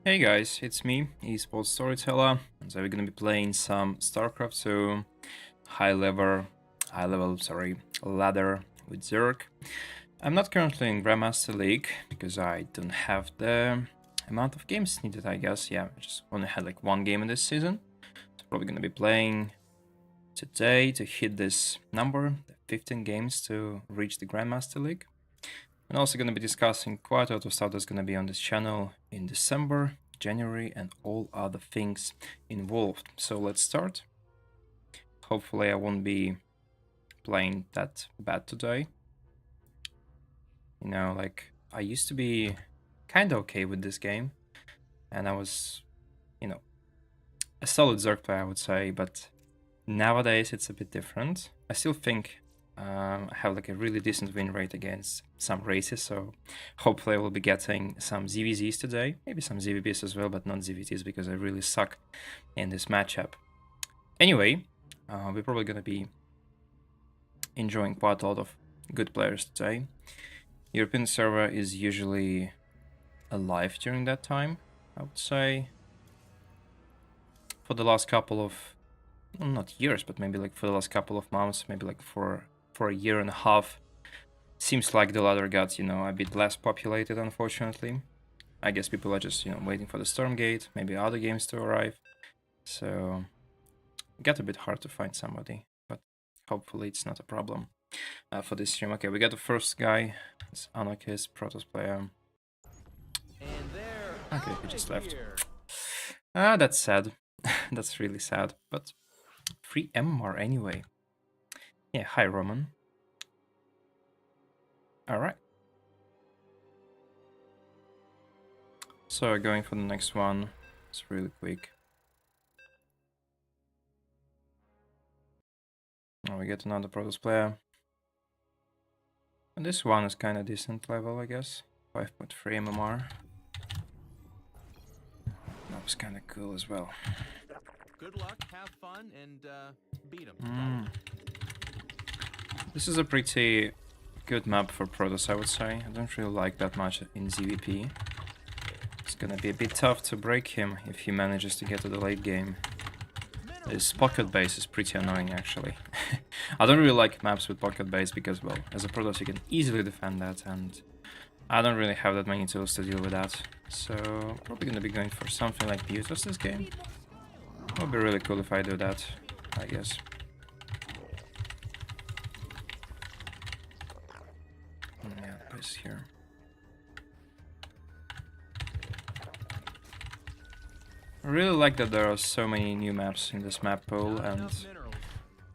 Hey guys, it's me, Esports Storyteller, and so we're gonna be playing some StarCraft, so high level, ladder with Zerg. I'm not currently in Grandmaster League because I don't have the amount of games needed, I guess. Yeah, I just only had like one game in this season. So probably gonna be playing today to hit this number, the 15 games to reach the Grandmaster League. And also going to be discussing quite a lot of stuff that's going to be on this channel in December, January, and all other things involved. So let's start. Hopefully I won't be playing that bad today. You know, like, I used to be kind of okay with this game, and I was, you know, a solid Zerg player, I would say, but nowadays it's a bit different. I still think I have like a really decent win rate against some races, so hopefully I will be getting some ZVZs today, maybe some ZVBs as well, but not ZVTs because I really suck in this matchup. Anyway, we're probably gonna be enjoying quite a lot of good players today. European server is usually alive during that time, I would say. For the last couple of, well, not years, but maybe like for the last couple of months, maybe like for a year and a half, seems like the ladder got, a bit less populated, unfortunately. I guess people are just, waiting for the Stormgate, maybe other games to arrive. So it got a bit hard to find somebody, but hopefully it's not a problem for this stream. Okay, we got the first guy. It's Anarchist, Protoss player. Okay, he just left. That's sad. That's really sad, but free MMR anyway. Yeah, hi Roman. Alright. So going for the next one. It's really quick. Now we get another Protoss player. And this one is kind of decent level, I guess. 5.3 MMR. That was kind of cool as well. Good luck, have fun, and beat them. This is a pretty good map for Protoss, I would say. I don't really like that much in ZVP. It's gonna be a bit tough to break him if he manages to get to the late game. This pocket base is pretty annoying, actually. I don't really like maps with pocket base because, well, as a Protoss you can easily defend that, and I don't really have that many tools to deal with that. So probably gonna be going for something like Protoss this game. It would be really cool if I do that, I guess. Yeah, base here. I really like that there are so many new maps in this map pool, and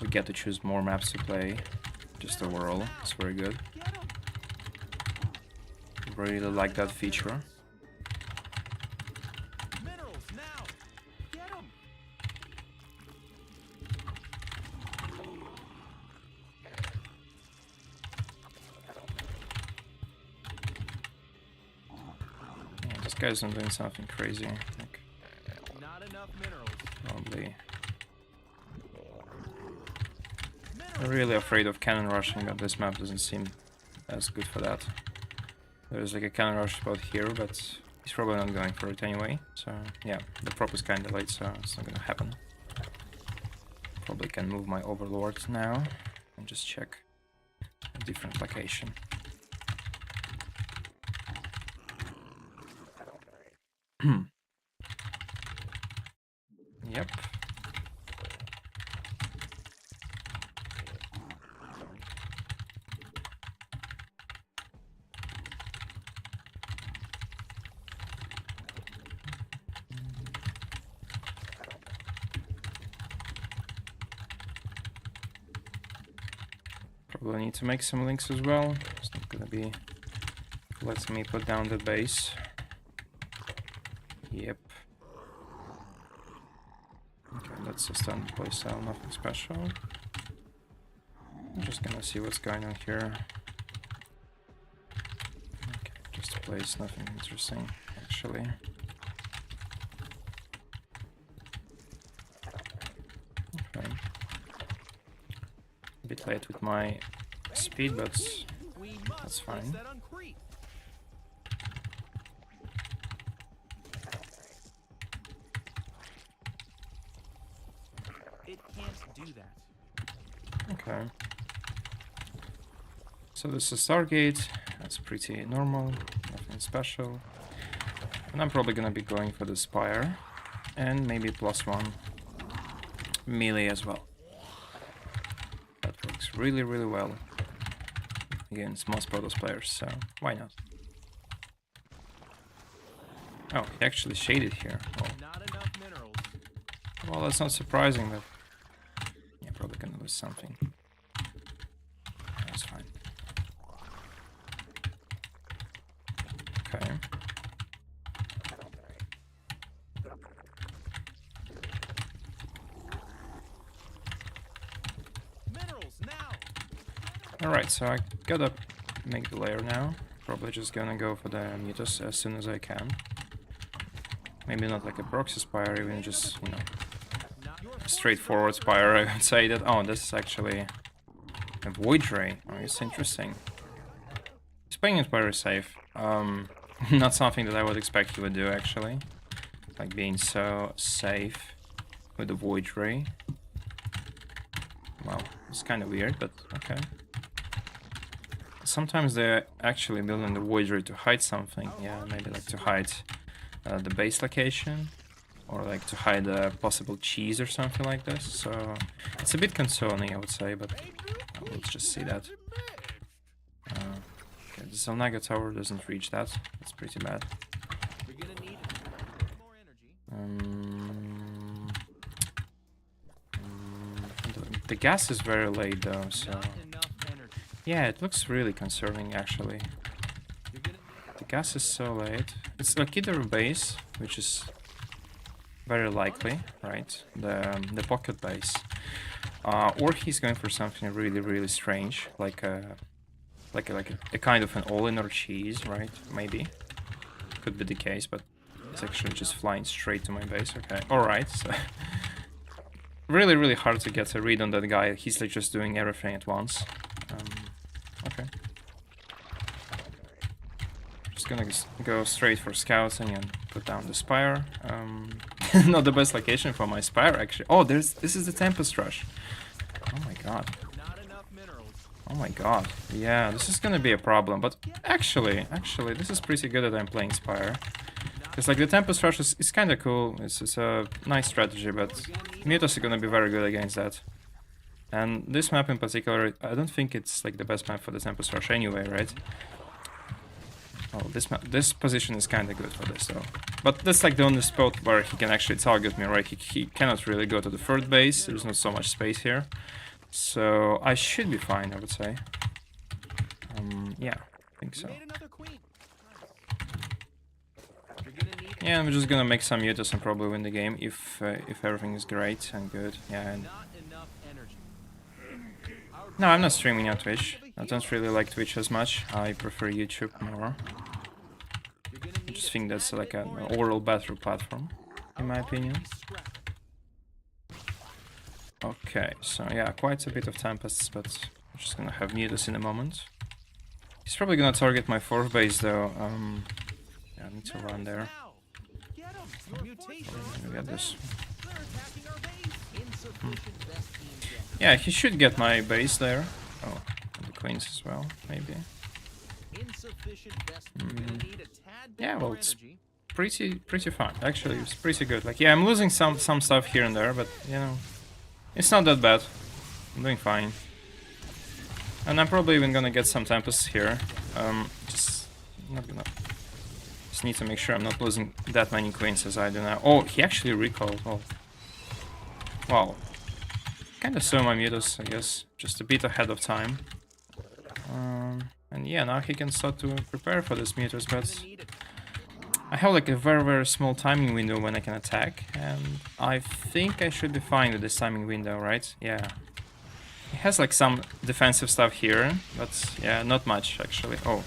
we get to choose more maps to play. Just overall, it's very good. Really like that feature. Yeah, this guy's not doing something crazy. Like, probably. I'm really afraid of cannon rushing, but this map doesn't seem as good for that. There's like a cannon rush spot here, but he's probably not going for it anyway. So yeah, the prop is kind of late, so it's not gonna happen. Probably can move my Overlord now and just check a different location. Yep. Probably need to make some links as well. It's not gonna be letting me put down the base. Yep. Okay, that's a standard playstyle, nothing special. I'm just gonna see what's going on here. Okay, just a place, nothing interesting, actually. Okay. A bit late with my speed, but that's fine. do that. Okay. So this is Stargate. That's pretty normal, nothing special. And I'm probably gonna be going for the Spire. And maybe +1 melee as well. That works really, really well against most Protoss players, so why not? Oh, he actually shaded here. Oh. Not enough minerals. Well, that's not surprising, but yeah, probably gonna lose something. That's fine. Okay. Minerals now. Alright, so I gotta make the layer now. Probably just gonna go for the Mutas as soon as I can. Maybe not like a proxy spire, even just, you know, a straightforward spire. I would say that. Oh, this is actually a void ray. Oh, it's interesting. He's playing it very safe. Not something that I would expect he would do, actually. Like being so safe with the void ray. Well, it's kind of weird, but okay. Sometimes they're actually building the void ray to hide something. Yeah, maybe like to hide the base location, or like to hide a possible cheese or something like this. So it's a bit concerning, I would say, but let's just see that. Okay, the Zelnaga tower doesn't reach that. That's pretty bad. We're gonna need more energy. The gas is very late though, so Not enough energy. yeah, it looks really concerning actually. You're gonna The gas is so late. It's like either a base, which is very likely, right? The pocket base, or he's going for something really, really strange, like a kind of an all-in or cheese, right? Maybe could be the case, but it's actually just flying straight to my base. Okay, all right. So really, really hard to get a read on that guy. He's like just doing everything at once. Okay. Just gonna go straight for scouting and put down the spire. Not the best location for my spire, actually. Oh, this is the Tempest Rush. Oh my god. not enough minerals. Oh my god. Yeah, this is gonna be a problem. But actually, this is pretty good that I'm playing spire. Because like the Tempest Rush is kind of cool. It's a nice strategy, but Mutas are gonna be very good against that. And this map in particular, I don't think it's like the best map for the Tempest Rush anyway, right? Oh, this position is kind of good for this though. But that's like the only spot where he can actually target me, right? He cannot really go to the third base. There's not so much space here. So I should be fine, I would say. Yeah, I think so. Made another queen. You're gonna need Yeah, I'm just gonna make some mutas and probably win the game if everything is great and good. Yeah, and not enough energy. no, I'm not streaming on Twitch. I don't really like Twitch as much. I prefer YouTube more. You're gonna I need just think that's like an overall better platform, in my opinion. Okay, so yeah, quite a bit of Tempests, but I'm just gonna have mutas in a moment. He's probably gonna target my fourth base though. Yeah, I need to run there. Let me get this. Yeah, he should get my base there. Oh, and the queens as well, maybe. Yeah, well, it's pretty fun. Actually, it's pretty good. Like, yeah, I'm losing some stuff here and there, but you know, it's not that bad. I'm doing fine. And I'm probably even gonna get some Tempests here. Just not gonna. Just need to make sure I'm not losing that many queens as I do now. Oh, he actually recalled. Oh, wow. Kind of saw my mutas, I guess, just a bit ahead of time. And yeah, now he can start to prepare for this mutas, but I have like a very small timing window when I can attack, and I think I should be fine with this timing window, right? Yeah. He has like some defensive stuff here, but yeah, not much actually. Oh,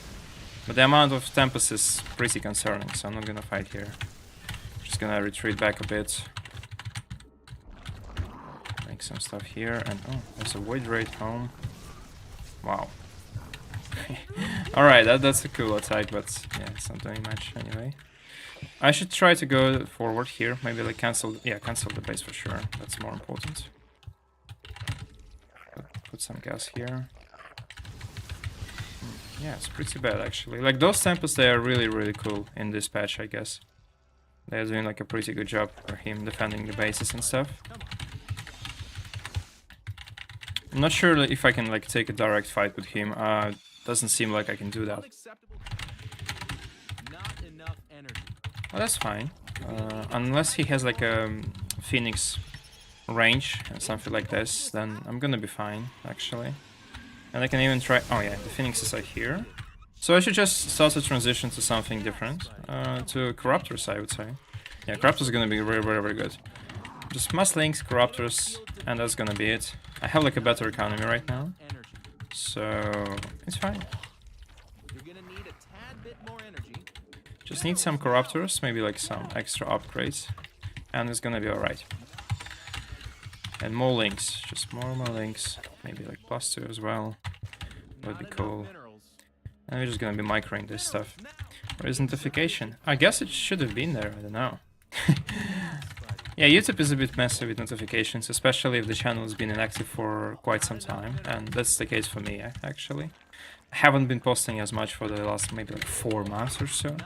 but the amount of Tempest is pretty concerning, so I'm not gonna fight here. Just gonna retreat back a bit. Make some stuff here, and oh, there's a Void Raid home. Wow. Alright, that's a cool attack, but yeah, it's not doing much anyway. I should try to go forward here, maybe like cancel the base for sure, that's more important. put some gas here. Yeah, it's pretty bad actually. Like those Tempests, they are really cool in this patch, I guess. They're doing like a pretty good job for him defending the bases and stuff. I'm not sure if I can like take a direct fight with him. Doesn't seem like I can do that. Well, that's fine. Unless he has like a Phoenix range and something like this, then I'm gonna be fine actually. And I can even try. Oh yeah, the Phoenixes are here. So I should just start to transition to something different. To Corruptors, I would say. Yeah, Corruptors is gonna be very good. Just mass links, Corruptors, and that's gonna be it. I have like a better economy right now, so it's fine. Just need some Corruptors, maybe like some extra upgrades, and it's gonna be alright. And more links, just more links, maybe like +2 as well, would be cool. And we're just gonna be microing this stuff. Where is notification? I guess it should have been there, I don't know. Yeah, YouTube is a bit messy with notifications, especially if the channel has been inactive for quite some time, and that's the case for me, actually. I haven't been posting as much for the last maybe like 4 months or so,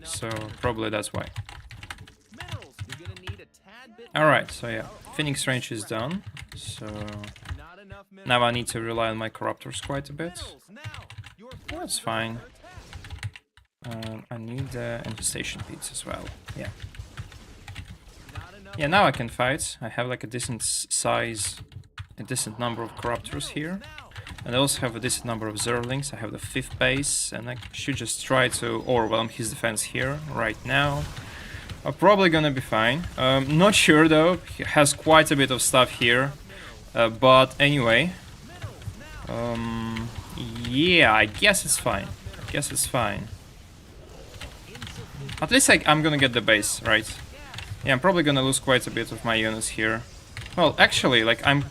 so probably that's why. Alright, so yeah, Phoenix range is done, so now I need to rely on my Corruptors quite a bit. That's fine. I need the infestation beads as well, yeah. Yeah, now I can fight. I have like a decent size, a decent number of Corruptors here. And I also have a decent number of Zerglings. I have the 5th base, and I should just try to overwhelm his defense here right now. I'm probably gonna be fine. Not sure though, he has quite a bit of stuff here. But anyway. Yeah, I guess it's fine. At least I'm gonna get the base, right? Yeah, I'm probably gonna lose quite a bit of my units here. Well, actually, like I'm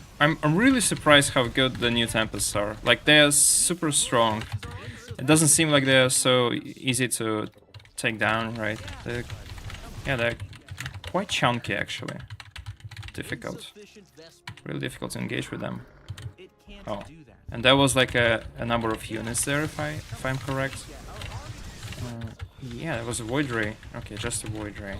really surprised how good the new Tempests are. Like they're super strong. It doesn't seem like they're so easy to take down, right? They're quite chunky actually. Difficult. Really difficult to engage with them. Oh, and there was like a number of units there, if I'm correct. Yeah, there was a Void Ray. Okay, just a Void Ray.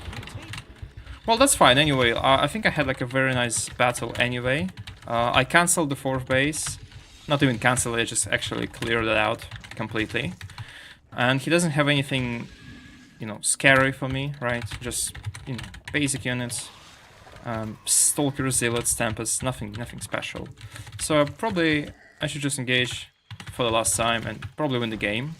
Well, that's fine anyway. I think I had like a very nice battle anyway. I cancelled the 4th base. Not even cancelled, I just actually cleared it out completely. And he doesn't have anything, you know, scary for me, right? Just, you know, basic units. Stalker, Zealots, Tempests, nothing special. So probably I should just engage for the last time and probably win the game.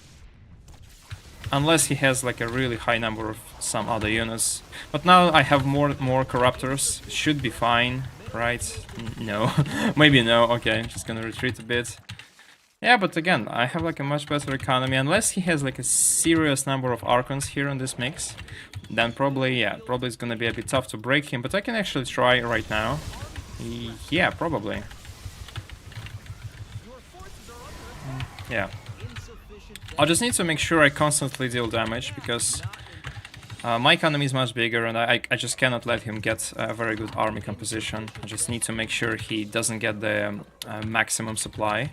Unless he has like a really high number of some other units. But now I have more Corruptors. Should be fine, right? No. Maybe no. Okay, I'm just gonna retreat a bit. Yeah, but again, I have like a much better economy. Unless he has like a serious number of Archons here in this mix, then probably, yeah, probably it's gonna be a bit tough to break him. But I can actually try right now. Yeah, probably. Yeah. I just need to make sure I constantly deal damage, because my economy is much bigger and I just cannot let him get a very good army composition. I just need to make sure he doesn't get the maximum supply.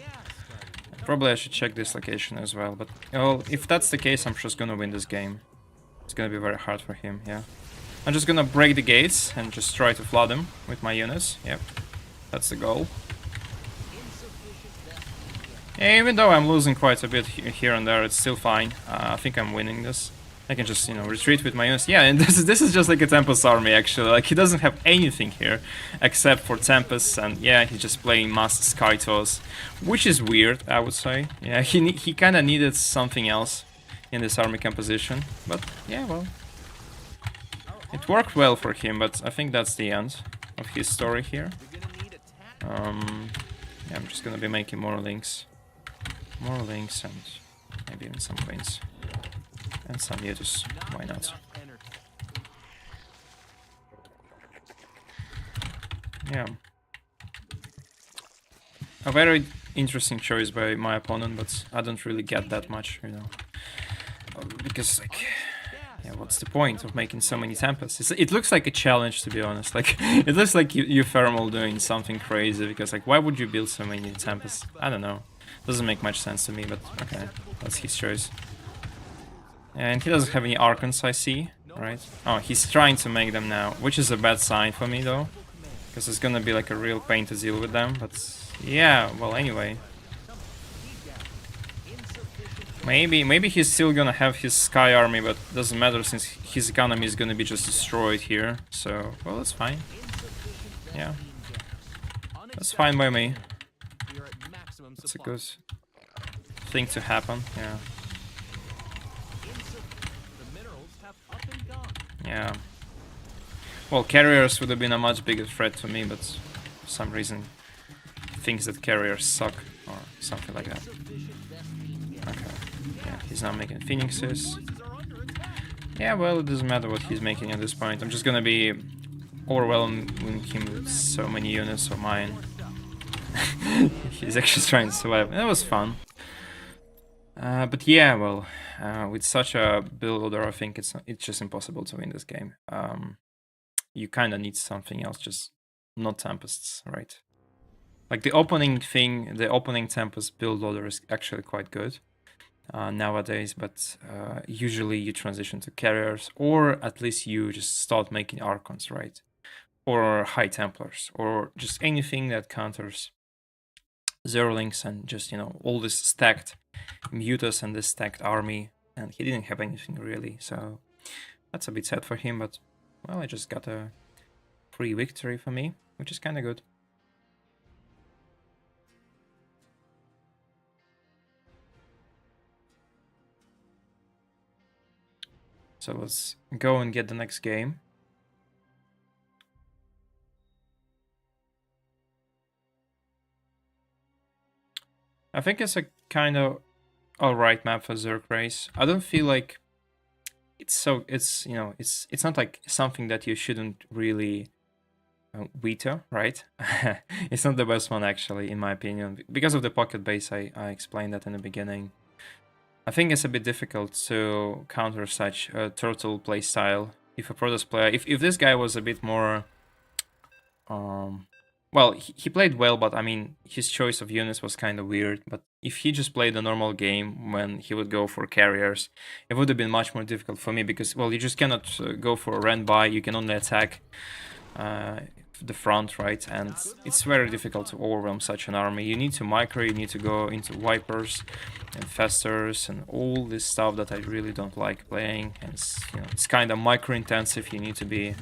Probably I should check this location as well, but well, if that's the case, I'm just gonna win this game. It's gonna be very hard for him, yeah. I'm just gonna break the gates and just try to flood him with my units, yep. That's the goal. Yeah, even though I'm losing quite a bit here and there, it's still fine. I think I'm winning this. I can just, you know, retreat with my units. Yeah, and this is just like a Tempest army, actually. Like, he doesn't have anything here except for Tempests, and yeah, he's just playing Mass Skytos, which is weird, I would say. Yeah, he kind of needed something else in this army composition, but yeah, well, it worked well for him. But I think that's the end of his story here. Yeah, I'm just gonna be making more links. More links and maybe even some queens. And some Yetus, why not? Yeah. A very interesting choice by my opponent, but I don't really get that much, you know. Because, like, yeah, what's the point of making so many Tempests? It looks like a challenge, to be honest. Like, it looks like you Thermal doing something crazy, because, like, why would you build so many Tempests? I don't know. Doesn't make much sense to me, but okay, that's his choice. And he doesn't have any Archons, I see, right? Oh, he's trying to make them now, which is a bad sign for me, though. Because it's gonna be, like, a real pain to deal with them, but... yeah, well, anyway. Maybe he's still gonna have his Sky Army, but doesn't matter since his economy is gonna be just destroyed here. So, well, that's fine. Yeah. That's fine by me. It's a good thing to happen, yeah. Yeah. Well, carriers would have been a much bigger threat to me, but for some reason he thinks that carriers suck or something like that. Okay. Yeah, he's now making Phoenixes. Yeah, well, it doesn't matter what he's making at this point. I'm just gonna be overwhelming him with so many units of mine. He's actually trying to survive. That was fun. But yeah, well, with such a build order, I think it's just impossible to win this game. You kind of need something else, just not Tempests, right? Like the opening Tempest build order is actually quite good nowadays, but usually you transition to carriers, or at least you just start making Archons, right? Or High Templars, or just anything that counters Zerlings and just, you know, all this stacked Mutas and this stacked army, and he didn't have anything really, so that's a bit sad for him, but well, I just got a free victory for me, which is kind of good. So let's go and get the next game. I think it's a kind of alright map for Zerg race. I don't feel like it's you know, it's not like something that you shouldn't really veto, right? It's not the best one actually, in my opinion, because of the pocket base. I explained that in the beginning. I think it's a bit difficult to counter such a turtle playstyle. If a Protoss player, if this guy was a bit more, well, he played well, but I mean, his choice of units was kind of weird. But if he just played a normal game when he would go for carriers, it would have been much more difficult for me because, well, you just cannot go for a run by. You can only attack the front, right? And it's very difficult to overwhelm such an army. You need to micro, you need to go into Vipers and Festers and all this stuff that I really don't like playing. And it's, you know, it's kind of micro intensive. You need to be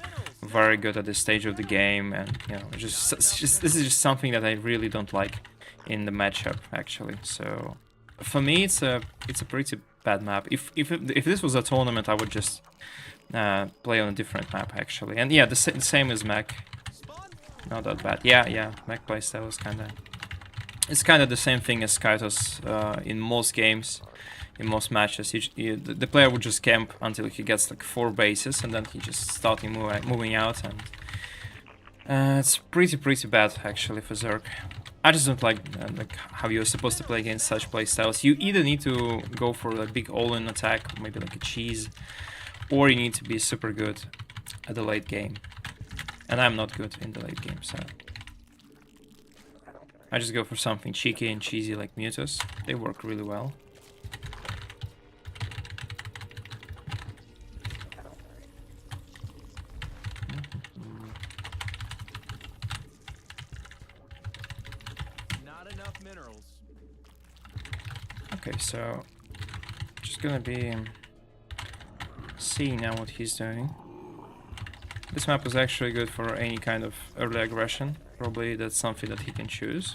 very good at this stage of the game, and you know, just this is just something that I really don't like in the matchup actually. So for me, it's a pretty bad map. If this was a tournament, I would just play on a different map actually. And yeah, the same as Mac. Not that bad. Yeah, Mac playstyle is it's kind of the same thing as Skytos in most games, in most matches. The player would just camp until he gets like 4 bases, and then he just starting moving out, and it's pretty bad actually for Zerg. I just don't like how you're supposed to play against such playstyles. You either need to go for a big all-in attack, maybe like a cheese, or you need to be super good at the late game. And I'm not good in the late game, so I just go for something cheeky and cheesy like Mutas. They work really well. Not enough minerals. Okay, so just gonna be seeing now what he's doing. This map is actually good for any kind of early aggression. Probably that's something that he can choose.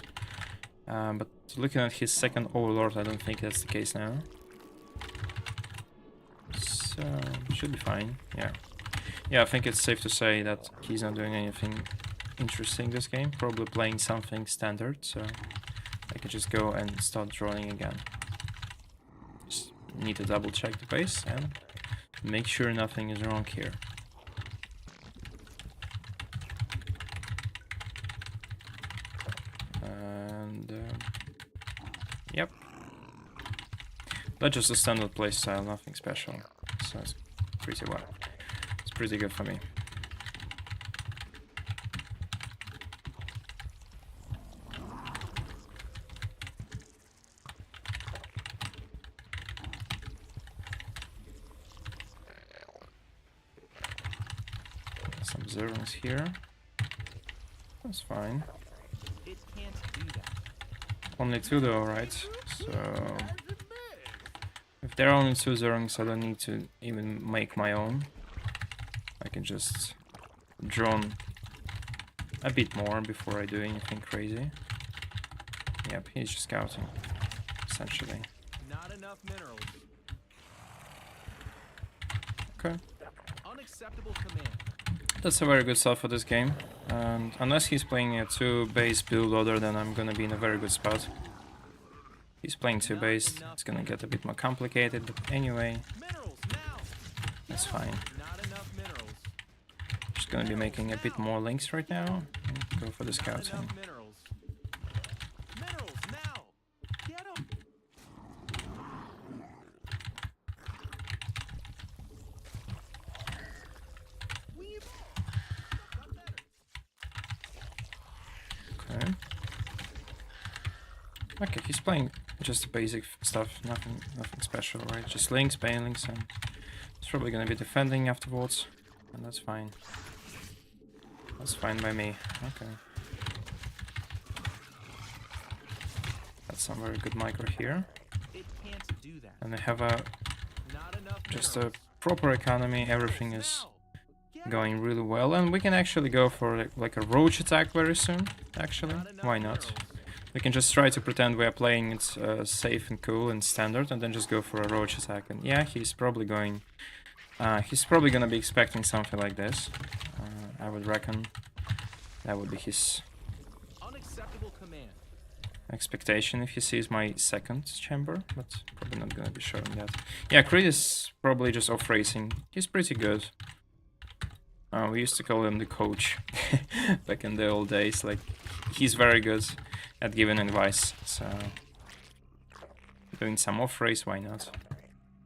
But looking at his second Overlord, I don't think that's the case now. So, should be fine, yeah. Yeah, I think it's safe to say that he's not doing anything interesting this game. Probably playing something standard, so I could just go and start drawing again. Just need to double check the base and make sure nothing is wrong here. Yep. That's just a standard playstyle, nothing special. So pretty well. It's pretty good for me. Some Zergs here. That's fine. It can't do that. Only 2 though, right? So if there are only 2 Zergs, I don't need to even make my own. I can just drone a bit more before I do anything crazy. Yep, he's just scouting, essentially. Not enough minerals. Okay. Unacceptable command. That's a very good start for this game. And unless he's playing a 2-base build order, then I'm gonna be in a very good spot. He's playing 2-base, it's gonna get a bit more complicated, but anyway, Minerals now. that's fine. Not enough minerals. Just gonna be making a bit more links right now. And go for the Not scouting. enough minerals. Minerals now. Get 'em. We've got better. Okay. Okay, he's playing just basic stuff, nothing special, right? Just links, bane links, and he's probably gonna be defending afterwards, and that's fine. That's fine by me. Okay. That's some very good micro here, It can't do that. and I have a Not enough just a minerals. proper economy. Everything is Now. Get 'em. going really well, and we can actually go for like a roach attack very soon. Actually, Not enough why not? minerals. We can just try to pretend we are playing it safe and cool and standard, and then just go for a roach attack. And yeah, he's probably going. He's probably gonna be expecting something like this. I would reckon that would be his Unacceptable command. expectation if he sees my second chamber, but probably not gonna be showing that. Yeah, Creed is probably just off racing. He's pretty good. We used to call him the coach back in the old days. Like, he's very good at giving advice, so doing some off race, why not?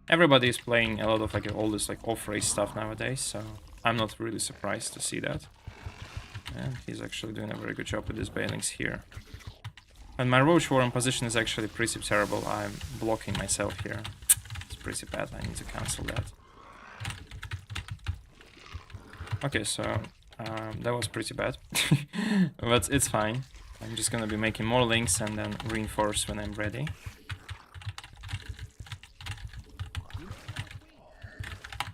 Everybody is playing a lot of like all this like off race stuff nowadays, so I'm not really surprised to see that. And he's actually doing a very good job with his bailings here. And my roach warren position is actually pretty terrible. I'm blocking myself here. It's pretty bad. I need to cancel that. Okay, so that was pretty bad, but it's fine. I'm just gonna be making more links and then reinforce when I'm ready.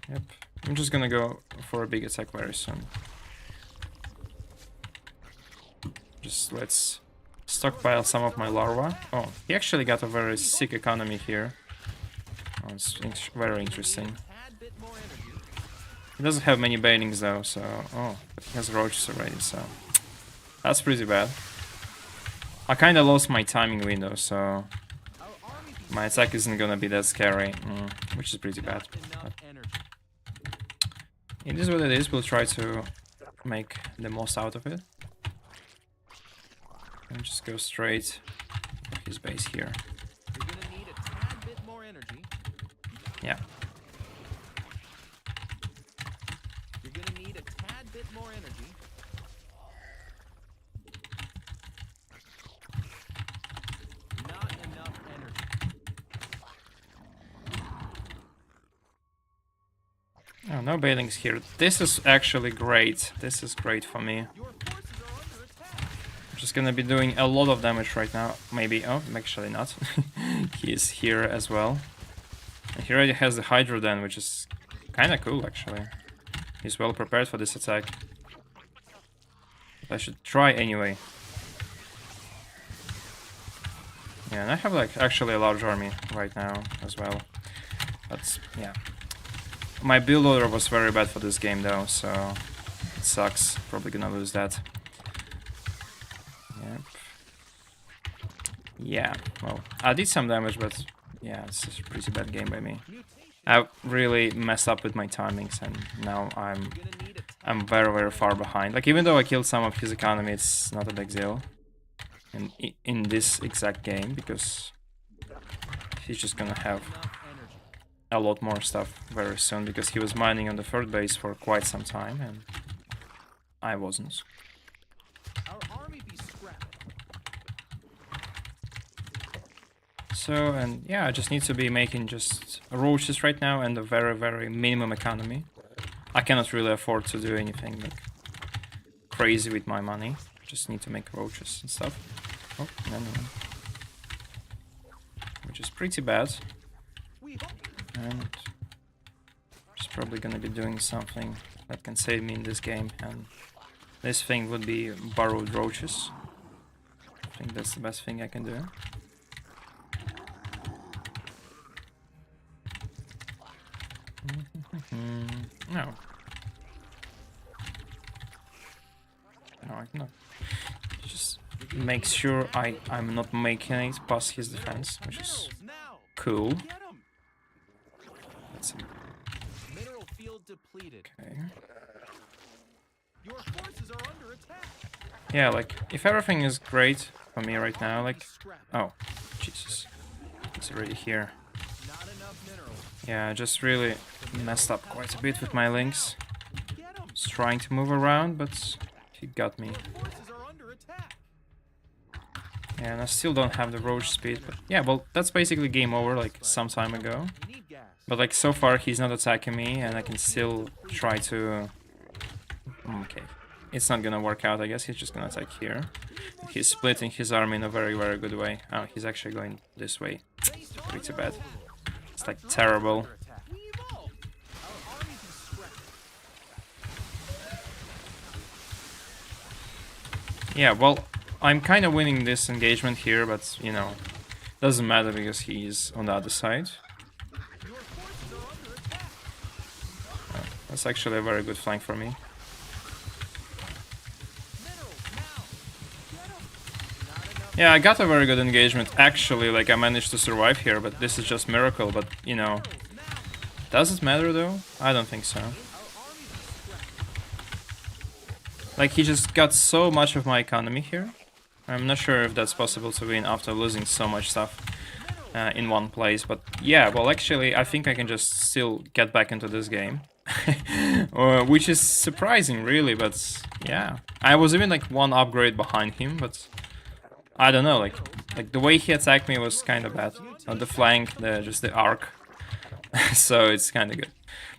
Yep, I'm just gonna go for a big attack very soon. Just let's stockpile some of my larva. Oh, he actually got a very sick economy here. Oh, it's very interesting. Tad bit more energy. He doesn't have many banings though, so... Oh, but he has roaches already, so... That's pretty bad. I kinda lost my timing window, so... Our army My attack isn't gonna be that scary, which is pretty bad. enough But energy. it is what it is, we'll try to make the most out of it. And just go straight for his base here. You're gonna need a tad bit more energy. Yeah. You're gonna need a tad bit more energy. Not enough energy. Oh, no bailings here. This is actually great. This is great for me. Your forces are under attack. I'm just gonna be doing a lot of damage right now. Maybe, oh, actually not. He is here as well. And he already has the Hydro Den, which is kinda cool actually. He's well prepared for this attack. I should try anyway. Yeah, and I have like actually a large army right now as well. But yeah. My build order was very bad for this game though, so it sucks. Probably gonna lose that. Yep. Yeah, well, I did some damage, but yeah, it's just a pretty bad game by me. I really messed up with my timings, and now I'm very far behind. Like, even though I killed some of his economy, it's not a big deal in this exact game, because he's just gonna have a lot more stuff very soon, because he was mining on the third base for quite some time, and I wasn't. Our army be scrapped. So, and yeah, I just need to be making just roaches right now and a very, very minimum economy. I cannot really afford to do anything like crazy with my money. Just need to make roaches and stuff. Oh, no. Which is pretty bad. And just probably gonna be doing something that can save me in this game, and this thing would be borrowed roaches. I think that's the best thing I can do. No. No, I cannot. Just make sure I'm not making it past his defense, which is cool. Let's see. Mineral field depleted. Okay. Your forces are under attack. Yeah, like, if everything is great for me right now, like... Oh, Jesus. It's already here. Not enough minerals. Yeah, I just really messed up quite a bit with my links. Just trying to move around, but he got me. Forces are under attack. Yeah, and I still don't have the roach speed, but yeah, well, that's basically game over, like, some time ago. We need gas. But, like, so far he's not attacking me, and I can still try to... Okay. It's not gonna work out, I guess. He's just gonna attack here. He's splitting his army in a very, very good way. Oh, he's actually going this way. Pretty bad. It's, like, terrible. We evolve. Our army be scrapped. Yeah, well, I'm kind of winning this engagement here, but, you know, doesn't matter because he's on the other side. Your forces are under attack. Oh, that's actually a very good flank for me. Minerals now. Get 'em. Not enough. Yeah, I got a very good engagement. Actually, like, I managed to survive here, but this is just miracle. But, you know, Minerals now. does it matter, though? I don't think so. Our army be scrapped. Like, he just got so much of my economy here. I'm not sure if that's possible to win after losing so much stuff in one place. But, yeah, well, actually, I think I can just still get back into this game. Which is surprising, really, but, yeah. I was even, like, one upgrade behind him, but... I don't know, like the way he attacked me was kind of bad. On the flank, just the arc. So it's kind of good.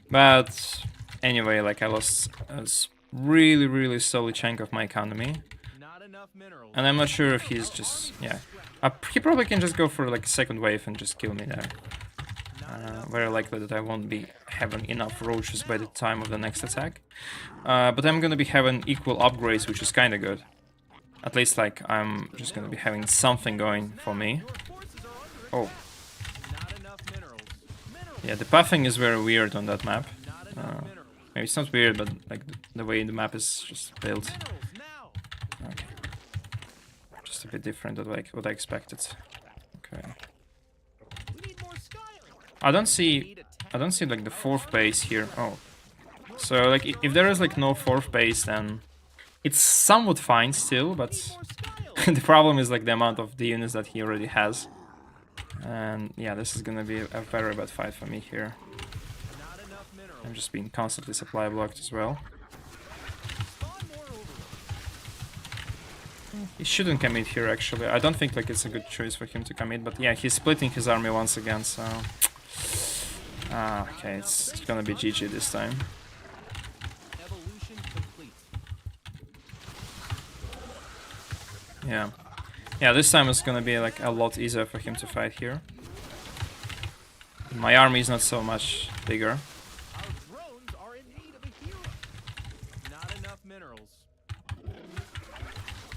But anyway, like I lost a really, really solid chunk of my economy. Not enough minerals. And I'm not sure if he's just, yeah. He probably can just go for like a second wave and just kill me there. Very likely that I won't be having enough roaches by the time of the next attack. But I'm gonna be having equal upgrades, which is kind of good. At least, like, I'm just gonna be having something going for me. Oh. Not enough minerals. Minerals. Yeah, the pathing is very weird on that map. Not enough minerals. Maybe it's not weird, but, like, the way the map is just built. Minerals now. Okay. Just a bit different than, like, what I expected. Okay. We need more skyline. I don't see, like, the fourth base here. Oh. So, like, if there is, like, no fourth base, then... It's somewhat fine still, but the problem is like the amount of the units that he already has. And yeah, this is gonna be a very bad fight for me here. Not enough minerals. I'm just being constantly supply blocked as well. Spawn more overlords. He shouldn't commit here actually. I don't think like it's a good choice for him to commit, but yeah, he's splitting his army once again, so... okay, it's gonna be GG this time. Evolution complete. Yeah. Yeah, this time it's gonna be like a lot easier for him to fight here. My army is not so much bigger. Our drones are in need of a hero. Not enough minerals.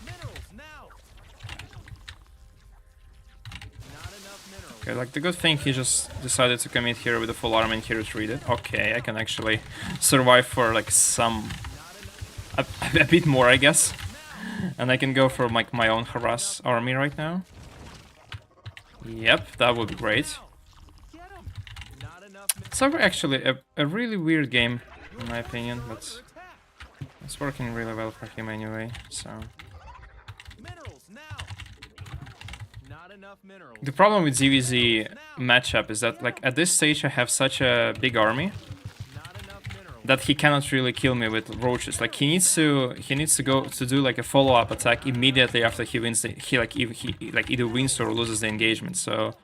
Minerals now. Not enough minerals. Okay, like the good thing he just decided to commit here with a full army and he retreated. Okay, I can actually survive for like some... a bit more, I guess. And I can go for like my own harass army right now. Yep, that would be great. Get 'em. Not enough It's actually a really weird game, in my opinion, but it's working really well for him anyway, so... minerals now. Not enough minerals. The problem with ZVZ matchup is that, like, at this stage I have such a big army Not enough minerals. that he cannot really kill me with roaches. Like, he needs to go to do like a follow-up attack immediately after he wins he either wins or loses the engagement. So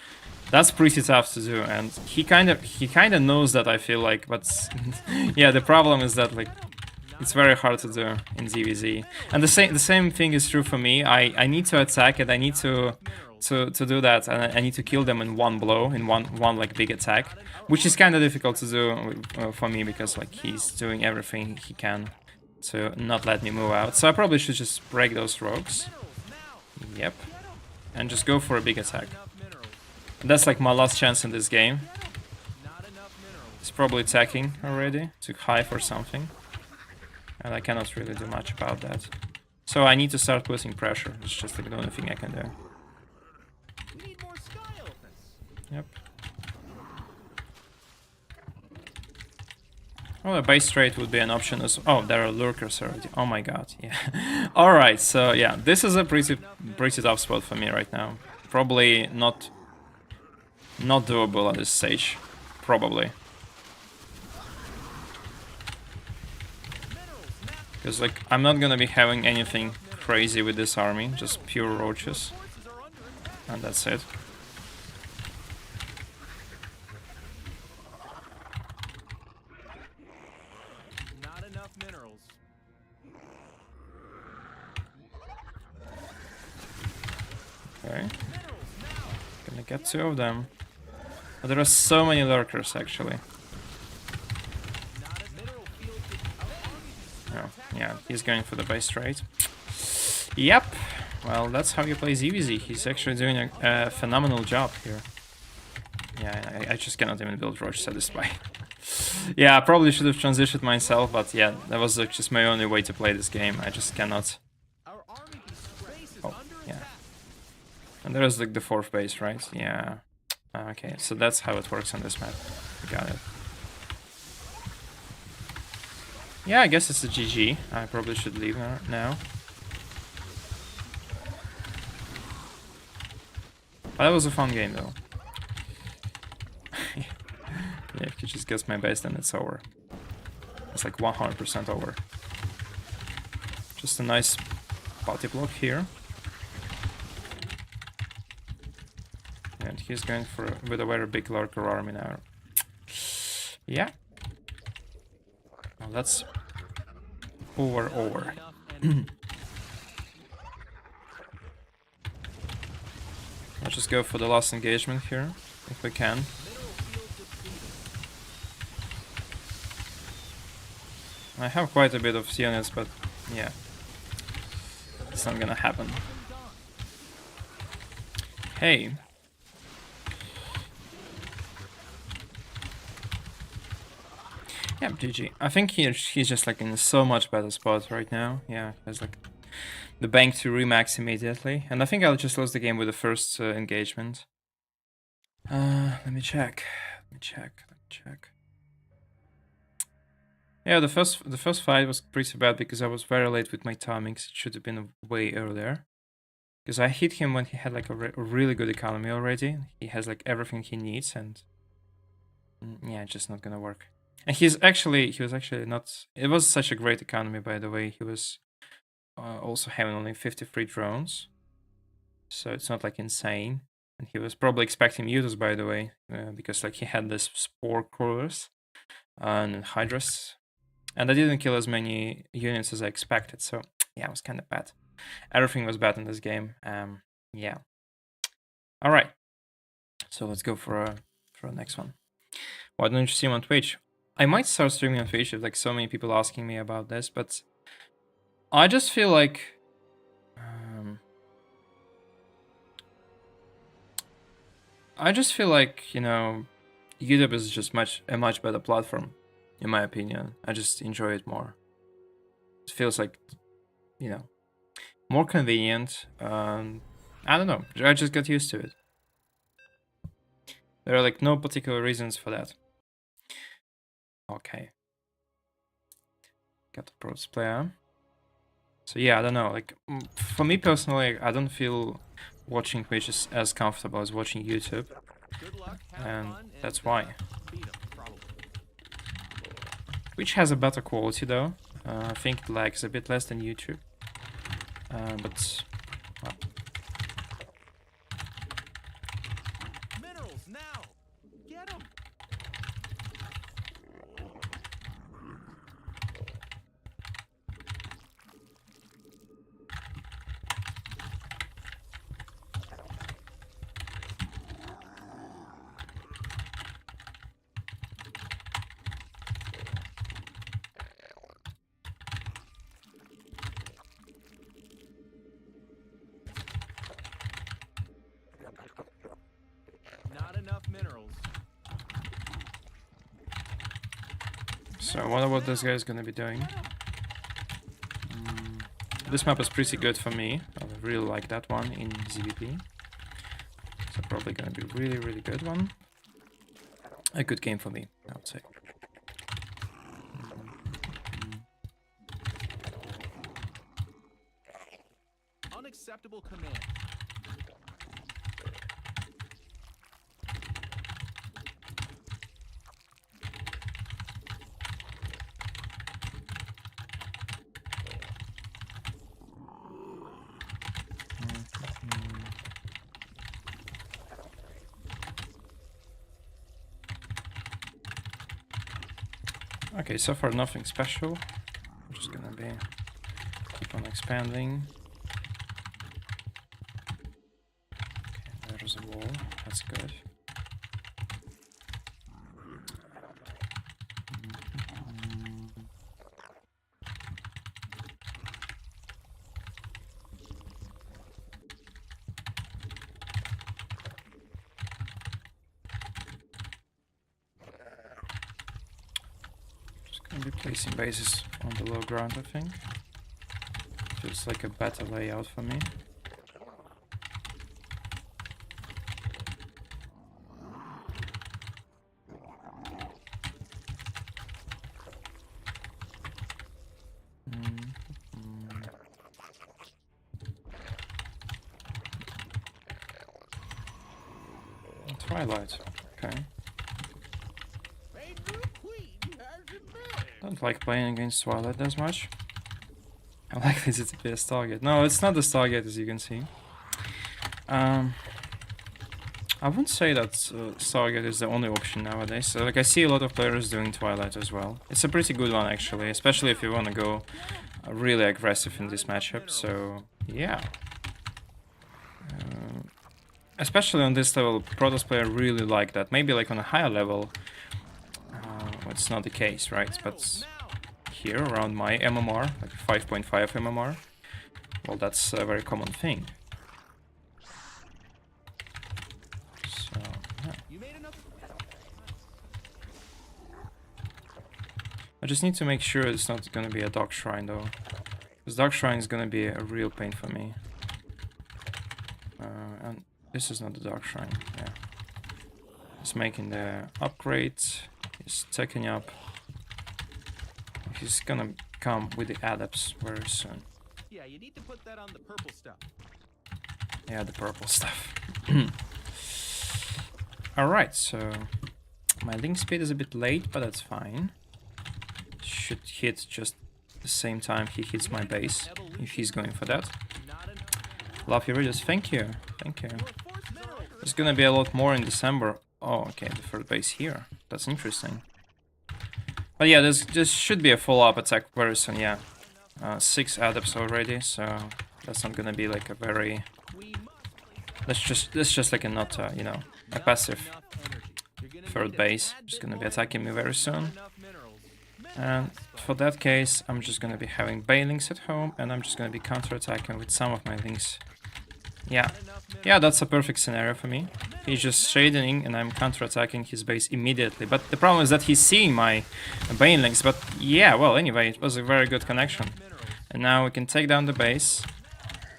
that's pretty tough to do, and he kind of knows that, I feel like, but yeah, the problem is that, like, it's very hard to do in ZVZ. And the same thing is true for me. I need to attack it. I need to do that, and I need to kill them in one blow, in one like big attack, which is kind of difficult to do for me, because like he's doing everything he can to not let me move out. So I probably should just break those rogues. Yep, and just go for a big attack. That's like my last chance in this game. He's probably attacking already to hive or something, and I cannot really do much about that. So I need to start putting pressure. It's just like the only thing I can do. Yep. Well, a base trade would be an option as... Oh, there are lurkers already. Oh my god, yeah. Alright, so yeah, this is a pretty tough spot for me right now. Probably not doable at this stage. Probably. Because, like, I'm not gonna be having anything crazy with this army, just pure roaches. And that's it. Not enough minerals. Okay. Gonna get 2 of them. But there are so many lurkers, actually. Oh, yeah, he's going for the base trade. Yep. Well, that's how you play ZVZ. He's actually doing a phenomenal job here. Yeah, I just cannot even build roaches at this point. Yeah, I probably should have transitioned myself, but yeah, that was just my only way to play this game. I just cannot. Oh, yeah. And there's like the 4th base, right? Yeah. Okay, so that's how it works on this map. Got it. Yeah, I guess it's a GG. I probably should leave now. But that was a fun game, though. Yeah, if he just gets my base, then it's over. It's like 100% over. Just a nice body block here. And he's going with a very big lurker army now. Yeah. Well, that's over. Let's just go for the last engagement here, if we can. I have quite a bit of units, but yeah, it's not gonna happen. Hey. Yeah, GG. I think he's just like in so much better spot right now. Yeah, there's like the bank to remax immediately, and I think I'll just lose the game with the first engagement. Let me check. Yeah, the first fight was pretty bad because I was very late with my timings. It should have been way earlier. Because I hit him when he had like a really good economy already. He has like everything he needs, and yeah, it's just not gonna work. And he was actually not. It was such a great economy, by the way. He was also having only 53 drones, so it's not like insane. And he was probably expecting mutas, by the way, because like he had this spore crawlers and hydras, and I didn't kill as many units as I expected. So yeah, it was kind of bad. Everything was bad in this game. Yeah. All right. So let's go for a next one. Why don't you stream on Twitch? I might start streaming on Twitch if like so many people asking me about this, but I just feel like you know, YouTube is just a much better platform, in my opinion. I just enjoy it more. It feels like, you know, more convenient. I don't know. I just got used to it. There are like no particular reasons for that. Okay. Got the Protoss player. So yeah, I don't know. Like for me personally, I don't feel watching Twitch is as comfortable as watching YouTube, Good luck, have and fun, that's why. beat 'em, probably. Twitch has a better quality though. I think it lags a bit less than YouTube, but well, Minerals now. Get 'em. Not enough minerals. so I wonder what this guy is gonna be doing. This map is pretty good for me. I really like that one in ZVP. So probably gonna be really good one. A good game for me, I would say. Unacceptable command. Okay, so far nothing special. I'm just gonna keep on expanding. Okay, there's a wall. That's good. Gonna be placing bases on the low ground, I think. Feels like a better layout for me. Twilight, okay. Don't like playing against Twilight as much. I like this, it's a bit of Stargate. No, it's not the Stargate, as you can see. I wouldn't say that Stargate is the only option nowadays. So, like, I see a lot of players doing Twilight as well. It's a pretty good one, actually, especially if you want to go really aggressive in this matchup. So, yeah. Especially on this level, Protoss player really like that. Maybe like on a higher level, it's not the case, right? But here, around my MMR, like 5.5 MMR, well, that's a very common thing. So, yeah. I just need to make sure it's not gonna be a Dark Shrine, though. Because Dark Shrine is gonna be a real pain for me. And this is not the Dark Shrine, yeah. He's making the upgrade. He's taking up. He's gonna come with the adapts very soon. Yeah, you need to put that on the purple stuff. Yeah, the purple stuff. Alright, so my link speed is a bit late, but that's fine. Should hit just the same time he hits my base, if he's going for that. Love your videos, thank you, thank you. There's gonna be a lot more in December. Oh, okay, the third base here. That's interesting. But yeah, this should be a follow-up attack very soon, yeah. 6 adapts already, so that's not gonna be like a very... That's just like a not, you know, a passive third base. Just gonna be attacking me very soon. And for that case, I'm just gonna be having Bailings at home, and I'm just gonna be counter-attacking with some of my links. Yeah, that's a perfect scenario for me. He's just shading and I'm counter-attacking his base immediately. But the problem is that he's seeing my Banelings. But yeah, well, anyway, it was a very good connection. And now we can take down the base.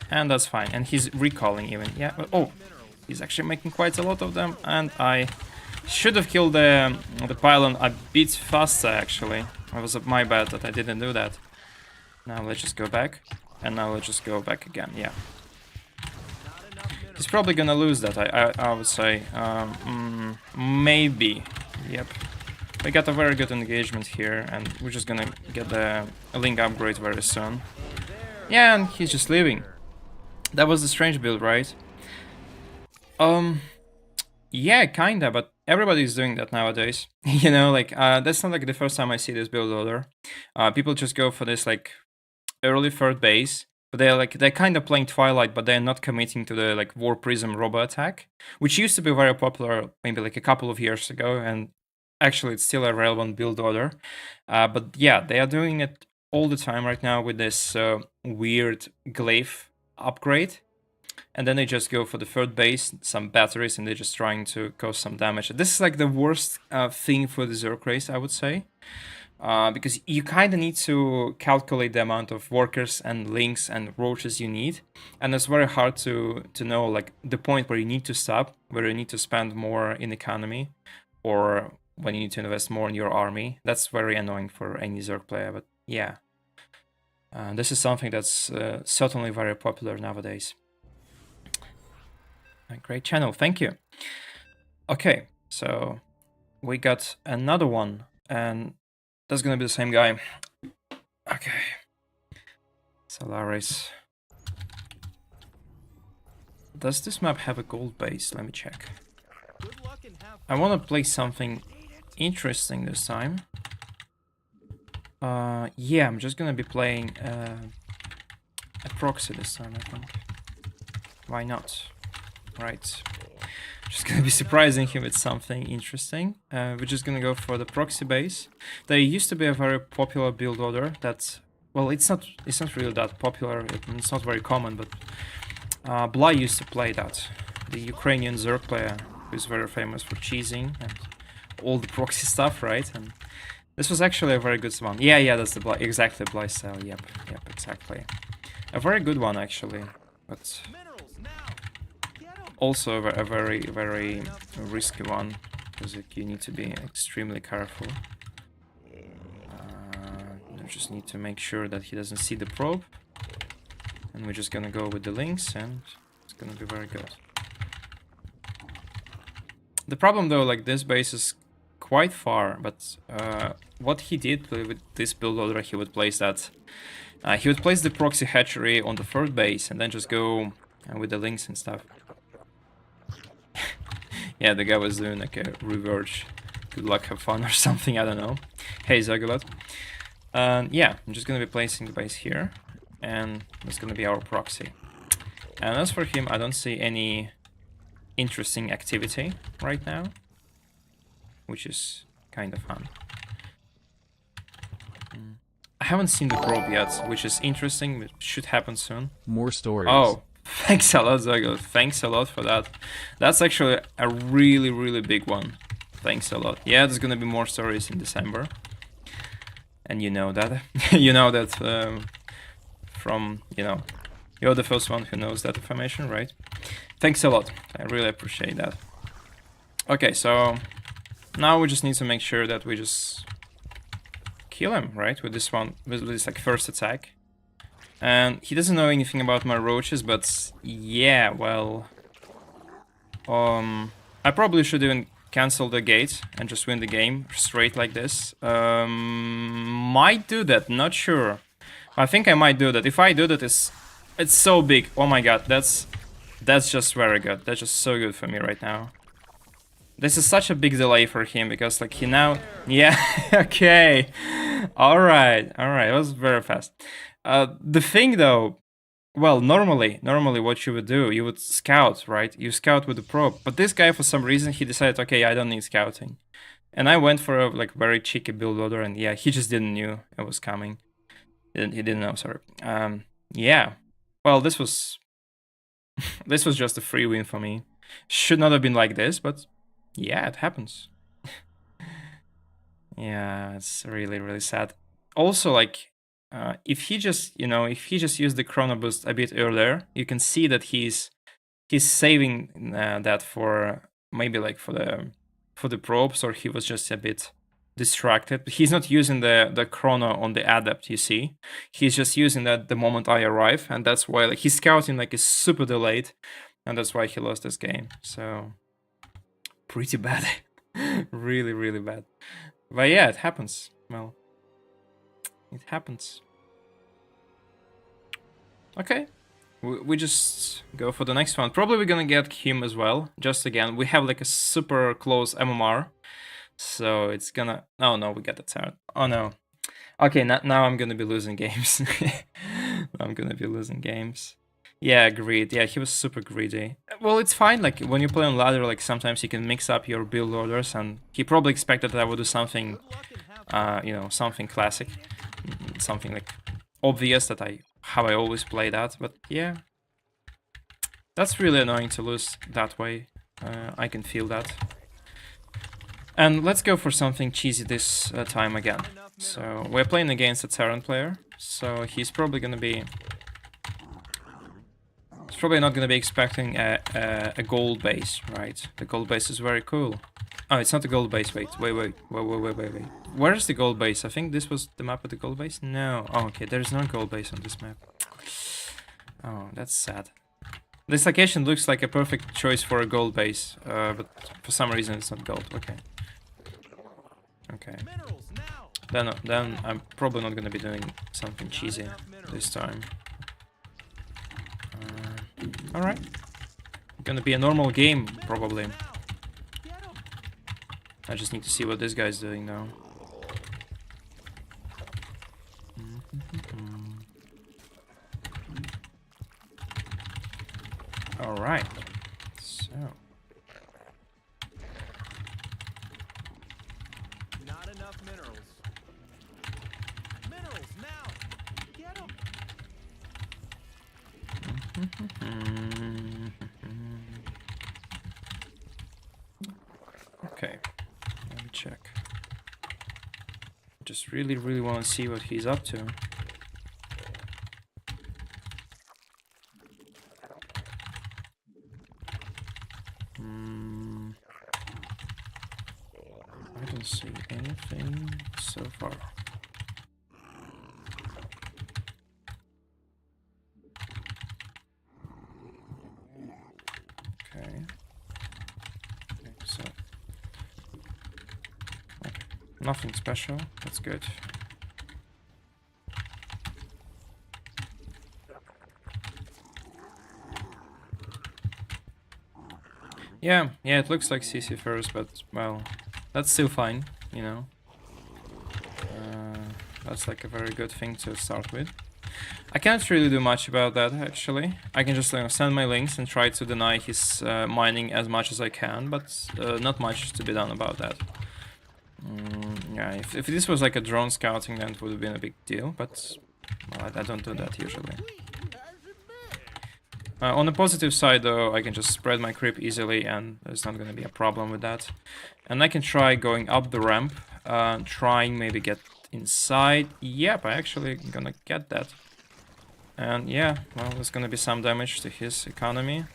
And that's fine. And he's recalling even. Yeah, oh, he's actually making quite a lot of them. And I should have killed the pylon a bit faster, actually. It was my bad that I didn't do that. Now let's just go back. And now let's just go back again, yeah. He's probably gonna lose that, I would say. Maybe. Yep. We got a very good engagement here, and we're just gonna get the link upgrade very soon. Yeah, and he's just leaving. That was the strange build, right? Yeah, kinda, but everybody's doing that nowadays. You know, like, that's not like the first time I see this build order. People just go for this, like, early third base, but they're kind of playing Twilight, but they're not committing to the, like, War Prism Robo attack, which used to be very popular maybe like a couple of years ago, and actually it's still a relevant build order. But yeah, they are doing it all the time right now with this weird Glaive upgrade. And then they just go for the third base, some batteries, and they're just trying to cause some damage. This is like the worst thing for the Zerg race, I would say. Because you kind of need to calculate the amount of workers and links and roaches you need. And it's very hard to know like the point where you need to stop, where you need to spend more in economy, or when you need to invest more in your army. That's very annoying for any Zerg player, but yeah. This is something that's certainly very popular nowadays. A great channel, thank you. Okay, so we got another one, and that's gonna be the same guy. Okay. Solaris. Does this map have a gold base? Let me check. I want to play something interesting this time. Yeah, I'm just gonna be playing a proxy this time, I think. Why not? Right. Just gonna be surprising him with something interesting. We're just gonna go for the proxy base. There used to be a very popular build order that, well, it's not really that popular. It's not very common, but Bly used to play that. The Ukrainian Zerg player who's very famous for cheesing and all the proxy stuff, right? And this was actually a very good one. Yeah, that's the Bly, exactly Bly style. Yep, exactly. A very good one actually, but also a very, very risky one, because you need to be extremely careful. You just need to make sure that he doesn't see the probe. And we're just gonna go with the links, and it's gonna be very good. The problem though, like this base is quite far, but what he did with this build order, he would place that. He would place the proxy hatchery on the third base, and then just go with the links and stuff. Yeah, the guy was doing like a reverse. Good luck, have fun or something, I don't know. Hey, Zagulat. Yeah, I'm just gonna be placing the base here, and that's gonna be our proxy. And as for him, I don't see any interesting activity right now, which is kind of fun. I haven't seen the probe yet, which is interesting. It should happen soon. More stories. Oh. Thanks a lot, Zago. Thanks a lot for that. That's actually a really, really big one. Thanks a lot. Yeah, there's gonna be more stories in December. And you know that. You know that from, you know, you're the first one who knows that information, right? Thanks a lot. I really appreciate that. Okay, so now we just need to make sure that we just kill him, right? With this one, with this like first attack. And he doesn't know anything about my roaches, but yeah, well, I probably should even cancel the gate and just win the game straight like this. Might do that, not sure. I think I might do that. If I do that, it's so big. Oh my god, that's just very good. That's just so good for me right now. This is such a big delay for him because like he now, yeah, okay, all right, it was very fast. The thing though, well, normally what you would do, you would scout, right? You scout with the probe, but this guy for some reason he decided, okay, I don't need scouting, and I went for a like very cheeky build order, and yeah, he just didn't knew it was coming. He didn't know, sorry. Yeah, well, this was just a free win for me. Should not have been like this, but yeah, it happens. Yeah, it's really, really sad. Also, like, if he just, you know, if he just used the chrono boost a bit earlier, you can see that he's saving that for maybe like for the probes, or he was just a bit distracted. He's not using the chrono on the adept, you see. He's just using that the moment I arrive, and that's why like his scouting like is super delayed. and that's why he lost this game. So pretty bad. Really, really bad. But yeah, it happens. Well, it happens. Okay. We just go for the next one. Probably we're gonna get him as well. Just again, we have like a super close MMR. So it's gonna... Oh no, we got the turn. Oh no. Okay, now I'm gonna be losing games. I'm gonna be losing games. Yeah, greed. Yeah, he was super greedy. Well, it's fine. Like when you play on ladder, like sometimes you can mix up your build orders, and he probably expected that I would do something, you know, something classic, something like obvious that how I always play that. But yeah, that's really annoying to lose that way. I can feel that. And let's go for something cheesy this time again. So we're playing against a Terran player, so he's probably gonna be... He's probably not gonna be expecting a gold base, right? The gold base is very cool. Oh, it's not a gold base. Wait. Where's the gold base? I think this was the map of the gold base. No. Oh, okay. There's no gold base on this map. Oh, that's sad. This location looks like a perfect choice for a gold base, but for some reason it's not gold. Okay. Okay. Then I'm probably not gonna be doing something cheesy this time. Alright. Gonna be a normal game, probably. I just need to see what this guy's doing now. Alright. So. Not enough minerals. Minerals now. Get 'em. Okay. Let me check. Just really want to see what he's up to. I don't see anything so far. Okay. So okay. Nothing special. That's good. Yeah, it looks like CC first, but well, that's still fine, you know. That's like a very good thing to start with. I can't really do much about that, actually. I can just send my links and try to deny his mining as much as I can, but not much to be done about that. Yeah, if this was like a drone scouting, then it would have been a big deal, but well, I don't do that usually. On the positive side, though, I can just spread my creep easily, and there's not going to be a problem with that. And I can try going up the ramp, trying maybe get inside. Yep, I actually gonna get that. And yeah, well, there's gonna be some damage to his economy.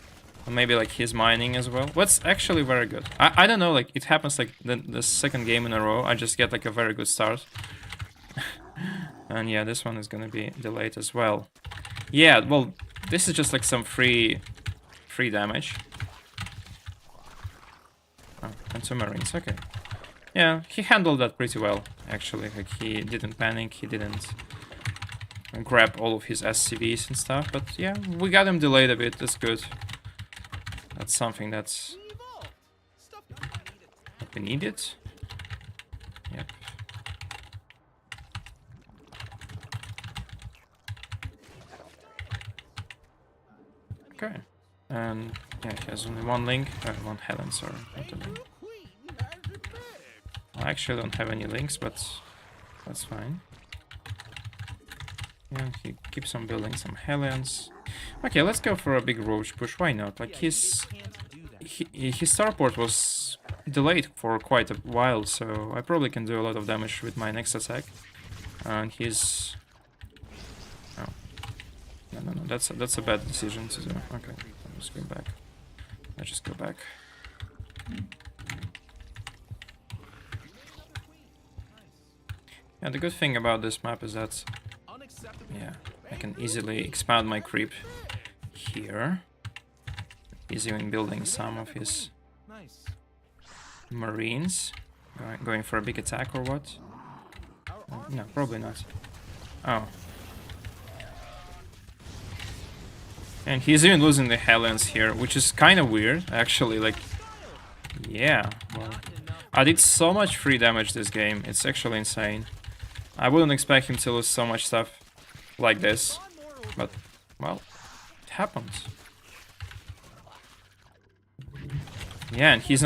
Or maybe like his mining as well. What's actually very good. I don't know, like it happens like the second game in a row. I just get like a very good start. And yeah, this one is gonna be delayed as well. Yeah, well, this is just like some free damage. Oh, and two marines, okay. Yeah, he handled that pretty well, actually. Like, he didn't panic, he didn't grab all of his SCVs and stuff. But yeah, we got him delayed a bit, that's good. That's something that's... we need it. Yep. Okay. And yeah, he has only one link. One Helen, sorry. Not a link. I actually don't have any links, but that's fine. Yeah, he keeps on building some Helens. Okay, let's go for a big roach push. Why not? Like his starport was delayed for quite a while, so I probably can do a lot of damage with my next attack. And he's... oh. No, that's a bad decision to do. Okay, I'll just go back. Let's just go back. Yeah, the good thing about this map is that, yeah, I can easily expand my creep here. He's even building some of his Nice. Marines. Going for a big attack or what? No, probably not. Oh. And he's even losing the Hellions here, which is kind of weird, actually. Like, yeah, well, I did so much free damage this game. It's actually insane. I wouldn't expect him to lose so much stuff like this, but, well, it happens. Yeah, and he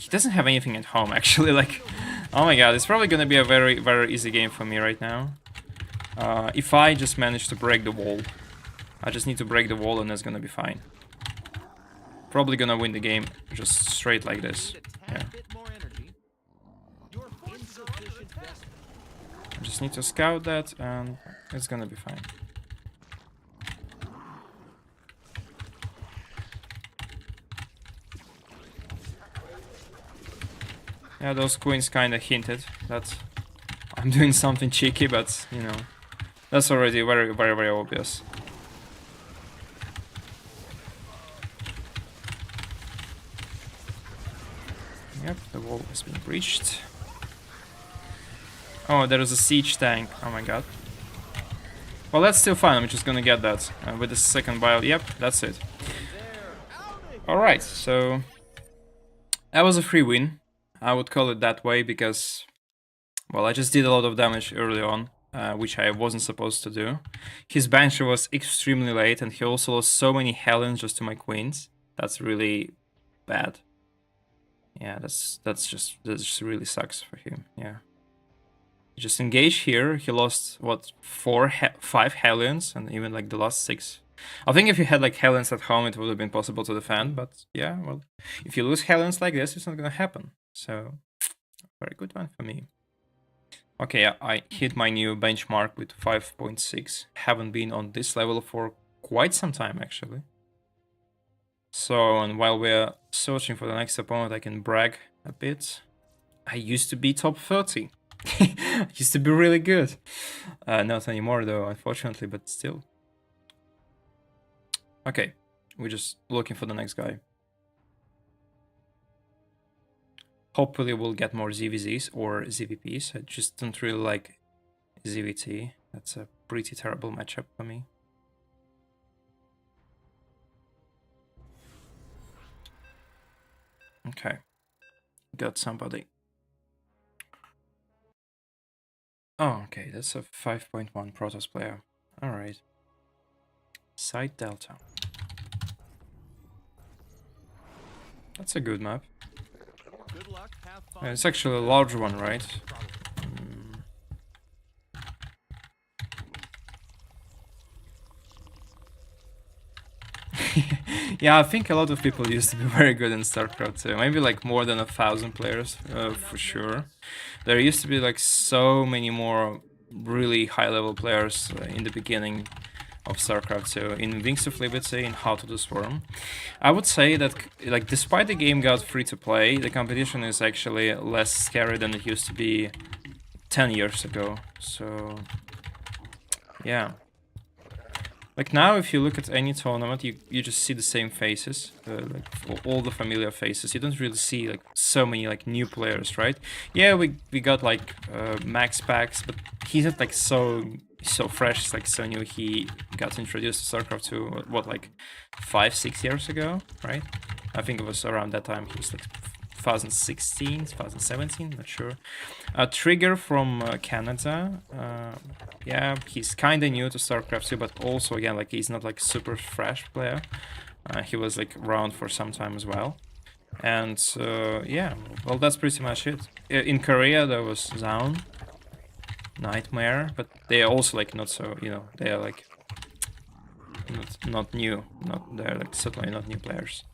doesn't have anything at home, actually. Like, oh my god, it's probably gonna be a very, very easy game for me right now. If I just manage to break the wall. I just need to break the wall and that's gonna be fine. Probably gonna win the game just straight like this. Yeah. I just need to scout that and it's gonna be fine. Yeah, those queens kinda hinted that I'm doing something cheeky, but you know, that's already very, very, very obvious. Yep, the wall has been breached. Oh, there is a siege tank. Oh my god. Well, that's still fine. I'm just gonna get that with the second bile. Yep, that's it. Alright, so that was a free win. I would call it that way because, well, I just did a lot of damage early on, which I wasn't supposed to do. His Banshee was extremely late, and he also lost so many Hellions just to my queens. That's really bad. Yeah, that just really sucks for him. Yeah. He just engaged here. He lost what 5 Hellions and even like the last 6. I think if he had like Hellions at home, it would have been possible to defend. But yeah, well, if you lose Hellions like this, it's not gonna happen. So very good one for me. Okay, I hit my new benchmark with 5.6. Haven't been on this level for quite some time actually. So, and while we're searching for the next opponent, I can brag a bit. I used to be top 30. I used to be really good. Not anymore though, unfortunately, but still. Okay, we're just looking for the next guy. Hopefully we'll get more ZVZs or ZVPs. I just don't really like ZVT. That's a pretty terrible matchup for me. Okay, got somebody. Oh, okay, that's a 5.1 Protoss player. Alright. Side Delta. That's a good map. Good luck, have fun. It's actually a large one, right? Yeah, I think a lot of people used to be very good in StarCraft too. Maybe like more than 1,000 players, for sure. There used to be like so many more really high-level players in the beginning of StarCraft 2, in Wings of Liberty, in How to Do Swarm. I would say that, like, despite the game got free to play, the competition is actually less scary than it used to be 10 years ago. So, yeah. Like now, if you look at any tournament, you just see the same faces, like all the familiar faces. You don't really see like so many like new players, right? Yeah, we got like Max Pax, but he's not like so fresh. It's like so new. He got introduced to StarCraft 2 what like 5-6 years ago, right? I think it was around that time. He was like 2016, 2017, not sure. Trigger from Canada. Yeah, he's kind of new to StarCraft 2, but also again, like he's not like super fresh player. He was like around for some time as well. And yeah, well, that's pretty much it. In Korea, there was Zaun, Nightmare, but they are also like not so, you know, they are like not new. They're like certainly not new players.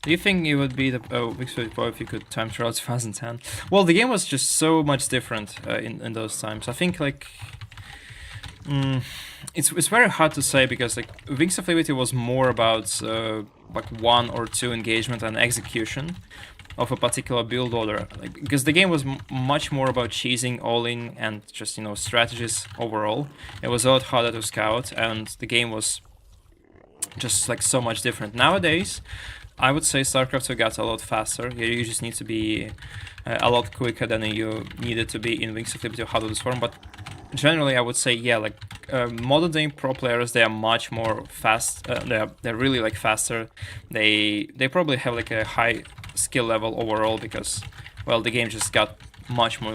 Do you think it would be the if you could time travel 2010? Well, the game was just so much different in those times. I think like it's very hard to say because like Wings of Liberty was more about like 1 or 2 engagement and execution of a particular build order. Like because the game was much more about cheesing all in and just, you know, strategies overall. It was a lot harder to scout, and the game was just like so much different. Nowadays, I would say StarCraft 2 got a lot faster. You just need to be a lot quicker than you needed to be in Wings of Liberty or How to Transform. But generally, I would say, yeah, like modern day pro players, they are much more fast. They're really like faster. They probably have like a high skill level overall because, well, the game just got much more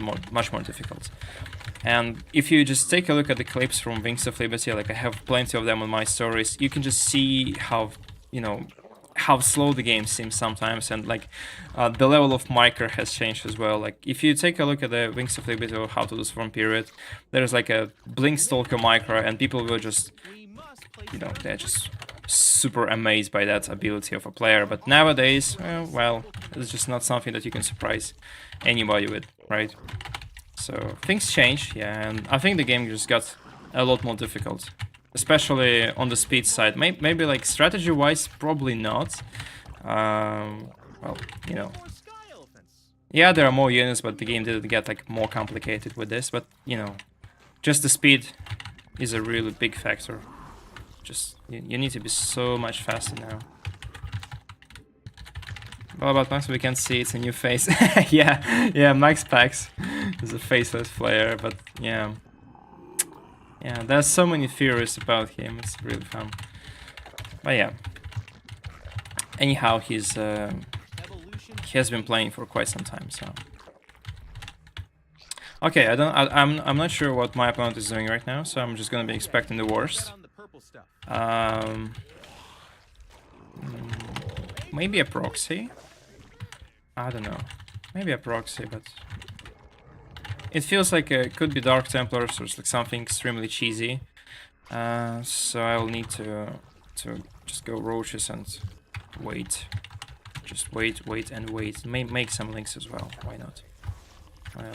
difficult. And if you just take a look at the clips from Wings of Liberty, like I have plenty of them on my stories, you can just see how, you know, how slow the game seems sometimes, and like the level of micro has changed as well. Like if you take a look at the Wings of Liberty or How to Transform period, there's like a Blink Stalker micro, and people will just, you know, they're just super amazed by that ability of a player. But nowadays, well, it's just not something that you can surprise anybody with, right? So things change, yeah, and I think the game just got a lot more difficult, especially on the speed side. Maybe like strategy-wise, probably not. Well, you know, yeah, there are more units, but the game didn't get like more complicated with this. But you know, just the speed is a really big factor. Just you need to be so much faster now. Well, about Max, we can see it's a new face. yeah, Max Pax is a faceless player, but yeah. Yeah, there's so many theories about him, it's really fun. But yeah. Anyhow, he has been playing for quite some time, so. Okay, I'm not sure what my opponent is doing right now, so I'm just gonna be expecting the worst. Maybe a proxy? I don't know. Maybe a proxy, but it feels like it could be Dark Templars or like something extremely cheesy. So I'll need to just go roaches and wait. Just wait and wait. Make some links as well. Why not?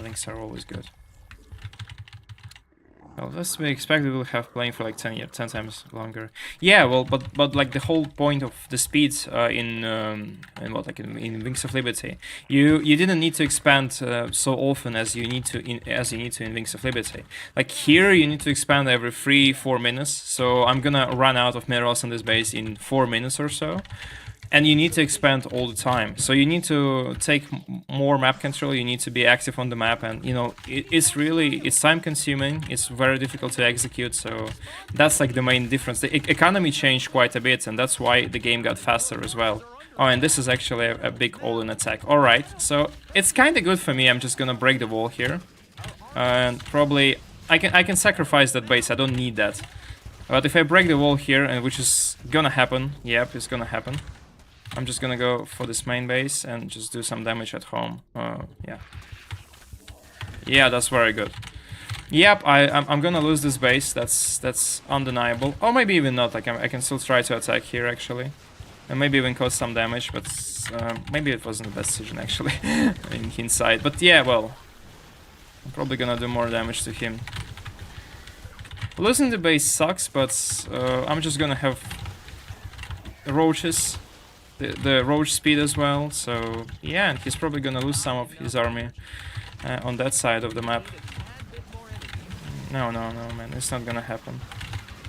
Links are always good. Well, this we expect we will have playing for like 10 times longer. Yeah, well, but like the whole point of the speeds in Wings of Liberty, you didn't need to expand so often as you need to in Wings of Liberty. Like here, you need to expand every 3-4 minutes. So I'm gonna run out of minerals on this base in 4 minutes or so. And you need to expand all the time, so you need to take more map control. You need to be active on the map, and you know it's time consuming. It's very difficult to execute. So that's like the main difference. The economy changed quite a bit, and that's why the game got faster as well. Oh, and this is actually a big all-in attack. All right, so it's kind of good for me. I'm just gonna break the wall here, and probably I can sacrifice that base. I don't need that. But if I break the wall here, and which is gonna happen, yep, it's gonna happen. I'm just gonna go for this main base and just do some damage at home. Yeah. Yeah, that's very good. Yep, I'm gonna lose this base. That's undeniable. Or maybe even not. Like I can still try to attack here actually, and maybe even cause some damage. But maybe it wasn't the best decision actually in hindsight. But yeah, well, I'm probably gonna do more damage to him. Losing the base sucks, but I'm just gonna have roaches. The roach speed as well, so yeah, and he's probably gonna lose some of his army on that side of the map. No, man, it's not gonna happen.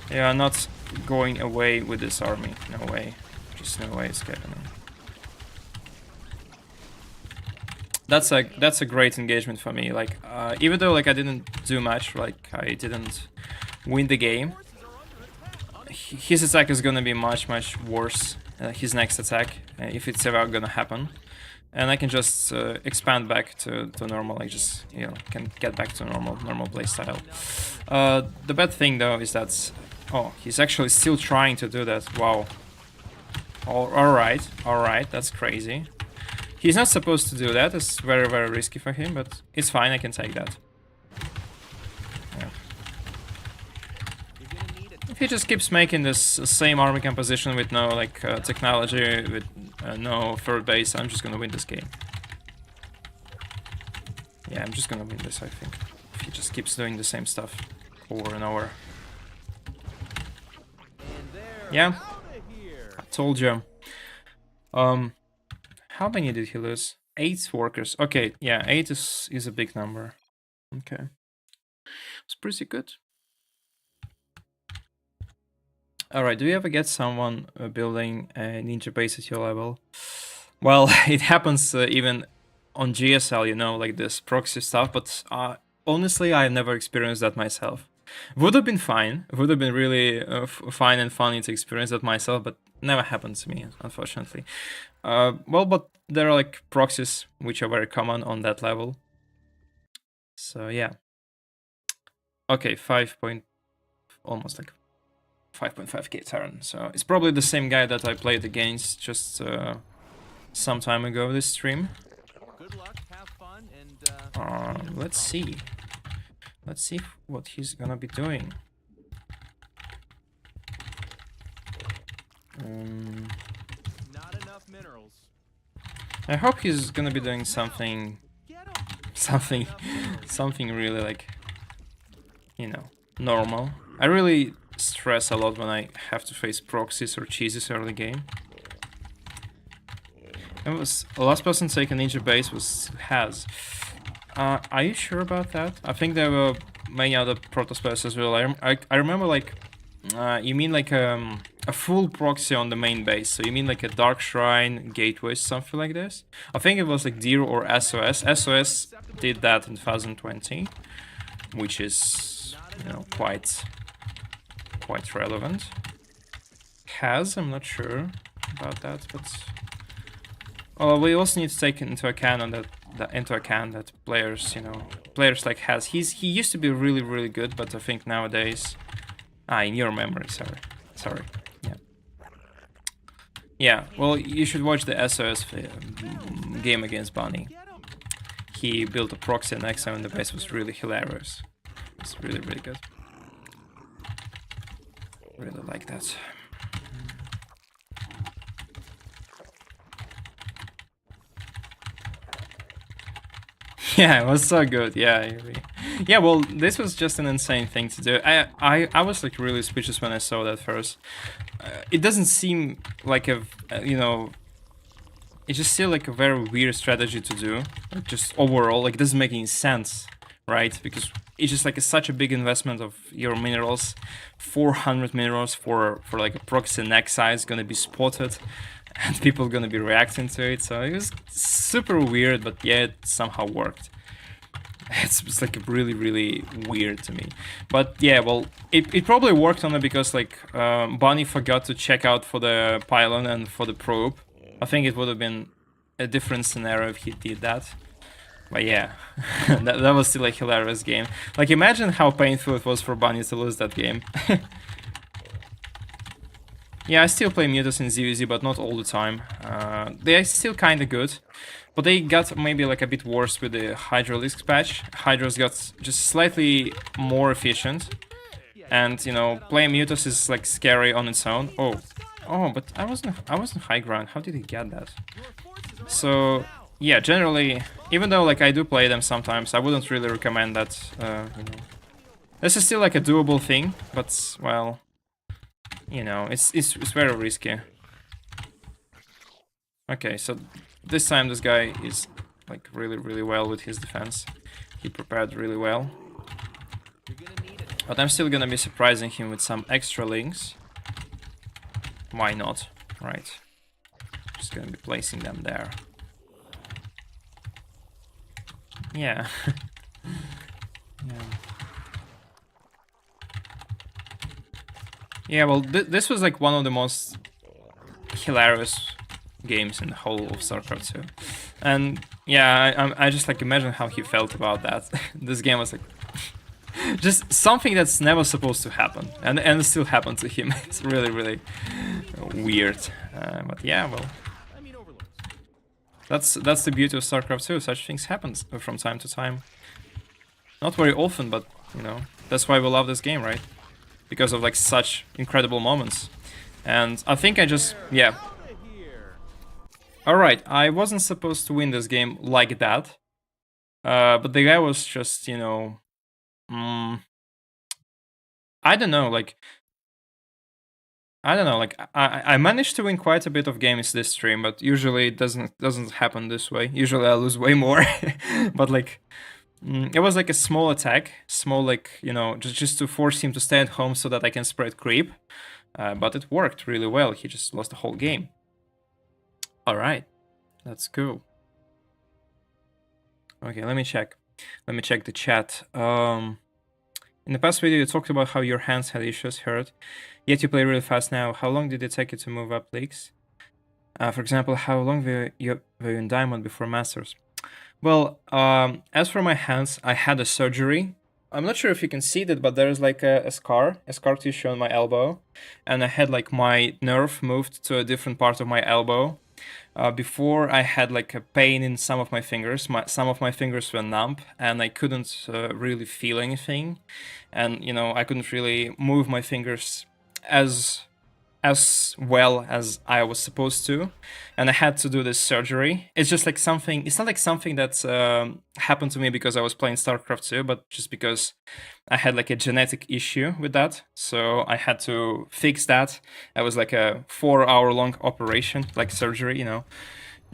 They are not going away with this army. No way. Just no way it's happening. That's a great engagement for me. Like even though like I didn't do much, like I didn't win the game, his attack is gonna be much worse. His next attack, if it's ever gonna happen, and I can just expand back to normal. I just can get back to normal playstyle. The bad thing though is that he's actually still trying to do that. Wow. All right, that's crazy. He's not supposed to do that. It's very risky for him, but it's fine. I can take that. Yeah. If he just keeps making this same army composition with no like technology, with no third base, I'm just gonna win this game. Yeah, I'm just gonna win this, I think. If he just keeps doing the same stuff over and over. Yeah, I told you. How many did he lose? 8 workers. Okay, yeah, 8 is a big number. Okay, it's pretty good. Alright, do you ever get someone building a ninja base at your level? Well, it happens even on GSL, you know, like this proxy stuff, but honestly, I never experienced that myself. Would have been fine, would have been really fine and funny to experience that myself, but never happened to me, unfortunately. Well, but there are like proxies which are very common on that level. So yeah. Okay, almost like 5.5k turn. So it's probably the same guy that I played against just some time ago this stream. Good luck, have fun, and Let's see. Let's see what he's gonna be doing. not enough minerals. I hope he's gonna be doing something, Get 'em. something really like, you know, normal. I really stress a lot when I have to face proxies or cheeses early game. It was the last person to take a ninja base was Has. Are you sure about that? I think there were many other Protoss players as well. I remember like, you mean like a full proxy on the main base. So you mean like a Dark Shrine, Gateway, something like this? I think it was like Deer or SOS. SOS did that in 2020, which is, you know, quite relevant. Has, I'm not sure about that, but we also need to take into account that players, you know, players like Has, he used to be really good, but I think nowadays, in your memory, sorry, yeah. Well, you should watch the SOS game against Bunny. He built a proxy next time, and the base was really hilarious. It's really good. Really like that. Yeah, it was so good. Yeah, yeah. Well, this was just an insane thing to do. I was like really speechless when I saw that first. It doesn't seem like you know, it's just still like a very weird strategy to do. Like, just overall, like it doesn't make any sense, right? Because it's just like such a big investment of your minerals. 400 minerals for like a proxy neck size gonna be spotted. And people gonna be reacting to it, so it was super weird, but yeah, it somehow worked. It's like really weird to me, but yeah, well, it probably worked only because like Bunny forgot to check out for the pylon and for the probe. I think it would have been a different scenario if he did that. But yeah, that was still a hilarious game. Like, imagine how painful it was for Bunny to lose that game. Yeah, I still play Mutas in ZUZ, but not all the time. They are still kind of good, but they got maybe like a bit worse with the Hydralisk patch. Hydras got just slightly more efficient, and you know, playing Mutas is like scary on its own. Oh, but I wasn't high ground. How did he get that? So yeah, generally, even though like I do play them sometimes, I wouldn't really recommend that. You know, this is still like a doable thing, but well, you know, it's very risky. Okay, so this time this guy is like really well with his defense. He prepared really well. But I'm still gonna be surprising him with some extra links. Why not, right? Just gonna be placing them there. Yeah. Yeah. Yeah, well, this was like one of the most hilarious games in the whole of StarCraft 2. And yeah, I just like imagine how he felt about that. This game was like just something that's never supposed to happen, and it still happened to him. It's really weird. But yeah, well, that's the beauty of StarCraft 2. Such things happen from time to time. Not very often, but you know, that's why we love this game, right? Because of like such incredible moments. And I think I just, yeah. Alright, I wasn't supposed to win this game like that. But the guy was just, you know, I don't know, like, I managed to win quite a bit of games this stream, but usually it doesn't happen this way. Usually I lose way more. But like, It was like a small attack, small like, you know, just to force him to stay at home so that I can spread creep. But it worked really well. He just lost the whole game. All right, that's cool. Okay, let me check. Let me check the chat. In the past video, you talked about how your hands had issues, heard. Yet you play really fast now. How long did it take you to move up leagues? For example, how long were you in Diamond before Masters? Well, as for my hands, I had a surgery. I'm not sure if you can see that, but there's like a scar tissue on my elbow. And I had like my nerve moved to a different part of my elbow. Before I had like a pain in some of my fingers. Some of my fingers were numb and I couldn't really feel anything. And, you know, I couldn't really move my fingers as well as I was supposed to, and I had to do this surgery. It's just like something, it's not like something that happened to me because I was playing StarCraft 2, but just because I had like a genetic issue with that, so I had to fix that. It was like a 4-hour long operation, like surgery, you know.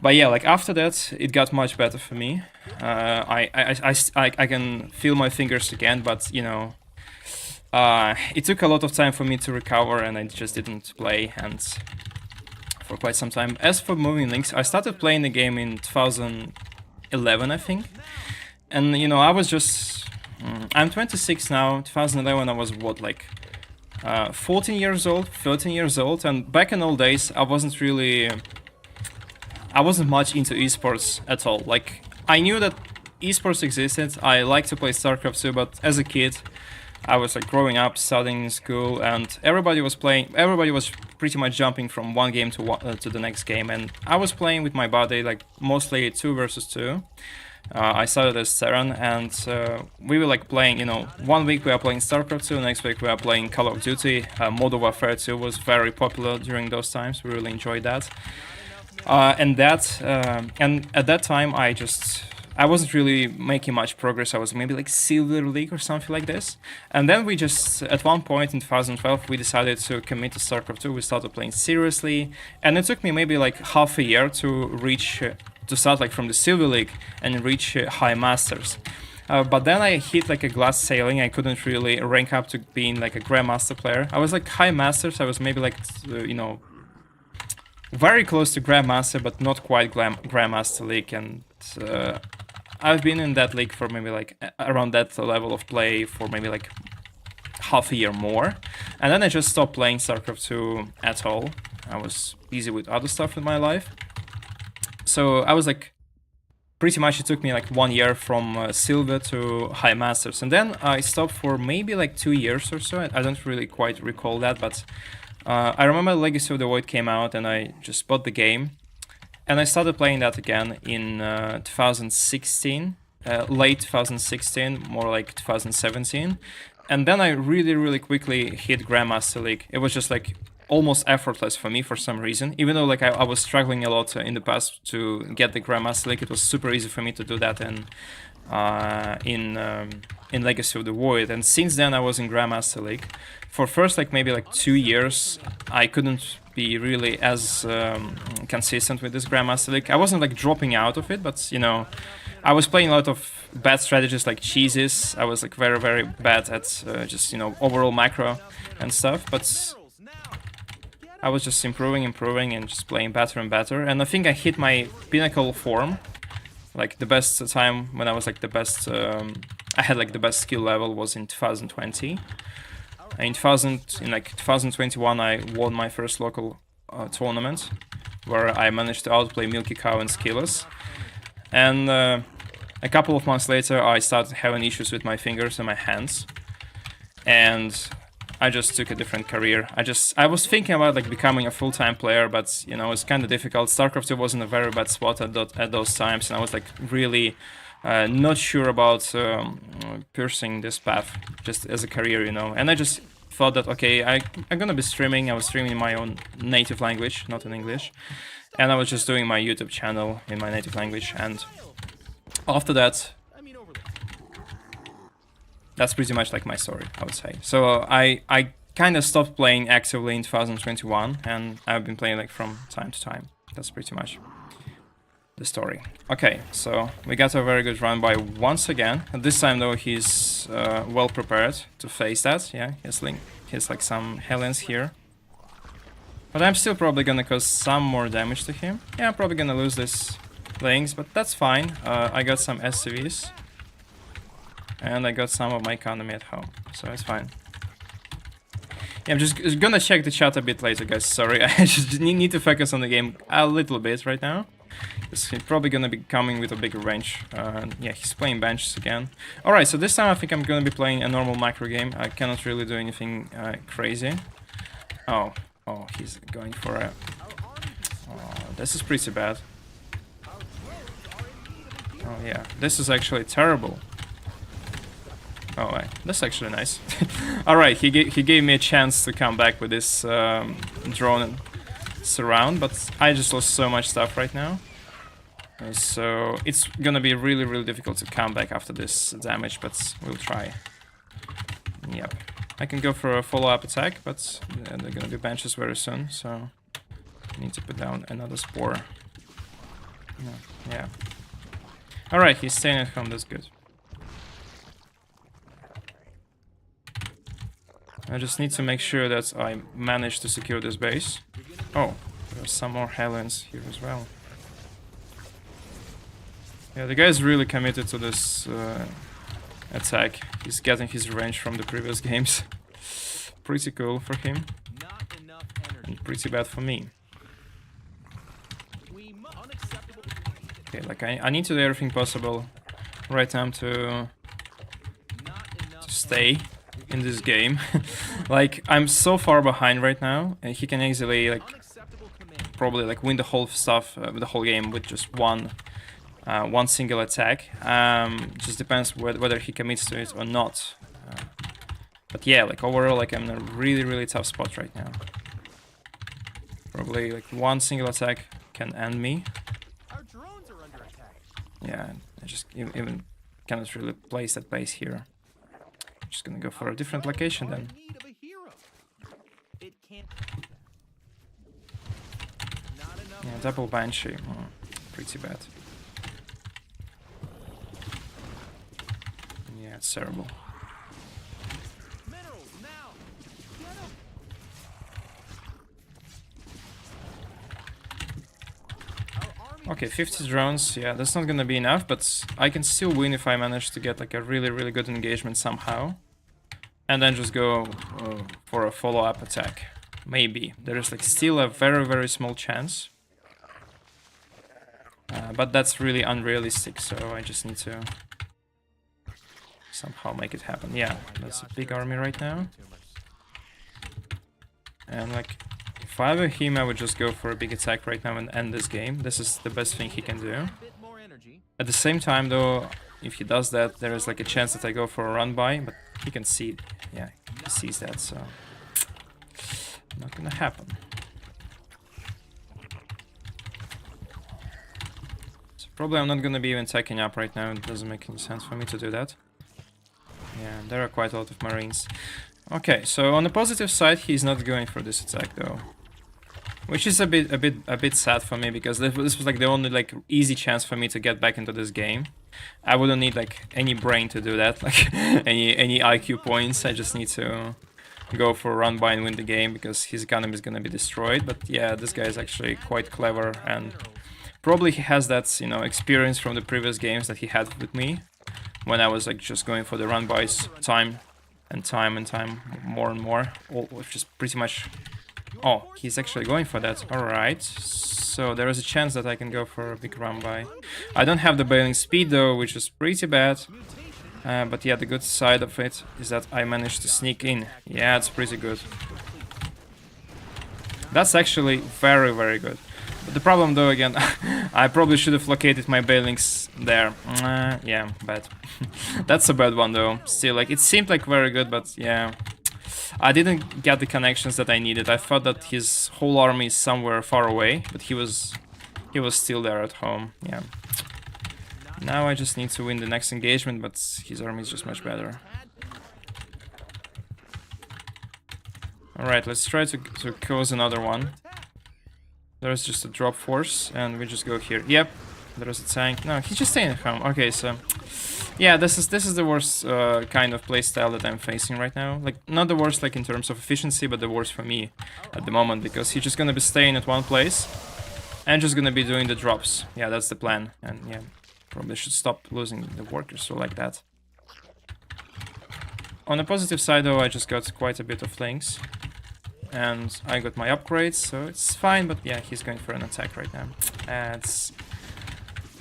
But yeah, like after that, it got much better for me. I can feel my fingers again, but you know, it took a lot of time for me to recover and I just didn't play and for quite some time. As for moving links, I started playing the game in 2011, I think. And you know, I was just... I'm 26 now. 2011 I was what, like 14 years old, 13 years old, and back in old days I wasn't much into esports at all. Like, I knew that esports existed, I liked to play StarCraft 2, but as a kid I was like growing up, studying in school, and everybody was pretty much jumping from one game to the next game, and I was playing with my buddy, like mostly 2 versus 2. I started as Terran, and we were like playing, you know, one week we were playing StarCraft 2, next week we were playing Call of Duty. Modern Warfare 2 was very popular during those times, we really enjoyed that. And at that time I wasn't really making much progress. I was maybe like Silver League or something like this. And then we just, at one point in 2012, we decided to commit to StarCraft 2. We started playing seriously. And it took me maybe like half a year to start like from the Silver League and reach High Masters. But then I hit like a glass ceiling. I couldn't really rank up to being like a Grandmaster player. I was like High Masters. I was maybe like, you know, very close to Grandmaster, but not quite Grandmaster League. And I've been in that league for maybe like around that level of play for maybe like half a year more. And then I just stopped playing StarCraft 2 at all. I was busy with other stuff in my life. So I was like, pretty much it took me like 1 year from Silver to High Masters. And then I stopped for maybe like 2 years or so. I don't really quite recall that, but I remember Legacy of the Void came out and I just bought the game. And I started playing that again in 2016, late 2016, more like 2017. And then I really quickly hit Grandmaster League. It was just like almost effortless for me for some reason. Even though like I was struggling a lot in the past to get the Grandmaster League, it was super easy for me to do that in Legacy of the Void. And since then I was in Grandmaster League. For first like maybe like 2 years, I couldn't be really as consistent with this Grandmaster League. I wasn't like dropping out of it, but you know, I was playing a lot of bad strategies like cheeses. I was like very bad at just, you know, overall macro and stuff, but I was just improving and just playing better and better. And I think I hit my pinnacle form, like the best time when I was like the best, I had like the best skill level was in 2020. In 2021, I won my first local tournament, where I managed to outplay Milky Cow and Skillers. And a couple of months later, I started having issues with my fingers and my hands, and I just took a different career. I was thinking about like becoming a full-time player, but you know, it's kind of difficult. StarCraft 2 was in a very bad spot at those times, and I was like really not sure about pursuing this path just as a career, you know. And I just thought that, okay, I'm gonna be streaming. I was streaming in my own native language, not in English. And I was just doing my YouTube channel in my native language. And after that, that's pretty much like my story, I would say. So I kind of stopped playing actively in 2021, and I've been playing like from time to time. That's pretty much. the story. Okay, so we got a very good run by once again. And this time though, he's well prepared to face that. Yeah, he's like some Helens here. But I'm still probably gonna cause some more damage to him. Yeah, I'm probably gonna lose this lanes, but that's fine. I got some SCVs. And I got some of my economy at home, so it's fine. Yeah, I'm just gonna check the chat a bit later, guys. Sorry, I just need to focus on the game a little bit right now. He's probably gonna be coming with a bigger range. Yeah, he's playing Banshees again. Alright, so this time I think I'm gonna be playing a normal macro game. I cannot really do anything crazy. Oh, he's going for a... Oh, this is pretty bad. Oh yeah, this is actually terrible. Oh, wait, that's actually nice. Alright, he gave me a chance to come back with this drone surround, but I just lost so much stuff right now. So it's gonna be really, really difficult to come back after this damage, but we'll try. Yep. I can go for a follow-up attack, but they're gonna be Banshees very soon, so I need to put down another spore. Yeah. Alright, he's staying at home, that's good. I just need to make sure that I manage to secure this base. Oh, there's some more Helens here as well. Yeah, the guy's really committed to this attack. He's getting his revenge from the previous games. Pretty cool for him. And pretty bad for me. Okay, like I need to do everything possible right now to stay in this game. Like, I'm so far behind right now, and he can easily, like, probably, like, win the whole stuff, the whole game with just one single attack. Just depends whether he commits to it or not. But yeah, like, overall, like, I'm in a really, really tough spot right now. Probably, like, one single attack can end me. Yeah, I just even cannot really place that base here. Just gonna go for a different location then. Yeah, double Banshee. Oh, pretty bad. Yeah, it's terrible. Okay, 50 drones, yeah, that's not gonna be enough, but I can still win if I manage to get like a really, really good engagement somehow. And then just go for a follow-up attack. Maybe. There is like still a very, very small chance. But that's really unrealistic, so I just need to somehow make it happen. Yeah, that's a big army right now. And like, if I were him, I would just go for a big attack right now and end this game. This is the best thing he can do. At the same time, though, if he does that, there is like a chance that I go for a run by, but he can see, yeah, he sees that, so not gonna happen. So probably I'm not gonna be even taking up right now. It doesn't make any sense for me to do that. Yeah, there are quite a lot of Marines. Okay, so on the positive side, he's not going for this attack though, which is a bit sad for me, because this was like the only like easy chance for me to get back into this game. I wouldn't need like any brain to do that, like any IQ points. I just need to go for a run by and win the game, because his economy is gonna be destroyed. But yeah, this guy is actually quite clever, and probably he has that, you know, experience from the previous games that he had with me, when I was like just going for the run bys time and time, more and more, which is pretty much... Oh, he's actually going for that. Alright, so there is a chance that I can go for a big run by. I don't have the bailing speed though, which is pretty bad. But yeah, the good side of it is that I managed to sneak in. Yeah, it's pretty good. That's actually very, very good. But the problem though, again, I probably should have located my bailings there. Yeah, bad. That's a bad one though. Still, like, it seemed like very good, but yeah. I didn't get the connections that I needed. I thought that his whole army is somewhere far away, but he was still there at home. Yeah. Now I just need to win the next engagement, but his army is just much better. Alright, let's try to cause another one. There's just a drop force, and we just go here. Yep, There is a tank. No, he's just staying at home. Okay, so yeah, this is the worst kind of playstyle that I'm facing right now. Like, not the worst like in terms of efficiency, but the worst for me at the moment, because he's just gonna be staying at one place and just gonna be doing the drops. Yeah, that's the plan. And yeah, probably should stop losing the workers or like that. On the positive side though, I just got quite a bit of things. And I got my upgrades, so it's fine, but yeah, he's going for an attack right now.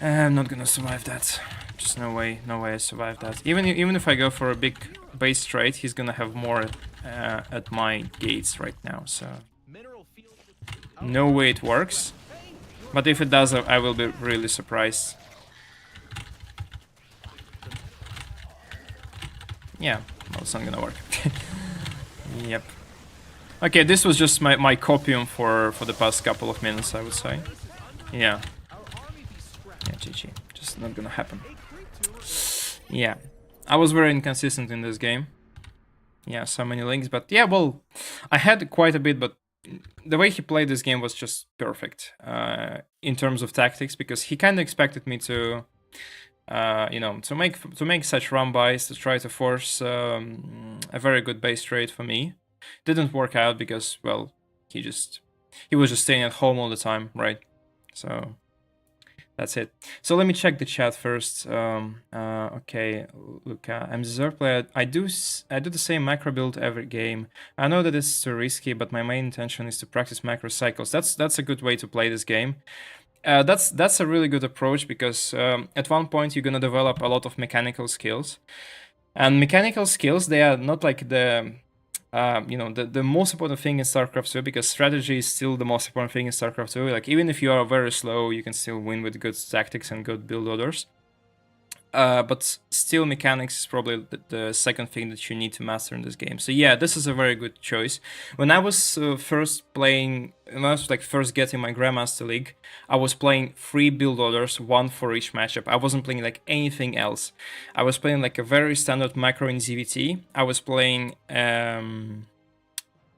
I'm not gonna survive that. Just no way I survive that. Even if I go for a big base trade, he's gonna have more at my gates right now, so no way it works. But if it does, I will be really surprised. Yeah, well, it's not gonna work. Yep. Okay, this was just my copium for the past couple of minutes, I would say. Yeah. Yeah, GG. Just not gonna happen. Yeah. I was very inconsistent in this game. Yeah, so many links, but yeah, well, I had quite a bit, but the way he played this game was just perfect in terms of tactics, because he kind of expected me to, you know, to make such run buys, to try to force a very good base trade for me. Didn't work out because, well, he was just staying at home all the time, right? So that's it. So let me check the chat first. Okay, Luca, I'm Zerg player. I do the same macro build every game. I know that it's too risky, but my main intention is to practice macro cycles. That's a good way to play this game. That's a really good approach, because at one point you're gonna develop a lot of mechanical skills, and mechanical skills, they are not like the you know, the most important thing in StarCraft 2, because strategy is still the most important thing in StarCraft 2. Like, even if you are very slow, you can still win with good tactics and good build orders. But still, mechanics is probably the second thing that you need to master in this game. So yeah, this is a very good choice. When I was first getting my Grandmaster League, I was playing 3 build orders, 1 for each matchup. I wasn't playing like anything else. I was playing like a very standard macro in ZVT. I was playing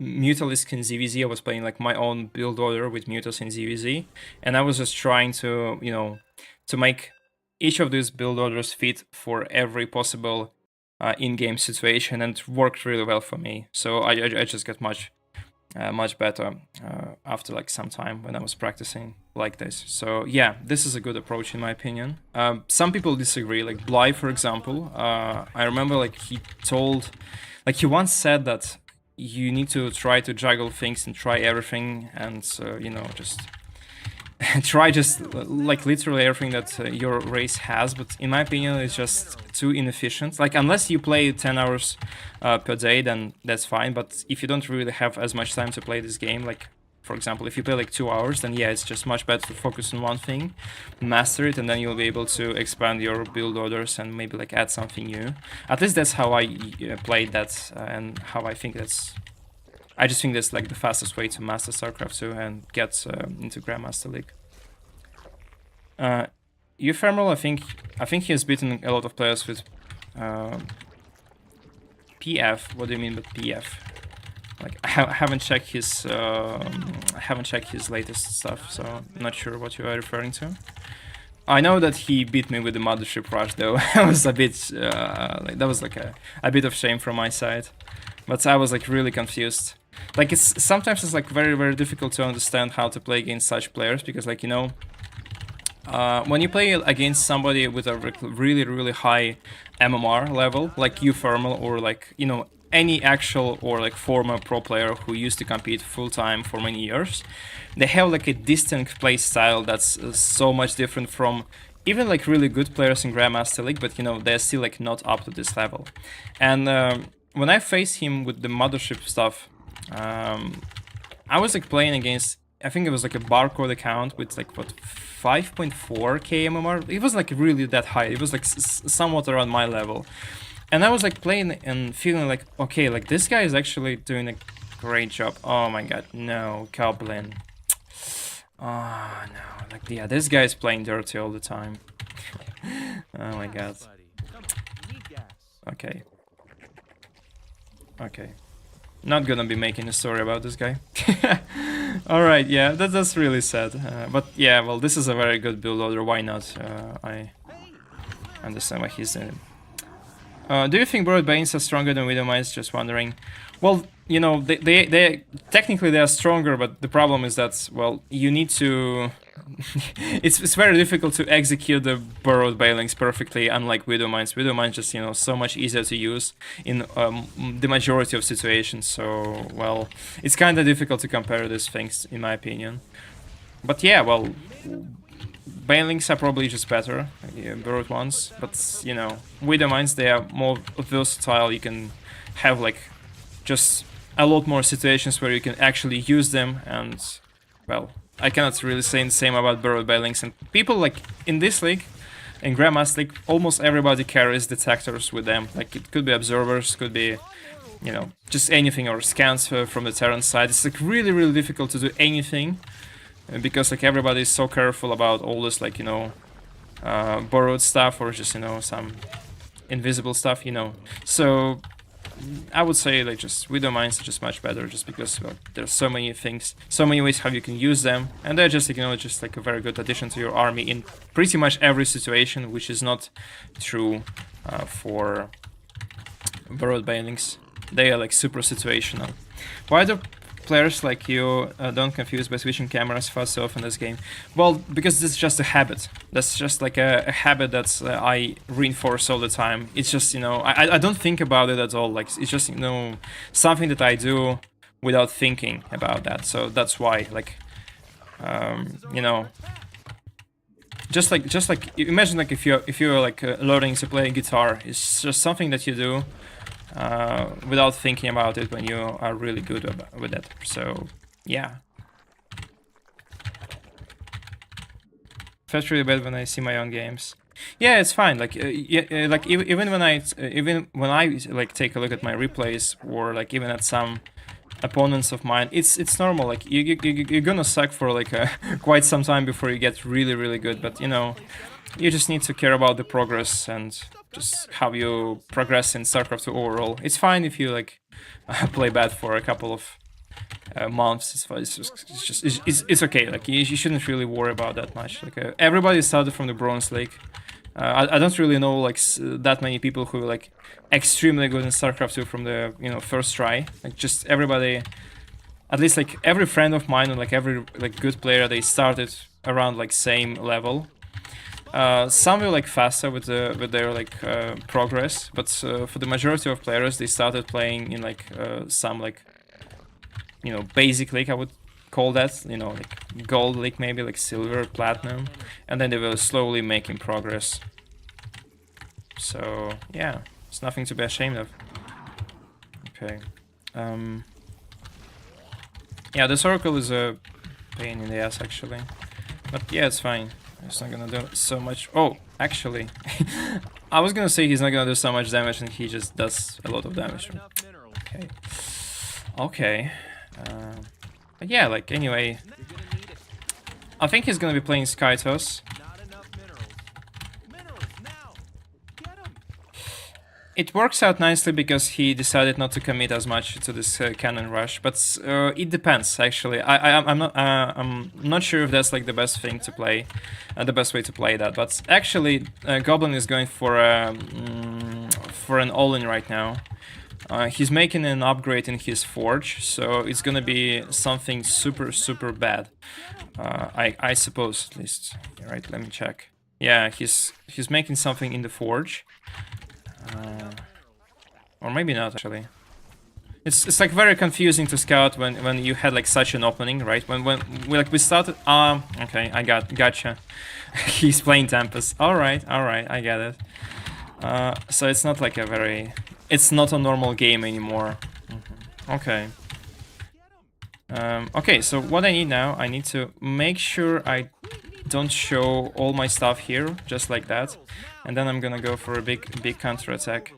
Mutalisk in ZVZ. I was playing like my own build order with Mutas in ZVZ, and I was just trying to, you know, to make each of these build orders fit for every possible in-game situation, and it worked really well for me. So I just got much better after like some time when I was practicing like this. So yeah, this is a good approach in my opinion. Some people disagree, like Bly, for example. I remember like he once said that you need to try to juggle things and try everything, and you know, just try just like literally everything that your race has. But in my opinion, it's just too inefficient. Like, unless you play 10 hours per day, then that's fine. But if you don't really have as much time to play this game, like for example, if you play like 2 hours, then yeah, it's just much better to focus on one thing, master it, and then you'll be able to expand your build orders and maybe like add something new. At least that's how I played that, and how I think I just think that's like the fastest way to master StarCraft 2 and get into Grandmaster League. Ephemeral, I think he has beaten a lot of players with PF. What do you mean by PF? Like, I haven't checked his latest stuff, so I'm not sure what you are referring to. I know that he beat me with the Mothership Rush, though. I was a bit like, that was like a bit of shame from my side, but I was like really confused. Like, sometimes it's like very, very difficult to understand how to play against such players, because, like, you know, when you play against somebody with a really, really high MMR level, like Ephemeral, or like, you know, any actual or like former pro player who used to compete full-time for many years, they have like a distinct play style that's so much different from even like really good players in Grandmaster League, but you know, they're still like not up to this level. And when I faced him with the Mothership stuff, I was like playing against, I think it was like a barcode account with like what, 5.4k MMR. It was like really that high. It was like somewhat around my level. And I was like playing and feeling like, okay, like this guy is actually doing a great job. Oh my god, no, Goblin. Oh no, like, yeah, this guy is playing dirty all the time. Oh my god. Okay. Okay. Not gonna be making a story about this guy. Alright, yeah, that's really sad. But yeah, well, this is a very good build order, why not? I understand what he's doing. Do you think Borrowed Banes are stronger than Widow Mines? Just wondering. Well, you know, they technically they are stronger, but the problem is that, well, you need to... it's very difficult to execute the Borrowed Banelings perfectly, unlike Widow Mines. Widow Mines just, you know, so much easier to use in the majority of situations, so, well, it's kind of difficult to compare these things, in my opinion. But yeah, well, Banelings are probably just better, Borrowed ones, but, you know, Widow Mines, they are more versatile. You can have, like, just a lot more situations where you can actually use them, and, well, I cannot really say the same about Borrowed Banelings. And people, like, in this league, in Grandmaster League, almost everybody carries detectors with them. Like, it could be observers, could be, you know, just anything, or scans from the Terran side. It's, like, really difficult to do anything, because, like, everybody is so careful about all this, like, you know, borrowed stuff, or just, you know, some invisible stuff, you know. So I would say, like, just Widow Mines are just much better, just because, well, there's so many things, so many ways how you can use them, and they're just, like, you know, just like a very good addition to your army in pretty much every situation, which is not true for Borrowed Banelings. They are, like, super situational. Why do players like you don't confuse by switching cameras far so often in this game? Well, because it's just a habit. That's just like a habit that I reinforce all the time. It's just, you know, I don't think about it at all. Like, it's just, you know, something that I do without thinking about that. So that's why, like, you know, just like imagine, like, if you're like learning to play guitar, it's just something that you do without thinking about it when you are really good with it. So yeah, feels really bad when I see my own games. Yeah, it's fine. Like yeah, like even when I like take a look at my replays, or like even at some opponents of mine, it's normal. Like you're gonna suck for like quite some time before you get really good. But you know, you just need to care about the progress and just how you progress in StarCraft 2 overall. It's fine if you like play bad for a couple of months. It's okay. Like you shouldn't really worry about that much. Like everybody started from the Bronze League. I don't really know like that many people who are like extremely good in StarCraft 2 from the, you know, first try. Like just everybody, at least like every friend of mine and like every like good player, they started around like same level. Some were like faster with their like progress, but for the majority of players, they started playing in like some like, you know, basic league, I would call that, you know, like gold league, maybe like silver, platinum, and then they were slowly making progress. So yeah, it's nothing to be ashamed of. Okay. Yeah, this oracle is a pain in the ass actually, but yeah, it's fine. It's not gonna do so much. Oh, actually, I was gonna say he's not gonna do so much damage, and he just does a lot of damage. Okay. Okay. But yeah, like, anyway, I think he's gonna be playing Skytos. It works out nicely because he decided not to commit as much to this cannon rush, but it depends actually. I'm not sure if that's like the best thing to play, the best way to play that. But actually, Goblin is going for an all-in right now. He's making an upgrade in his forge, so it's gonna be something super bad. I suppose, at least. Right, let me check. Yeah, he's making something in the forge. Or maybe not actually. It's like very confusing to scout when you had like such an opening, right? When we started. Okay, I gotcha. He's playing Tempest. All right, I get it. So it's not like it's not a normal game anymore. Okay. Okay, so what I need now, I need to make sure I don't show all my stuff here, just like that, and then I'm gonna go for a big counter-attack.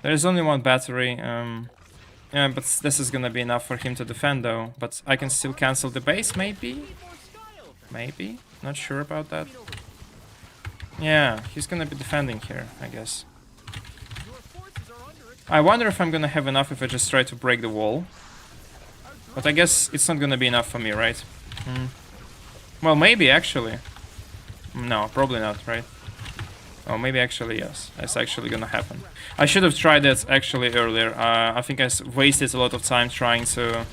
There's only one battery, yeah, but this is gonna be enough for him to defend though, but I can still cancel the base, maybe? Maybe? Not sure about that. Yeah, he's gonna be defending here, I guess. I wonder if I'm gonna have enough if I just try to break the wall. But I guess it's not gonna be enough for me, right? Well, maybe actually. No, probably not, right? Oh, maybe actually yes. That's actually gonna happen. I should have tried that actually earlier. I think I wasted a lot of time trying to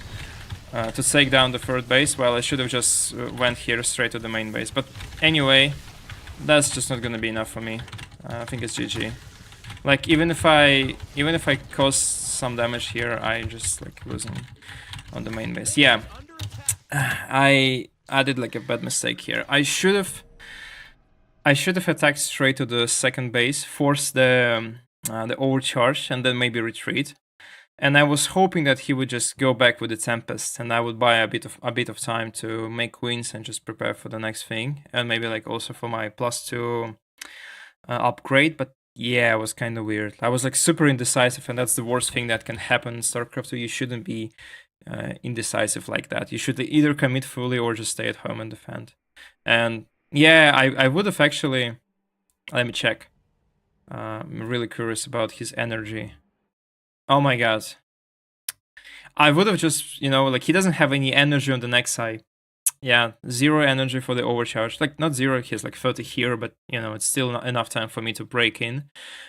take down the third base. Well, I should have just went here straight to the main base. But anyway, that's just not gonna be enough for me. I think it's GG. Like even if I cause some damage here, I just like losing on the main base. Yeah, I did like a bad mistake here. I should have attacked straight to the second base, force the overcharge, and then maybe retreat. And I was hoping that he would just go back with the Tempest, and I would buy a bit of time to make queens and just prepare for the next thing, and maybe like also for my +2 upgrade. But yeah, it was kind of weird. I was like super indecisive, and that's the worst thing that can happen in StarCraft 2. You shouldn't be indecisive like that. You should either commit fully or just stay at home and defend. And yeah, I would have actually. Let me check. I'm really curious about his energy. Oh my god. I would have just, you know, like he doesn't have any energy on the next side. Yeah, 0 energy for the overcharge. Like not 0, he has like 30 here, but you know, it's still not enough time for me to break in,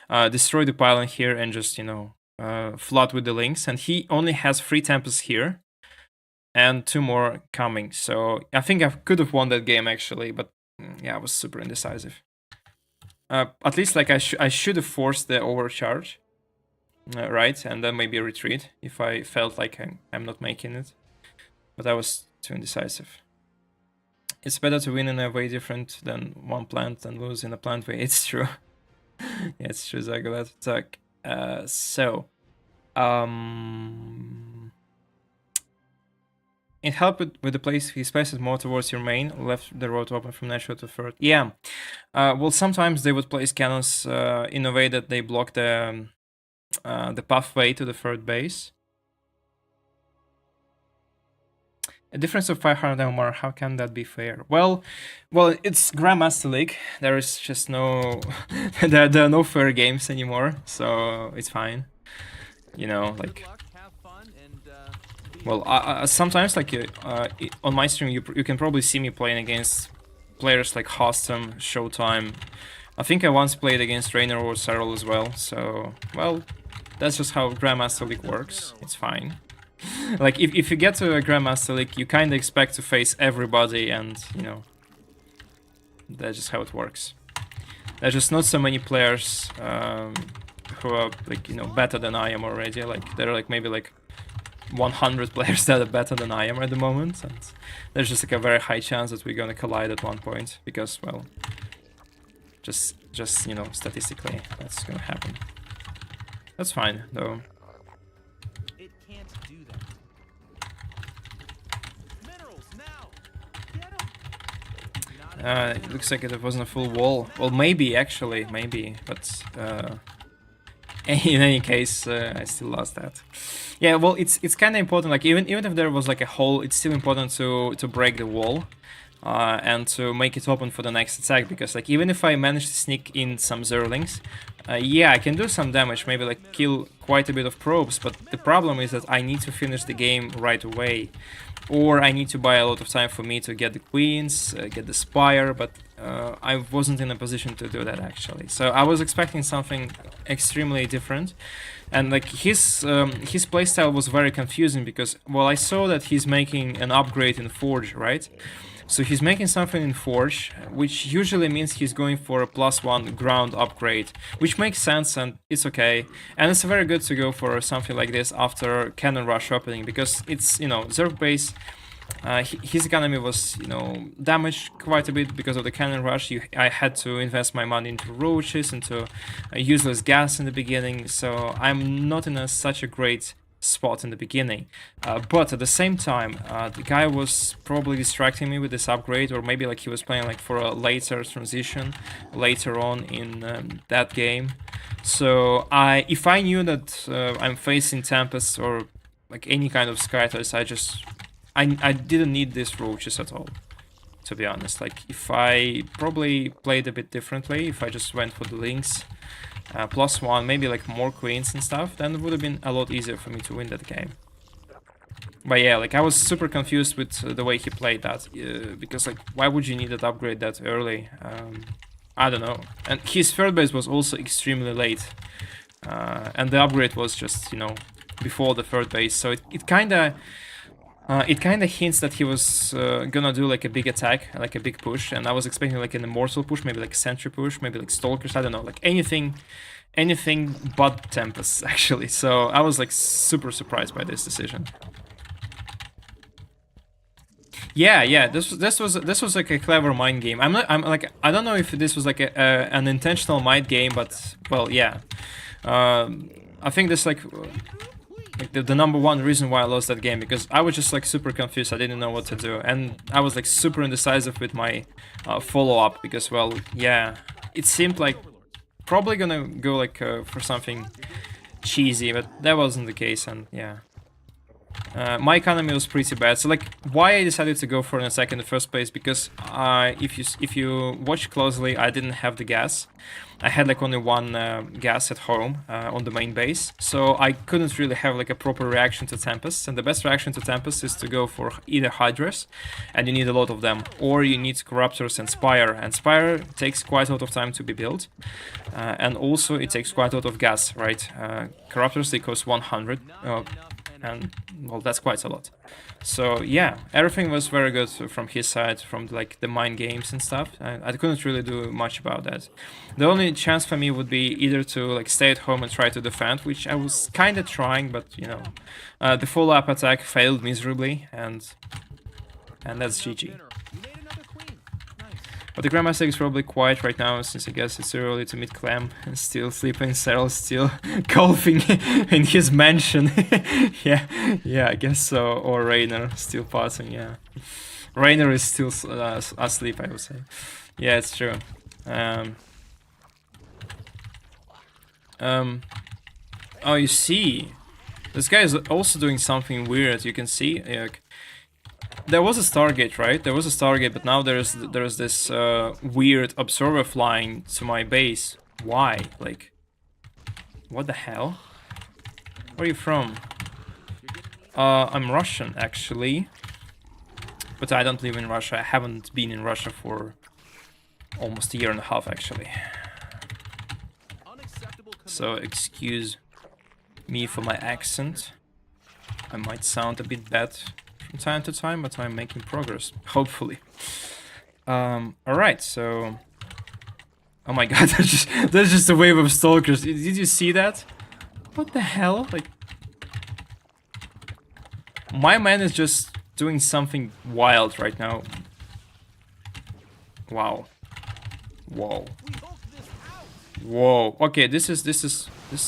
destroy the pylon here, and just, you know, flood with the links. And he only has 3 tempests here, and 2 more coming. So I think I could have won that game actually, but yeah, I was super indecisive. At least like I should have forced the overcharge, right, and then maybe retreat if I felt like I'm not making it. But I was too indecisive. It's better to win in a way different than one plant than lose in a plant way. It's true. Yeah, it's true, Zagolat. So, it helped with the place. He places more towards your main, left the road open from natural to third. Yeah. Well, sometimes they would place cannons in a way that they block the pathway to the third base. A difference of 500 MR, how can that be fair? Well, it's Grandmaster League. There is just no, there are no fair games anymore, so it's fine. You know, like, well, sometimes like on my stream, you can probably see me playing against players like Hostum, Showtime. I think I once played against Rainer or Cyril as well. So, well, that's just how Grandmaster League works. It's fine. Like, if you get to a Grandmaster League, you kind of expect to face everybody, and, you know, that's just how it works. There's just not so many players who are, like, you know, better than I am already. Like, there are, like, maybe, like, 100 players that are better than I am at the moment, and there's just, like, a very high chance that we're gonna collide at one point, because, well, just you know, statistically, that's gonna happen. That's fine, though. It looks like it wasn't a full wall. Well, maybe, actually, maybe, but in any case, I still lost that. Yeah, well, it's kind of important, like, even if there was, like, a hole, it's still important to break the wall, and to make it open for the next attack, because, like, even if I manage to sneak in some Zerlings, yeah, I can do some damage, maybe, like, kill quite a bit of probes, but the problem is that I need to finish the game right away. Or I need to buy a lot of time for me to get the queens, get the spire, but I wasn't in a position to do that actually. So I was expecting something extremely different, and like his playstyle was very confusing because, well, I saw that he's making an upgrade in Forge, right? So he's making something in Forge, which usually means he's going for a +1 ground upgrade, which makes sense and it's okay. And it's very good to go for something like this after Cannon Rush opening, because it's, you know, Zerg base, his economy was, you know, damaged quite a bit because of the Cannon Rush. I had to invest my money into roaches, into useless gas in the beginning, so I'm not in such a great spot in the beginning, but at the same time, the guy was probably distracting me with this upgrade, or maybe like he was playing like for a later transition later on in that game. So if I knew that I'm facing Tempest or like any kind of Skyters, I didn't need these roaches at all, to be honest. Like, if I probably played a bit differently, if I just went for the links, +1, maybe like more queens and stuff, then it would have been a lot easier for me to win that game. But yeah, like I was super confused with the way he played that, because like why would you need that upgrade that early? I don't know. And his third base was also extremely late, and the upgrade was just, you know, before the third base, so it kind of hints that he was gonna do like a big attack, like a big push, and I was expecting like an immortal push, maybe like sentry push, maybe like stalkers, I don't know, like anything but Tempest actually. So I was like super surprised by this decision. Yeah, this was like a clever mind game. I'm like, I don't know if this was like an intentional mind game, but well, yeah. I think this like the number one reason why I lost that game, because I was just like super confused. I didn't know what to do, and I was like super indecisive with my follow-up, because well, yeah, it seemed like probably gonna go like for something cheesy, but that wasn't the case, and yeah. My economy was pretty bad, so like why I decided to go for an attack in the first place, because if you watch closely, I didn't have the gas. I had like only one gas at home on the main base, so I couldn't really have like a proper reaction to Tempest, and the best reaction to Tempest is to go for either Hydras, and you need a lot of them, or you need Corruptors and Spire takes quite a lot of time to be built, and also it takes quite a lot of gas, right? Corruptors, they cost 100, and well, that's quite a lot. So yeah, everything was very good from his side, from like the mind games and stuff. I couldn't really do much about that. The only chance for me would be either to like stay at home and try to defend, which I was kind of trying, but you know, the follow-up attack failed miserably, and that's GG. But the Grandmaster is probably quiet right now, since I guess it's early to meet Clem, and still sleeping. Cyril still golfing in his mansion. yeah, I guess so. Or Rainer still passing, yeah. Rainer is still asleep, I would say. Yeah, it's true. Oh, you see, this guy is also doing something weird. You can see, like, there was a Stargate, right? There was a Stargate, but now there's this weird observer flying to my base. Why? Like, what the hell? Where are you from? I'm Russian, actually. But I don't live in Russia. I haven't been in Russia for almost a year and a half, actually. So excuse me for my accent. I might sound a bit bad from time to time, but I'm making progress, hopefully. Alright, so... Oh my god, there's just a wave of stalkers. Did you see that? What the hell? Like... My man is just doing something wild right now. Wow. Whoa. Whoa. Okay, this is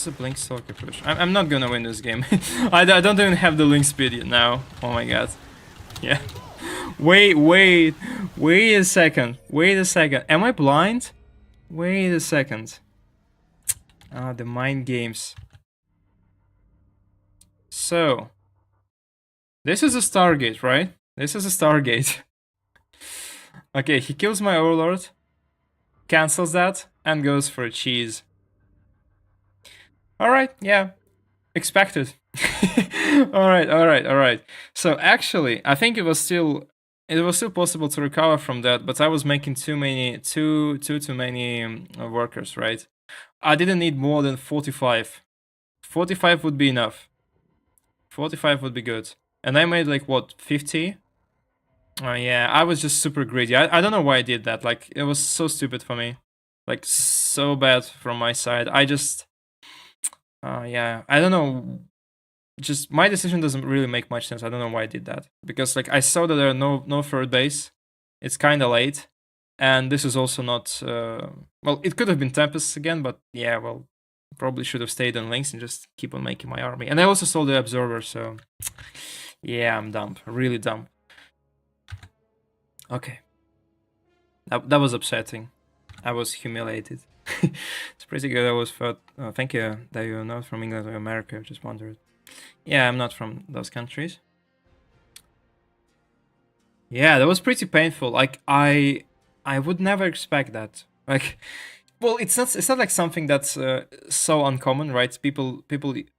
a blink stalker push. I'm not gonna win this game. I don't even have the link speed yet now. Oh my god. Yeah. Wait a second. Wait a second. Am I blind? Wait a second. Ah, the mind games. So, this is a Stargate, right? This is a Stargate. Okay, he kills my Overlord, cancels that, and goes for a cheese. Alright, yeah. Expected. Alright. So actually, I think it was still possible to recover from that, but I was making too many workers, right? I didn't need more than 45. 45 would be enough. 45 would be good. And I made like what, 50? Oh yeah, I was just super greedy. I don't know why I did that. Like, it was so stupid for me. Like, so bad from my side. I just... yeah, I don't know. Just, my decision doesn't really make much sense. I don't know why I did that. Because, like, I saw that there are no third base. It's kind of late. And this is also not... well, it could have been Tempest again, but yeah, well... Probably should have stayed on links and just keep on making my army. And I also saw the Observer, so... Yeah, I'm dumb. Really dumb. Okay. That was upsetting. I was humiliated. It's pretty good. I was thought... thank you that you're not from England or America. I just wondered. Yeah, I'm not from those countries. Yeah, that was pretty painful. Like, I would never expect that. Like... Well, it's not like something that's so uncommon, right? People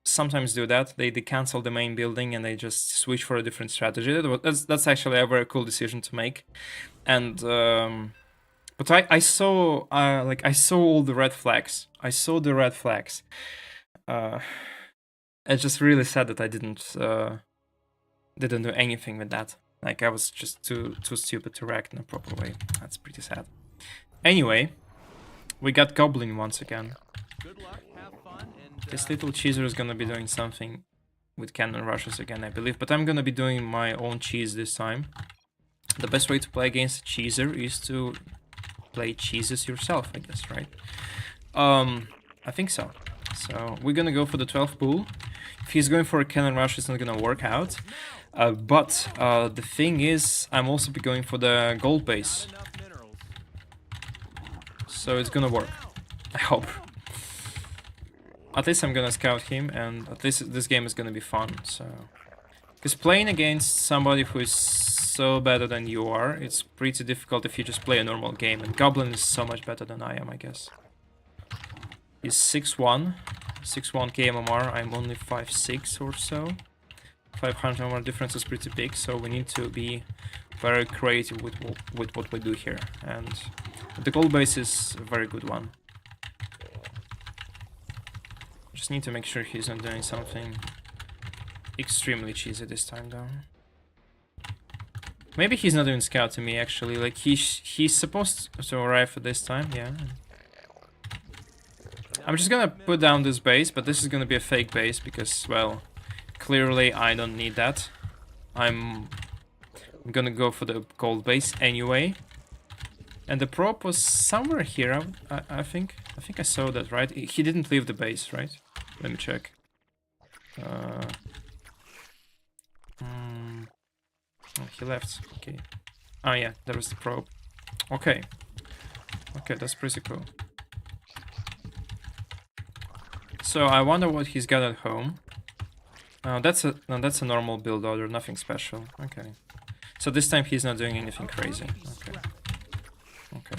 sometimes do that. They cancel the main building and they just switch for a different strategy. That's actually a very cool decision to make. And but I saw like I saw all the red flags. I saw the red flags. It's just really sad that I didn't do anything with that. Like I was just too stupid to react in a proper way. That's pretty sad. Anyway, we got Goblin once again. Good luck, have fun, and This little cheeser is gonna be doing something with cannon rushes again, I believe. But I'm gonna be doing my own cheese this time. The best way to play against a cheeser is to play cheeses yourself, I guess, right? I think so. So we're gonna go for the 12 pool. If he's going for a cannon rush, it's not gonna work out. But the thing is, I'm also be going for the gold base. enough minerals. So it's gonna work. I hope. At least I'm gonna scout him, and at least this game is gonna be fun, so... Because playing against somebody who is so better than you are, it's pretty difficult if you just play a normal game, and Goblin is so much better than I am, I guess. He's 6'1", 6'1 KMMR, I'm only 5'6 or so. 500 MMR difference is pretty big, so we need to be very creative with what we do here, and the gold base is a very good one. Just need to make sure he's not doing something extremely cheesy this time, though. Maybe he's not even scouting me, actually. Like, he's supposed to arrive at this time, yeah. I'm just gonna put down this base, but this is gonna be a fake base because, well, clearly I don't need that. I'm gonna go for the gold base anyway. And the prop was somewhere here, I think. I think I saw that, right? He didn't leave the base, right? Let me check. Oh, he left. Okay. Oh yeah, there was the probe. Okay. Okay, that's pretty cool. So I wonder what he's got at home. That's a normal build order, nothing special. Okay. So this time he's not doing anything crazy. Okay. Okay.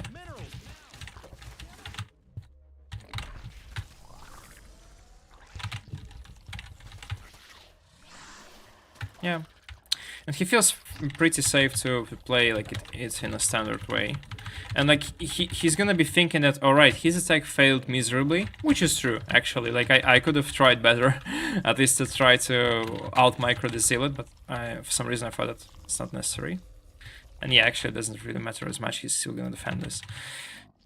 Yeah. And he feels pretty safe to play like it's in a standard way. And like he's gonna be thinking that, alright, his attack failed miserably, which is true, actually. Like I could have tried better, at least to try to out-micro the zealot, but for some reason I thought that it's not necessary. And yeah, actually it doesn't really matter as much, he's still gonna defend this.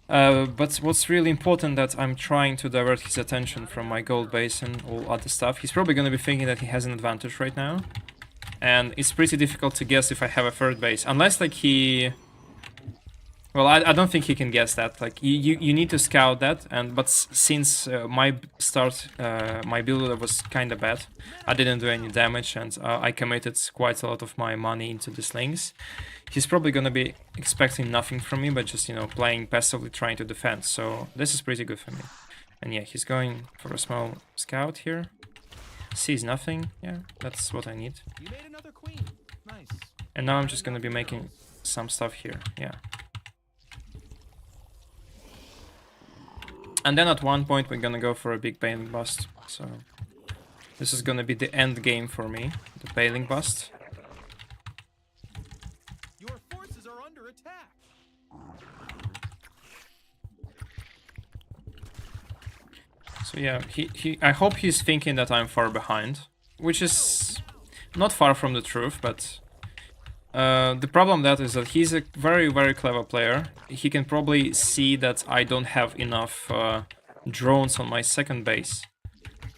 But what's really important that I'm trying to divert his attention from my gold base and all other stuff. He's probably gonna be thinking that he has an advantage right now. And it's pretty difficult to guess if I have a third base, unless like he... Well, I don't think he can guess that. Like you need to scout that, but since my build was kind of bad, I didn't do any damage, and I committed quite a lot of my money into the slings. He's probably gonna be expecting nothing from me, but just, you know, playing passively, trying to defend. So this is pretty good for me. And yeah, he's going for a small scout here. Sees nothing. Yeah, that's what I need. You made another queen. Nice. And now I'm just gonna be making some stuff here. Yeah. And then at one point we're gonna go for a big Baling Bust. So this is gonna be the end game for me, the Baling Bust. Your forces are under attack. So yeah, I hope he's thinking that I'm far behind, which is not far from the truth, but the problem that is that he's a very, very clever player. He can probably see that I don't have enough drones on my second base.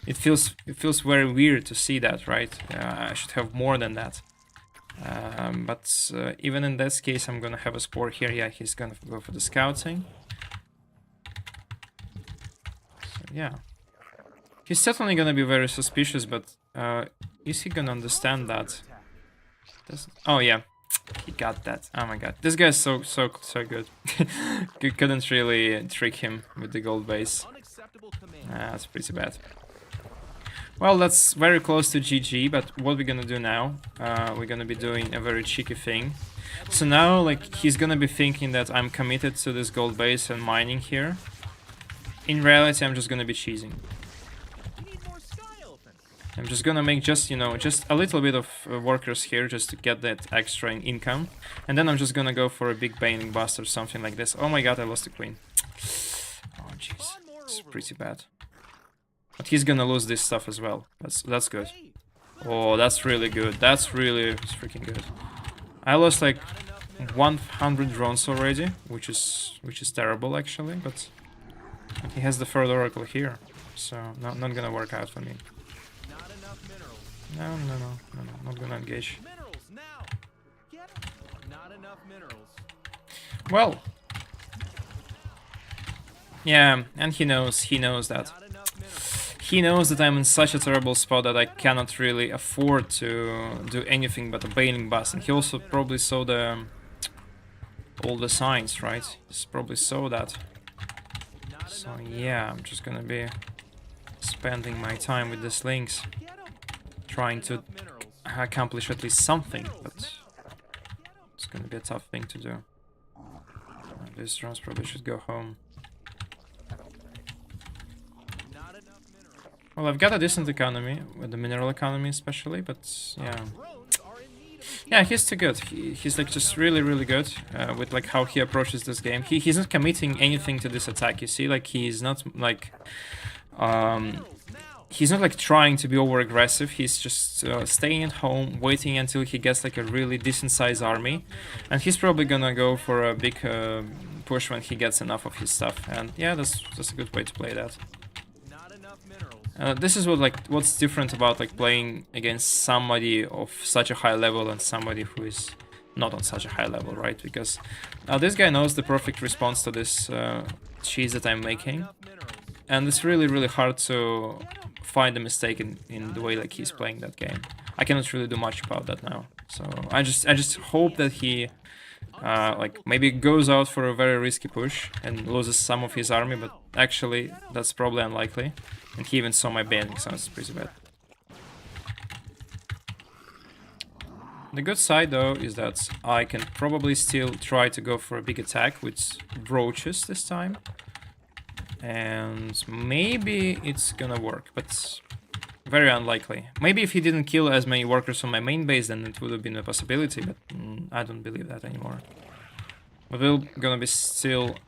It feels very weird to see that, right? I should have more than that. But even in this case, I'm gonna have a spore here. Yeah, he's gonna go for the scouting. So, yeah. He's certainly gonna be very suspicious, but is he gonna understand that? Oh yeah, he got that. Oh my god, this guy's so good. You couldn't really trick him with the gold base. That's pretty bad. Well, that's very close to GG, but what we're gonna do now? We're gonna be doing a very cheeky thing. So now, like, he's gonna be thinking that I'm committed to this gold base and mining here. in reality, I'm just gonna be cheesing. We need more sky elephants. I'm just gonna make just, you know, just a little bit of workers here just to get that extra income. And then I'm just gonna go for a big Baning Bust or something like this. Oh my god, I lost the queen. Oh jeez, it's pretty bad. But he's gonna lose this stuff as well. That's good. Hey, Oh, that's really good. That's really freaking good. I lost like 100 drones already, which is terrible actually, but he has the third oracle here, so not gonna work out for me. not enough minerals. No, not gonna engage. Minerals now. Get 'em. Not enough minerals. Well, yeah, and he knows that. Not enough minerals. He knows that I'm in such a terrible spot that I cannot really afford to do anything but a Baning Bust, and he also probably saw all the signs, right? He's probably saw that. So yeah, I'm just gonna be spending my time with these links, Get 'em. trying to Minerals. accomplish at least something, but it's gonna be a tough thing to do. These drones probably should go home. Not enough minerals. Well, I've got a decent economy, with the mineral economy especially, but yeah. Drones are in need of a Yeah, he's too good. He's like just really good with like how he approaches this game. He's not committing anything to this attack, you see? Like he's not like he's not like trying to be over aggressive. He's just staying at home, waiting until he gets like a really decent sized army, and he's probably gonna go for a big push when he gets enough of his stuff. And yeah, that's a good way to play that. Not enough minerals. This is what's different about like playing against somebody of such a high level and somebody who is not on such a high level, right? Because this guy knows the perfect response to this cheese that I'm making, Enough minerals. and it's really hard to find a mistake in the way like he's playing that game. I cannot really do much about that now, so I just hope that he like maybe goes out for a very risky push and loses some of his army, but actually that's probably unlikely. And he even saw my banning, so it's pretty bad. The good side though is that I can probably still try to go for a big attack with roaches this time. And maybe it's gonna work, but very unlikely. Maybe if he didn't kill as many workers on my main base, then it would have been a possibility, but I don't believe that anymore. But we're gonna be still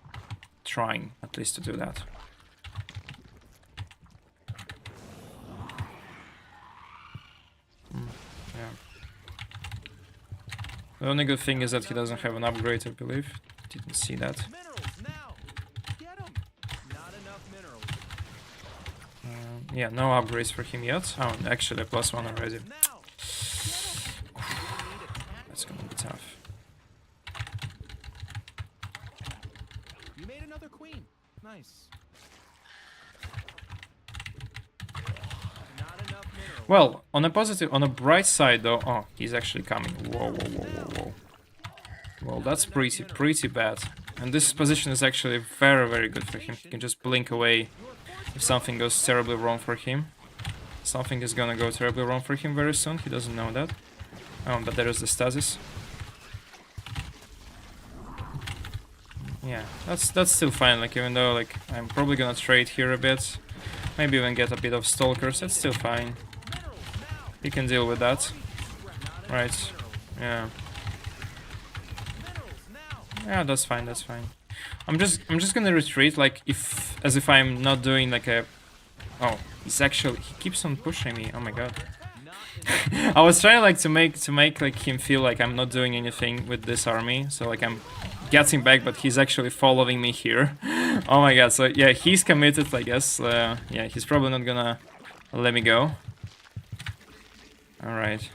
trying at least to do that. Yeah. The only good thing is that he doesn't have an upgrade, I believe. Didn't see that. Minerals now. Get 'em. Not enough minerals. Yeah, no upgrades for him yet. Oh, actually, +1 already. Now. That's gonna be tough. You made another queen. Nice. Not enough minerals. Well, on a bright side though, oh, he's actually coming. Whoa. Well, that's pretty bad. And this position is actually very good for him. He can just blink away if something goes terribly wrong for him. Something is gonna go terribly wrong for him very soon. He doesn't know that. Oh, but there is the stasis. Yeah, that's still fine. Like even though like I'm probably gonna trade here a bit, maybe even get a bit of stalkers. That's still fine. He can deal with that, right? Yeah. Yeah, that's fine. That's fine. I'm just gonna retreat like as if I'm not doing like a. Oh, he keeps on pushing me. Oh my god. I was trying like to make like him feel like I'm not doing anything with this army, so like I'm getting back, but he's actually following me here. Oh my god, so yeah, he's committed, I guess. Yeah, he's probably not gonna let me go. Alright.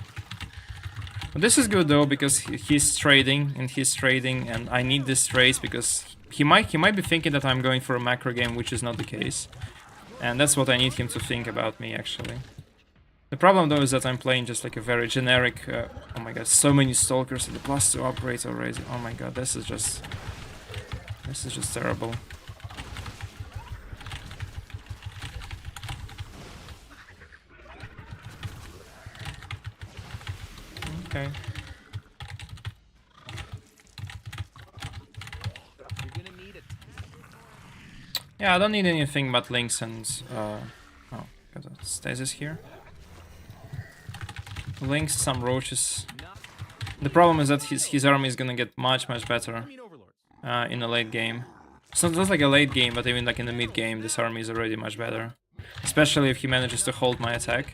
But this is good though, because he's trading, and I need this trades because he might be thinking that I'm going for a macro game, which is not the case. And that's what I need him to think about me, actually. The problem though is that I'm playing just like a very generic, oh my god, so many stalkers and the +2 upgrades already. Oh my god, this is just terrible. Okay. You're gonna need it. Yeah, I don't need anything but links and oh, got a stasis here. Links, some roaches. The problem is that his army is gonna get much better in the late game. It's not just like a late game, but even like in the mid game, this army is already much better. Especially if he manages to hold my attack.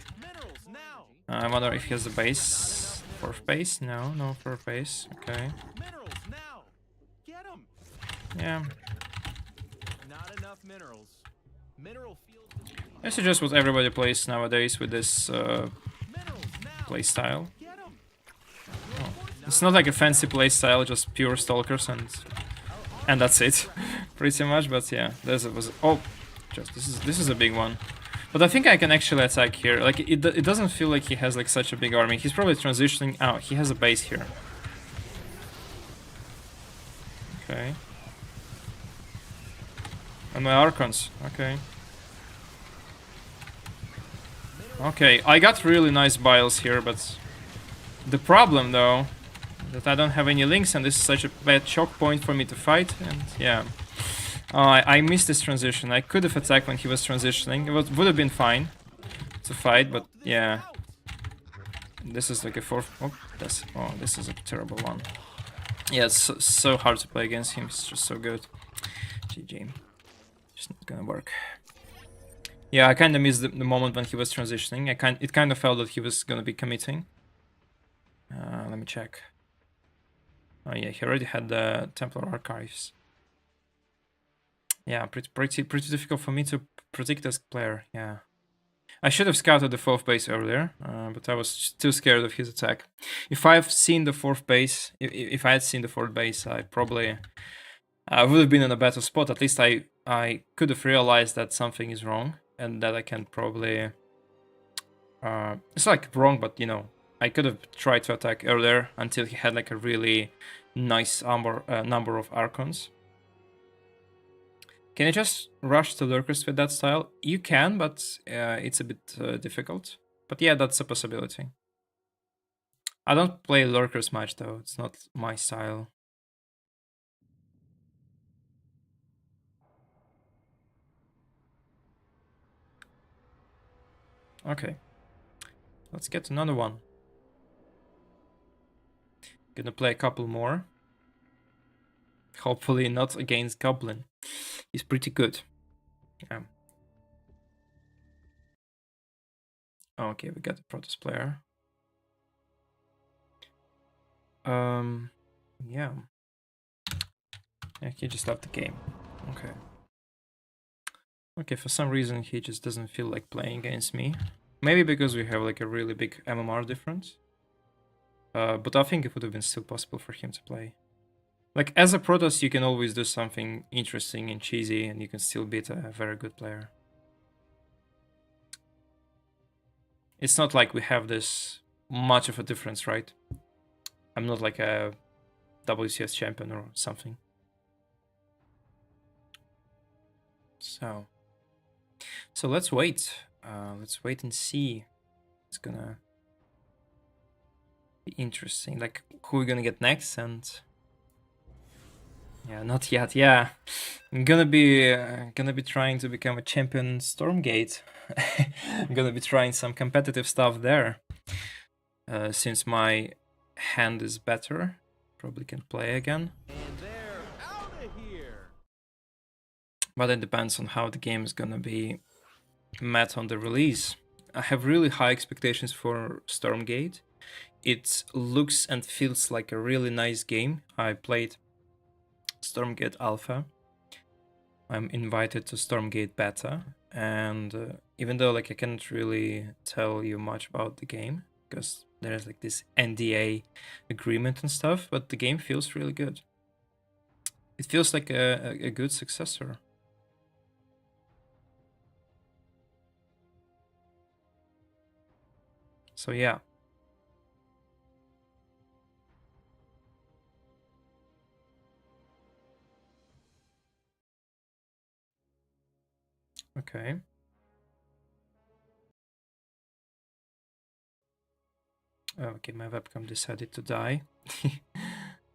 I wonder if he has the base. Fourth base? No fourth base. Okay. Yeah. Not enough minerals. Mineral fields. I suggest what everybody plays nowadays with this playstyle. Oh. It's not like a fancy playstyle, just pure stalkers and that's it, pretty much. But yeah, this was this is a big one. But I think I can actually attack here. Like it doesn't feel like he has like such a big army. He's probably transitioning out. He has a base here. Okay. And my Archons. Okay. Okay, I got really nice biles here, but the problem though that I don't have any links and this is such a bad choke point for me to fight, and yeah. I missed this transition. I could have attacked when he was transitioning. It would have been fine to fight, but yeah. This is like a fourth. This is a terrible one. Yeah, it's so hard to play against him. He's just so good. GG. Just not gonna work. Yeah, I kind of missed the moment when he was transitioning. It kind of felt that he was gonna be committing. Let me check. Oh yeah, he already had the Templar Archives. Yeah, pretty difficult for me to predict this player. Yeah, I should have scouted the fourth base earlier, but I was too scared of his attack. If I've seen the fourth base, if I had seen the fourth base, I probably would have been in a better spot. At least I could have realized that something is wrong and that I can probably. It's like wrong, but you know, I could have tried to attack earlier until he had like a really nice number of Archons. Can you just rush to lurkers with that style? You can, but it's a bit difficult. But yeah, that's a possibility. I don't play lurkers much though, it's not my style. Okay. Let's get another one. Gonna play a couple more. Hopefully not against Goblin. He's pretty good. Yeah. Okay, we got the Protoss player. Yeah. Yeah, he just left the game. Okay. Okay, for some reason he just doesn't feel like playing against me. Maybe because we have like a really big MMR difference. But I think it would have been still possible for him to play. Like, as a Protoss, you can always do something interesting and cheesy, and you can still beat a very good player. It's not like we have this much of a difference, right? I'm not like a WCS champion or something. So let's wait. Let's wait and see. It's gonna be interesting. Like, who we're gonna get next, and yeah, not yet. Yeah, I'm gonna be trying to become a champion Stormgate. I'm gonna be trying some competitive stuff there. Since my hand is better, probably can play again. And they're out of here. But it depends on how the game is gonna be met on the release. I have really high expectations for Stormgate. It looks and feels like a really nice game. I played Stormgate Alpha. I'm invited to Stormgate Beta, and even though like I can't really tell you much about the game because there's like this NDA agreement and stuff, but the game feels really good. It feels like a good successor. So yeah. Okay. Okay, my webcam decided to die.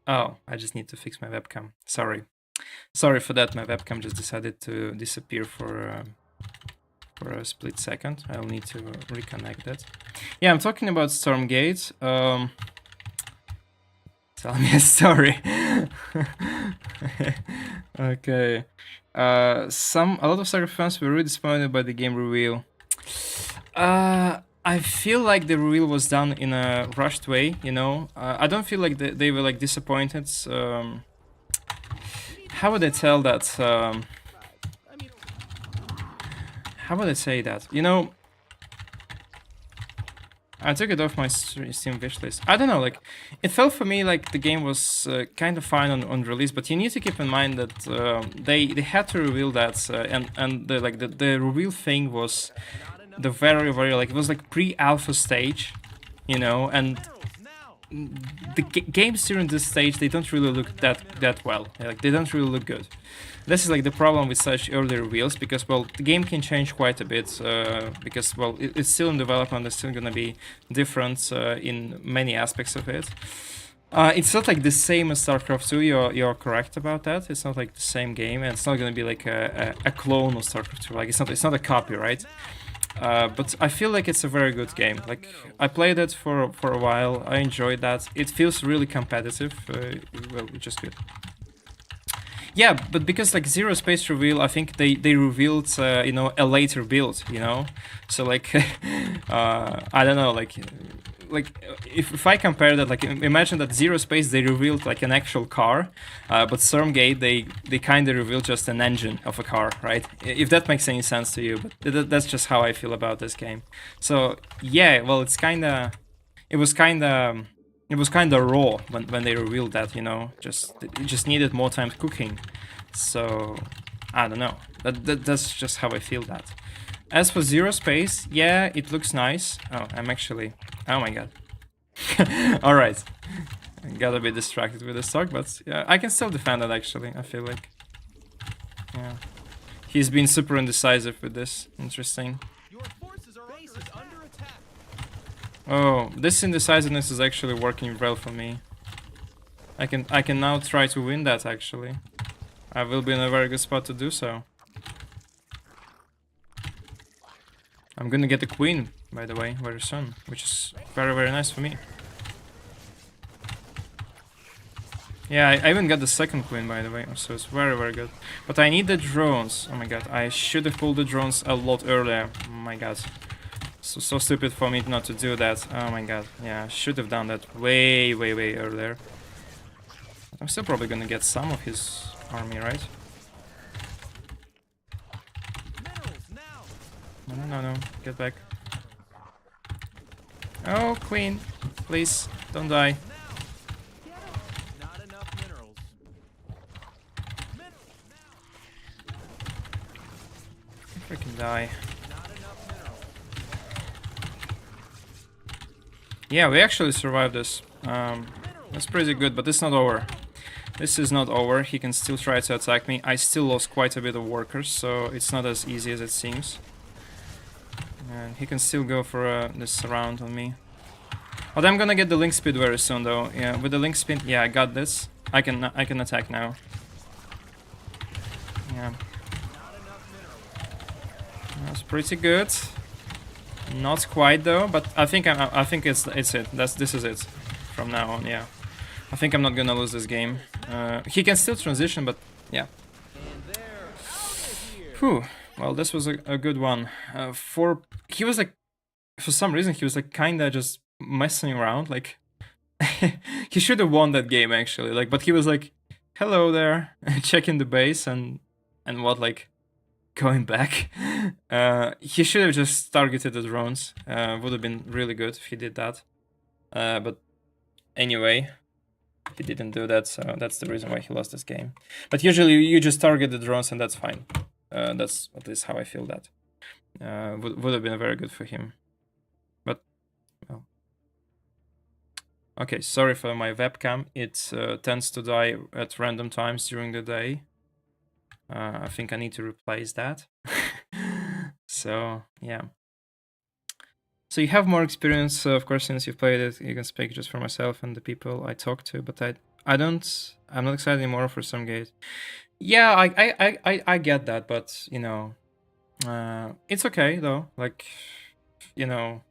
Oh, I just need to fix my webcam. Sorry. Sorry for that, my webcam just decided to disappear for a split second. I'll need to reconnect that. Yeah, I'm talking about Stormgate. Tell me a story. Okay. A lot of StarCraft fans were really disappointed by the game reveal. I feel like the reveal was done in a rushed way, you know. I don't feel like they were like disappointed. How would I tell that? How would I say that? You know, I took it off my Steam wishlist. I don't know, like, it felt for me like the game was kind of fine on release, but you need to keep in mind that they had to reveal that, and the reveal thing was the very like, it was like pre-alpha stage, you know, and the games during this stage, they don't really look that well. Like, they don't really look good. This is like the problem with such early reveals, because, well, the game can change quite a bit, because, well, it's still in development. It's still gonna be different in many aspects of it. It's not like the same as StarCraft 2. You're correct about that. It's not like the same game, and it's not gonna be like a clone of StarCraft 2. Like, it's not a copy, right? But I feel like it's a very good game. Like, I played it for a while. I enjoyed that. It feels really competitive, well, which is good. Yeah, but because like Zero Space reveal, I think they revealed you know, a later build, you know. So like I don't know, like if I compare that, like, imagine that Zero Space they revealed like an actual car, but Stormgate they kind of revealed just an engine of a car, right? If that makes any sense to you, but that's just how I feel about this game. So yeah, well, it was kind of raw when they revealed that, you know. It just needed more time cooking. So I don't know. That's just how I feel that. As for Zero Space, yeah, it looks nice. Oh, I'm actually... Oh my god. Alright. I got a bit distracted with this talk, but yeah, I can still defend it, actually, I feel like. Yeah. He's been super indecisive with this. Interesting. Your forces are under attack. Oh, this indecisiveness is actually working well for me. I can now try to win that, actually. I will be in a very good spot to do so. I'm gonna get the queen, by the way, very soon, which is very, very nice for me. Yeah, I even got the second queen, by the way, so it's very, very good. But I need the drones. Oh my god, I should have pulled the drones a lot earlier. Oh my god. So stupid for me not to do that. Oh my god, yeah, I should have done that way, way, way earlier. I'm still probably gonna get some of his army, right? No, get back. Oh, queen, please, don't die. Not enough minerals. Freaking die. Not enough minerals. Yeah, we actually survived this. That's pretty good, but it's not over. This is not over. He can still try to attack me. I still lost quite a bit of workers, so it's not as easy as it seems. And he can still go for this round on me. But I'm gonna get the link speed very soon, though. Yeah, with the link speed, yeah, I got this. I can attack now. Yeah, that's pretty good. Not quite though, but I think it's it. This is it from now on. Yeah, I think I'm not gonna lose this game. He can still transition, but yeah. Whew. Well, this was a good one. He was like, for some reason, he was like kinda just messing around. Like, he should have won that game actually. Like, but he was like, "Hello there," checking the base and what, like, going back. He should have just targeted the drones. Would have been really good if he did that. But anyway, he didn't do that, so that's the reason why he lost this game. But usually you just target the drones and that's fine. That's at least how I feel that. Would have been very good for him. But, well. Okay, sorry for my webcam. It tends to die at random times during the day. I think I need to replace that. So, yeah. So you have more experience, of course, since you've played it. You can speak just for myself and the people I talk to, but I'm not excited anymore for Stormgate. Yeah, I get that, but you know, it's okay though. Like, you know,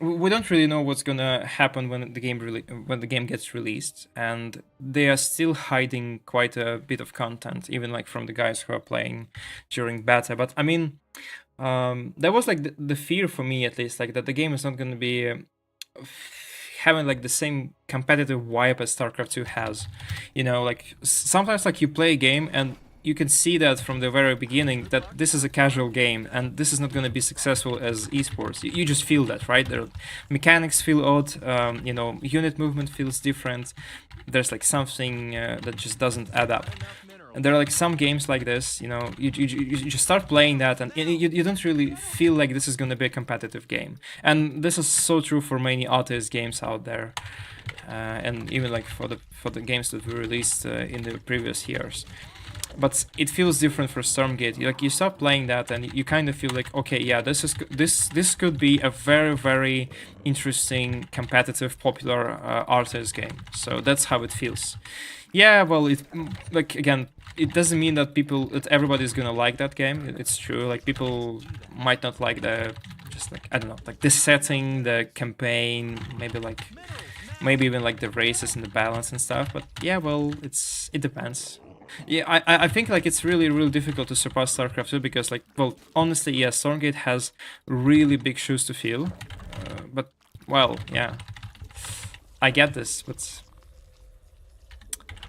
we don't really know what's gonna happen when when the game gets released, and they are still hiding quite a bit of content, even like from the guys who are playing during beta. But I mean, that was like the fear for me at least, like that the game is not gonna be having like the same competitive vibe as StarCraft 2 has. You know, like sometimes like you play a game and you can see that from the very beginning that this is a casual game and this is not going to be successful as esports. You just feel that, right? The mechanics feel odd, you know, unit movement feels different. There's like something that just doesn't add up. And there are like some games like this, you know, you just start playing that and you don't really feel like this is going to be a competitive game. And this is so true for many RTS games out there. And even like for the games that were released in the previous years. But it feels different for Stormgate. Like you start playing that and you kind of feel like, okay, yeah, this could be a very interesting, competitive, popular RTS game. So that's how it feels. Yeah, well, it like again, it doesn't mean that everybody's gonna like that game. It's true. Like people might not like the just like I don't know, like the setting, the campaign, maybe even like the races and the balance and stuff. But yeah, well, it depends. Yeah, I think like it's really difficult to surpass StarCraft 2 because like, well, honestly, yeah, Stormgate has really big shoes to fill. But well, yeah, I get this, but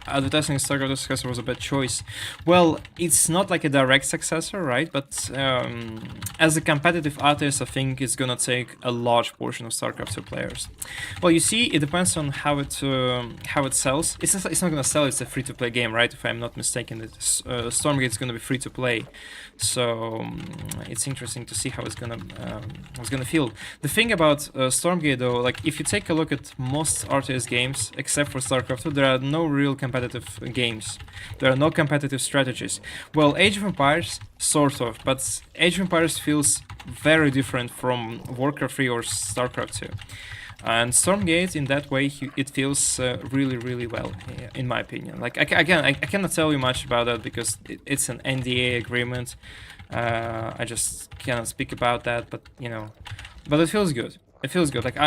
advertising StarCraft successor was a bad choice. Well, it's not like a direct successor, right? But as a competitive artist, I think it's gonna take a large portion of StarCraft 2 players. Well, you see, it depends on how it sells. It's not gonna sell. It's a free-to-play game, right? If I'm not mistaken, Stormgate is gonna be free-to-play. So it's interesting to see how it's gonna feel. The thing about Stormgate, though, like if you take a look at most RTS games, except for StarCraft 2, there are no real competitive games. There are no competitive strategies. Well, Age of Empires, sort of, but Age of Empires feels very different from Warcraft 3 or StarCraft 2. And Stormgate, in that way, it feels really well, in my opinion. Like again, I cannot tell you much about that because it's an NDA agreement. I just cannot speak about that, but you know, but it feels good. It feels good. Like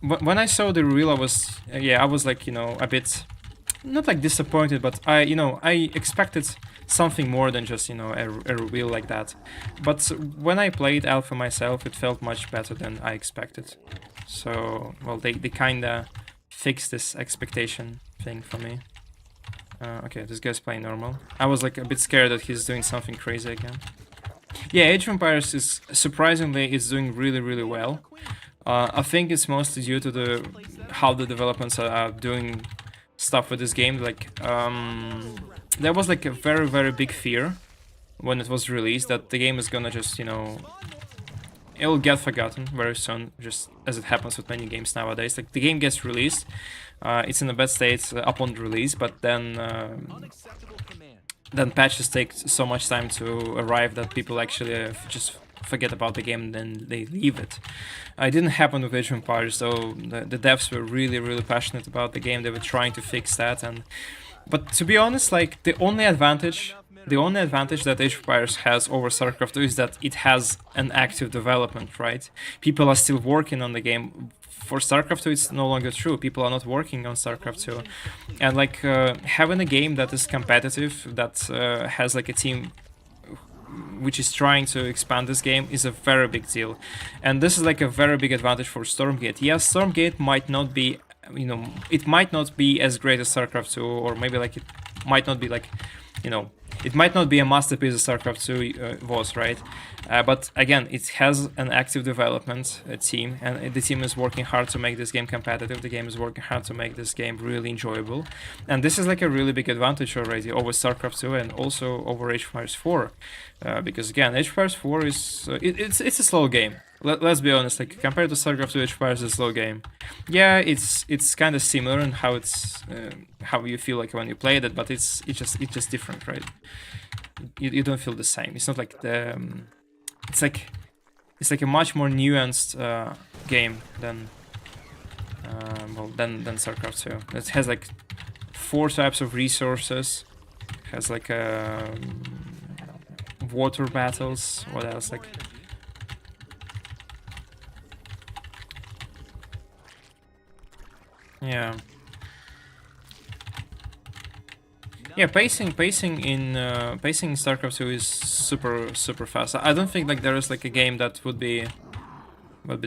when I saw the reveal, I was like, you know, a bit not like disappointed, but I expected something more than just, you know, a reveal like that. But when I played Alpha myself, it felt much better than I expected. So, well, they kinda fixed this expectation thing for me. Okay, this guy's playing normal. I was like a bit scared that he's doing something crazy again. Yeah, Age of Empires is surprisingly is doing really well. I think it's mostly due to how the developers are doing stuff with this game. Like, there was like a very big fear when it was released that the game is gonna just, you know, it'll get forgotten very soon, just as it happens with many games nowadays. Like the game gets released, it's in a bad state upon release, but then patches take so much time to arrive that people actually just forget about the game and then they leave it. It didn't happen with Age of Empires, so the devs were really passionate about the game. They were trying to fix that, but to be honest, like the only advantage that Age of Empires has over StarCraft 2 is that it has an active development, right? People are still working on the game. For StarCraft 2, it's no longer true. People are not working on StarCraft 2. And like having a game that is competitive, that has like a team which is trying to expand this game is a very big deal. And this is like a very big advantage for Stormgate. Yes, Stormgate might not be, you know, it might not be as great as StarCraft 2, or maybe like it might not be like, you know, it might not be a masterpiece as StarCraft 2 was, right? But again, it has an active development team, and the team is working hard to make this game competitive. The game is working hard to make this game really enjoyable. And this is like a really big advantage already over StarCraft 2 and also over Age of Empires 4. Because again, Age of Empires 4 is... it's a slow game. Let's be honest, like compared to StarCraft 2, Age of Empires is a slow game. Yeah, it's kind of similar in how it's how you feel like when you play it, but it's just different, right? You don't feel the same. It's not like the it's like a much more nuanced game than StarCraft 2. It has like 4 types of resources has like water battles. What else? Like yeah. Yeah, pacing in StarCraft 2 is super fast. I don't think like there is like a game that would be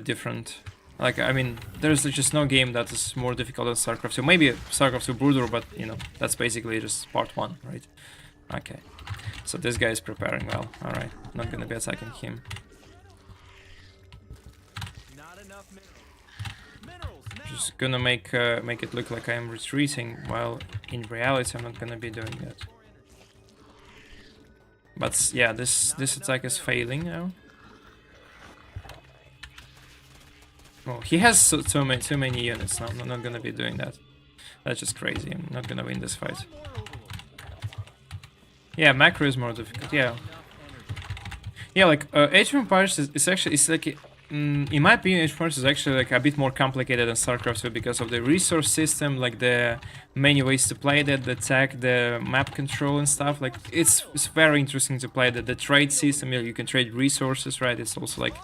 different. Like I mean, there's just no game that is more difficult than StarCraft 2. Maybe StarCraft 2 Broodor, but you know that's basically just part 1, right? Okay, so this guy is preparing well. All right, not gonna be attacking him. Just gonna make it look like I'm retreating, while in reality I'm not gonna be doing that. But yeah, this attack is failing now. Oh, he has too many units now. I'm not gonna be doing that. That's just crazy. I'm not gonna win this fight. Yeah, macro is more difficult. Yeah. Yeah, like Age of Empires is actually like. In my opinion, Age of Empires is actually like a bit more complicated than StarCraft 2 because of the resource system, like the many ways to play that, the tech, the map control and stuff. Like it's very interesting to play the trade system. You can trade resources, right? It's also like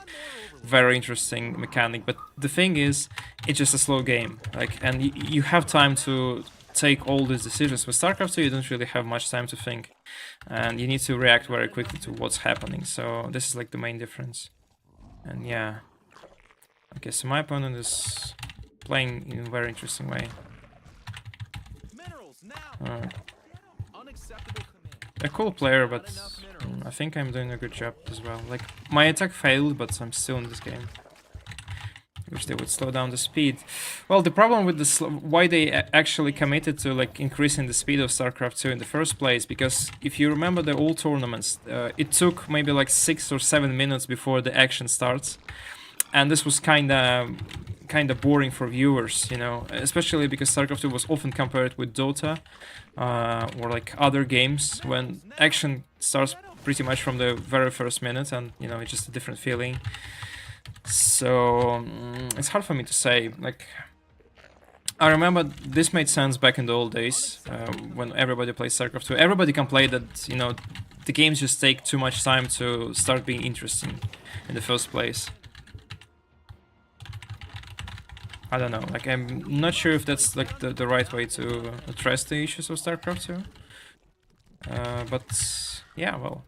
very interesting mechanic. But the thing is, it's just a slow game. Like, and you have time to take all these decisions. With StarCraft 2, you don't really have much time to think, and you need to react very quickly to what's happening. So this is like the main difference. And yeah. Okay, so my opponent is playing in a very interesting way. A cool player, but I think I'm doing a good job as well. Like, my attack failed, but I'm still in this game. Wish they would slow down the speed. Well, the problem with why they actually committed to like increasing the speed of StarCraft 2 in the first place, because if you remember the old tournaments, it took maybe like 6 or 7 minutes before the action starts, and this was kind of boring for viewers, you know, especially because StarCraft 2 was often compared with Dota or like other games when action starts pretty much from the very first minute, and you know it's just a different feeling. So it's hard for me to say. Like, I remember this made sense back in the old days when everybody plays StarCraft 2. Everybody complained that, you know, the games just take too much time to start being interesting in the first place. I don't know. Like, I'm not sure if that's like the right way to address the issues of StarCraft 2. But yeah, well.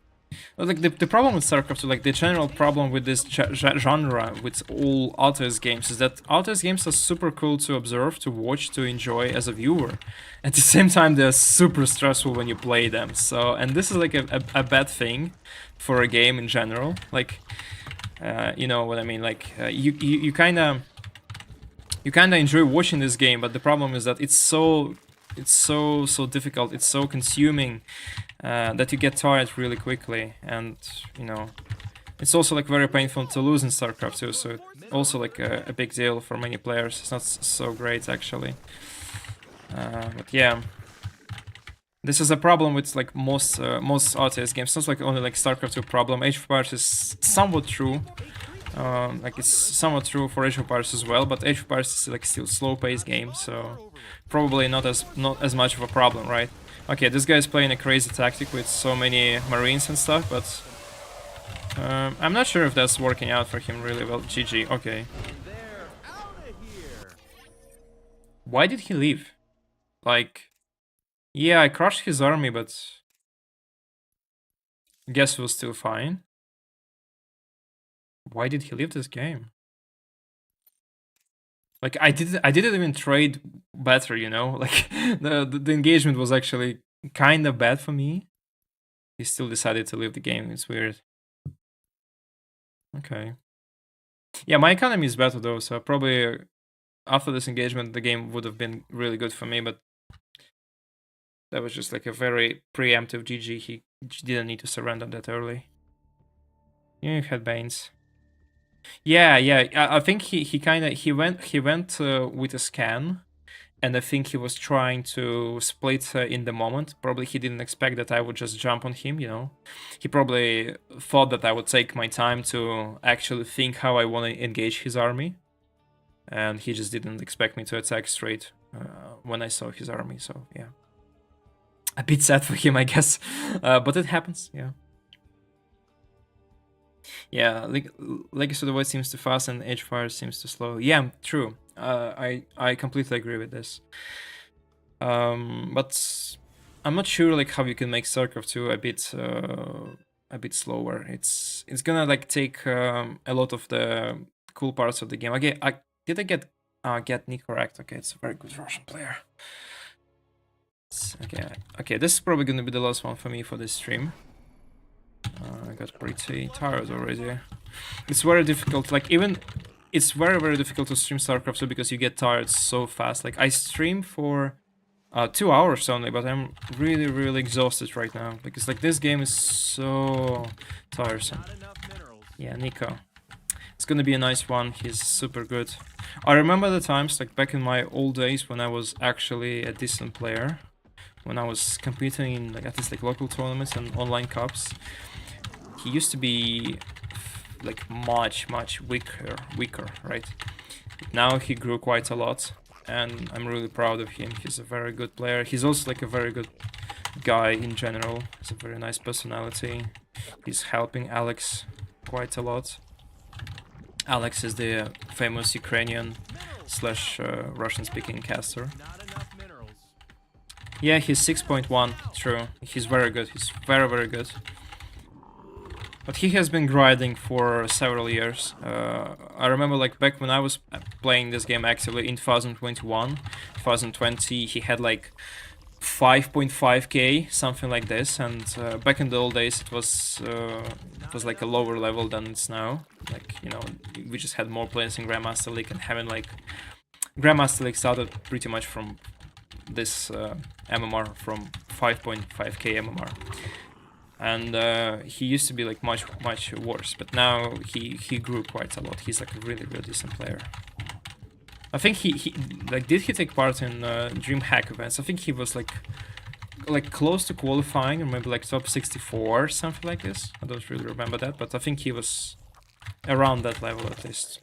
Like the problem with StarCraft 2, like the general problem with this genre, with all RTS games, is that RTS games are super cool to observe, to watch, to enjoy as a viewer. At the same time, they're super stressful when you play them. So, and this is like a bad thing for a game in general. Like, you know what I mean? Like, you kind of enjoy watching this game, but the problem is that it's so difficult. It's so consuming. That you get tired really quickly, and you know it's also like very painful to lose in StarCraft 2, so also like a big deal for many players. It's not so great actually, but yeah, this is a problem with like most RTS games. It's not like only like StarCraft 2 problem. Age of Empires is somewhat true. Like it's somewhat true for Age of Empires as well, but Age of Empires is like still slow-paced game, so probably not as much of a problem, right? Okay, this guy is playing a crazy tactic with so many Marines and stuff, but I'm not sure if that's working out for him really well. GG, okay. Why did he leave? Like, yeah, I crushed his army, but guess he was still fine. Why did he leave this game? Like, I didn't even trade better, you know? Like, the engagement was actually kind of bad for me. He still decided to leave the game. It's weird. Okay. Yeah, my economy is better though, so probably after this engagement the game would have been really good for me, but that was just like a very preemptive GG. He didn't need to surrender that early. Yeah, he had Banes. Yeah, I think he went with a scan, and I think he was trying to split in the moment. Probably he didn't expect that I would just jump on him, you know. He probably thought that I would take my time to actually think how I want to engage his army, and he just didn't expect me to attack straight when I saw his army. So yeah, a bit sad for him, I guess. But it happens, yeah. Yeah, Legacy of the Void seems too fast and Edgefire seems too slow. Yeah, true. I completely agree with this. But I'm not sure like how you can make StarCraft 2 a bit slower. It's gonna like take a lot of the cool parts of the game. Okay, did I get Nick correct? Okay, it's a very good Russian player. Okay, this is probably gonna be the last one for me for this stream. I got pretty tired already. It's very difficult, like even it's very difficult to stream StarCraft 2 because you get tired so fast. Like I stream for 2 hours only, but I'm really exhausted right now because like this game is so tiresome. Yeah, Nico. It's gonna be a nice one. He's super good. I remember the times like back in my old days when I was actually a decent player, when I was competing in like at least like local tournaments and online cups. He used to be like much weaker, right? Now he grew quite a lot, and I'm really proud of him. He's a very good player. He's also like a very good guy in general. He's a very nice personality. He's helping Alex quite a lot. Alex is the famous Ukrainian / Russian-speaking caster. Yeah, he's 6.1. True. He's very good. He's very good. But he has been grinding for several years. I remember like back when I was playing this game actively in 2021, 2020, he had like 5.5k, something like this. And back in the old days, it was like a lower level than it's now. Like, you know, we just had more players in Grandmaster League, and having like Grandmaster League started pretty much from this MMR, from 5.5k MMR. And he used to be like much worse, but now he grew quite a lot. He's like a really decent player. I think he like, did he take part in DreamHack events? I think he was like close to qualifying, or maybe like top 64 or something like this. I don't really remember that, but I think he was around that level at least.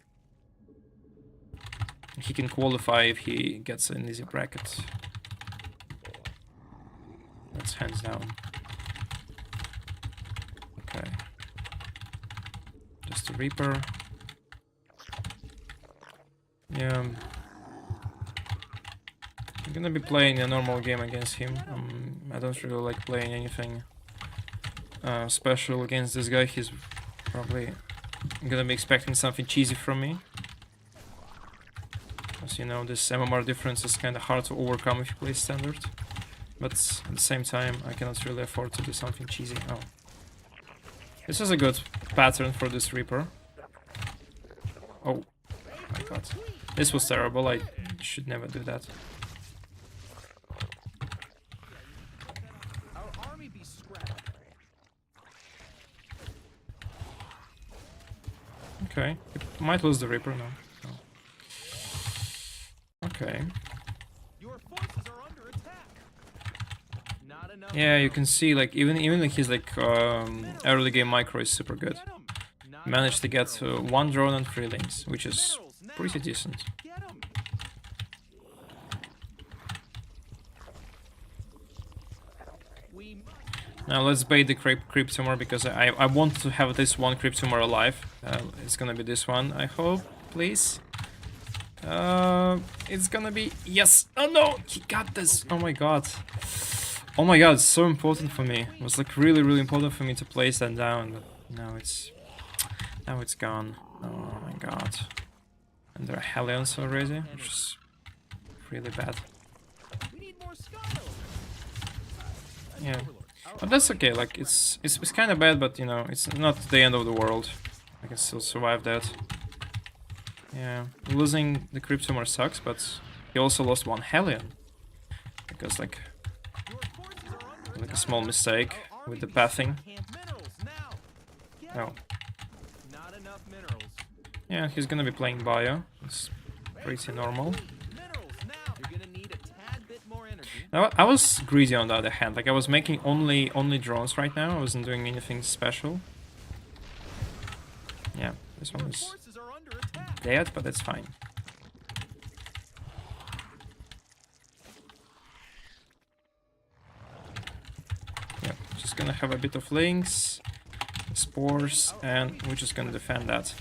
He can qualify if he gets an easy bracket. That's hands down. Okay. Just a Reaper. Yeah. I'm gonna be playing a normal game against him. I don't really like playing anything special against this guy. He's probably gonna be expecting something cheesy from me. As you know, this MMR difference is kinda hard to overcome if you play standard. But at the same time, I cannot really afford to do something cheesy. Oh. This is a good pattern for this Reaper. Oh my god. This was terrible. I should never do that. Okay. We might lose the Reaper now. No. Okay. Yeah, you can see like even like his like early game micro is super good. Managed to get 1 drone and 3 links, which is pretty decent. Now let's bait the creep tumor, because I want to have this one creep tumor alive. It's gonna be this one, I hope, please. It's gonna be, yes. Oh no, he got this. Oh my god. Oh my god, it's so important for me. It was like really important for me to place that down, but now it's gone. Oh my god. And there are Hellions already, which is really bad. Yeah. But that's okay, like it's kinda bad, but you know, it's not the end of the world. I can still survive that. Yeah. Losing the creep tumor sucks, but he also lost 1 Hellion. Because like a small mistake with the pathing. Oh. Yeah, he's gonna be playing bio. It's pretty normal. Now, I was greedy on the other hand. Like I was making only drones right now. I wasn't doing anything special. Yeah, this one is dead, but that's fine. gonna have a bit of links, spores, and we're just gonna defend that.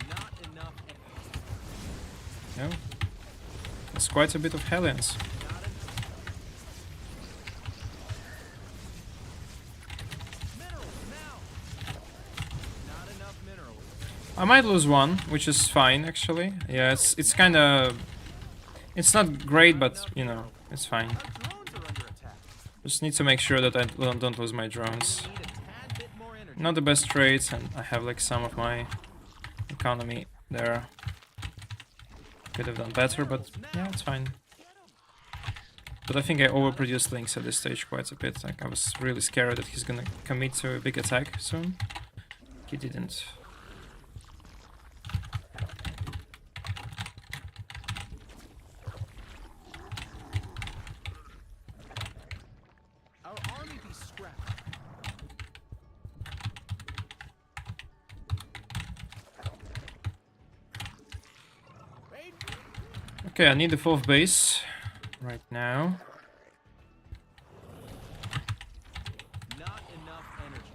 Not enough. No, there's quite a bit of Hellions. I might lose one, which is fine actually. Yeah, it's kind of, it's not great, but you know, it's fine. Just need to make sure that I don't lose my drones. Not the best trades, and I have like some of my economy there. Could have done better, but yeah, it's fine. But I think I overproduced links at this stage quite a bit. Like I was really scared that he's gonna commit to a big attack soon. He didn't. Okay, I need the 4th base right now. Not enough energy.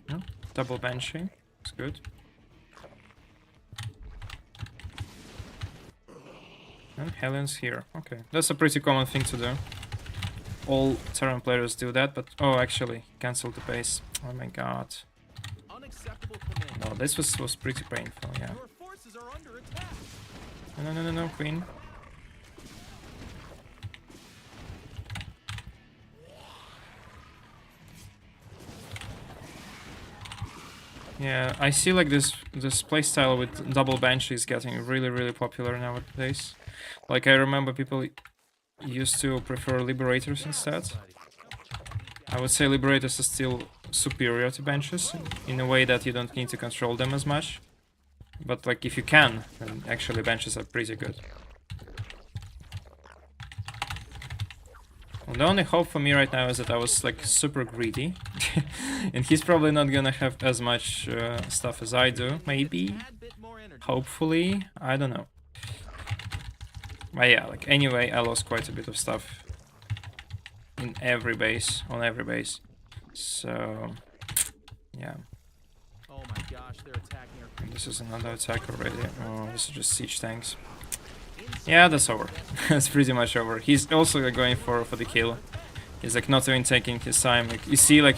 No, double Banshee. It's good. And Hellions here. Okay, that's a pretty common thing to do. All Terran players do that, but oh, actually, cancelled the base. Oh my god. Unacceptable command. No, this was pretty painful. Yeah. Your forces are under attack. No, Queen. Yeah, I see like this playstyle with double Banshee is getting really popular nowadays. Like I remember people used to prefer Liberators instead. I would say Liberators are still superior to Banshees in a way that you don't need to control them as much. But like if you can, then actually Banshees are pretty good. Well, the only hope for me right now is that I was like super greedy. And he's probably not gonna have as much stuff as I do. Maybe. Hopefully. I don't know. But yeah, like anyway, I lost quite a bit of stuff in every base, on every base. So yeah. Oh my gosh, they're attacking our. This is another attack already. Oh, this is just siege tanks. Yeah, that's over. That's pretty much over. He's also going for the kill. He's like not even taking his time. Like you see, like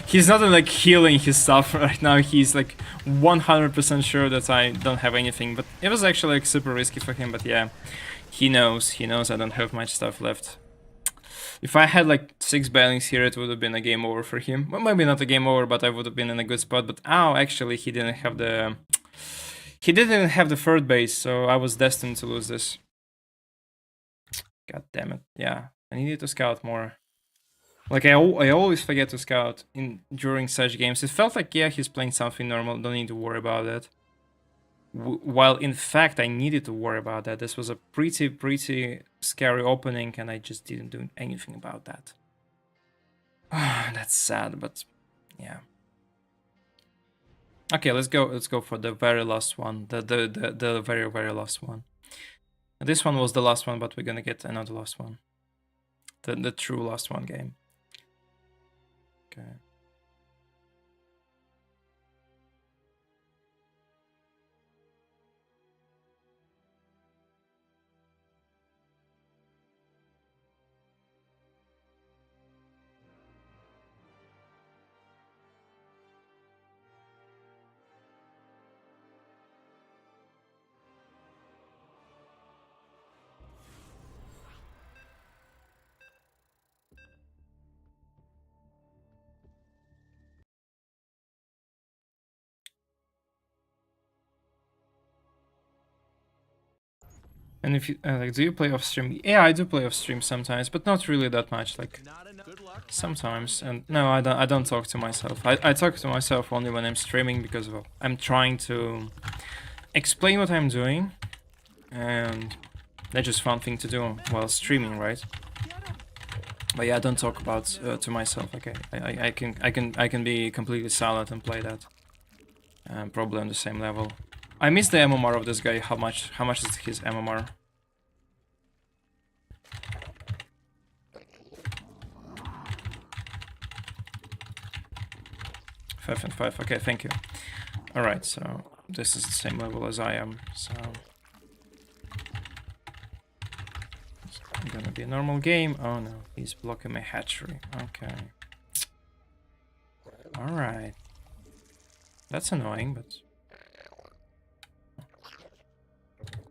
he's not like healing his stuff right now. He's like 100% sure that I don't have anything. But it was actually like super risky for him. But yeah, he knows I don't have much stuff left. If I had like 6 bailings here, it would have been a game over for him. Well, maybe not a game over, but I would have been in a good spot. But oh, actually, he didn't have the 3rd base, so I was destined to lose this. God damn it! Yeah, I needed to scout more. Like I always forget to scout during such games. It felt like yeah, he's playing something normal. Don't need to worry about it. While in fact I needed to worry about that. This was a pretty scary opening, and I just didn't do anything about that. That's sad, but yeah. Okay, let's go for the very last one. The very last one. This one was the last one, but we're gonna get another last one. The true last one game. Okay. And if you like, do you play off stream? Yeah, I do play off stream sometimes, but not really that much. Like sometimes. And no, I don't talk to myself. I talk to myself only when I'm streaming because well, I'm trying to explain what I'm doing, and that's just fun thing to do while streaming, right? But yeah, I don't talk about to myself. Okay, I can be completely silent and play that. Probably on the same level. I miss the MMR of this guy. How much is his MMR? 5 and 5. Okay, thank you. Alright, so this is the same level as I am, so it's gonna be a normal game. Oh no, he's blocking my hatchery. Okay. Alright. That's annoying, but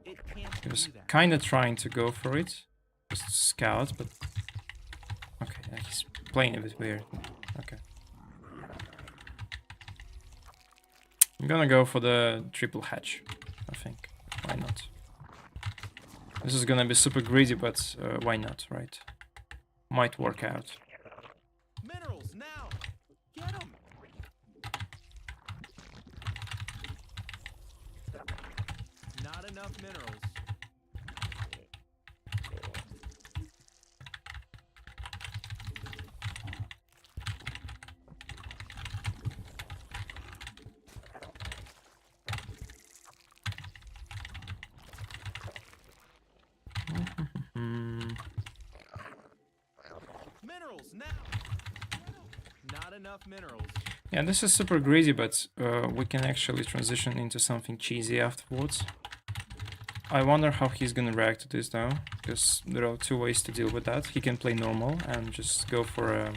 he was kinda trying to go for it. Just to scout, but okay, yeah, he's playing a bit weird. Okay. I'm gonna go for the triple hatch, I think. Why not? This is gonna be super greedy, but why not, right? Might work out. Minerals now. Get 'em. Not enough minerals. Minerals now. Not enough minerals. Yeah, this is super greedy, but we can actually transition into something cheesy afterwards. I wonder how he's gonna react to this though, because there are two ways to deal with that. He can play normal and just go for a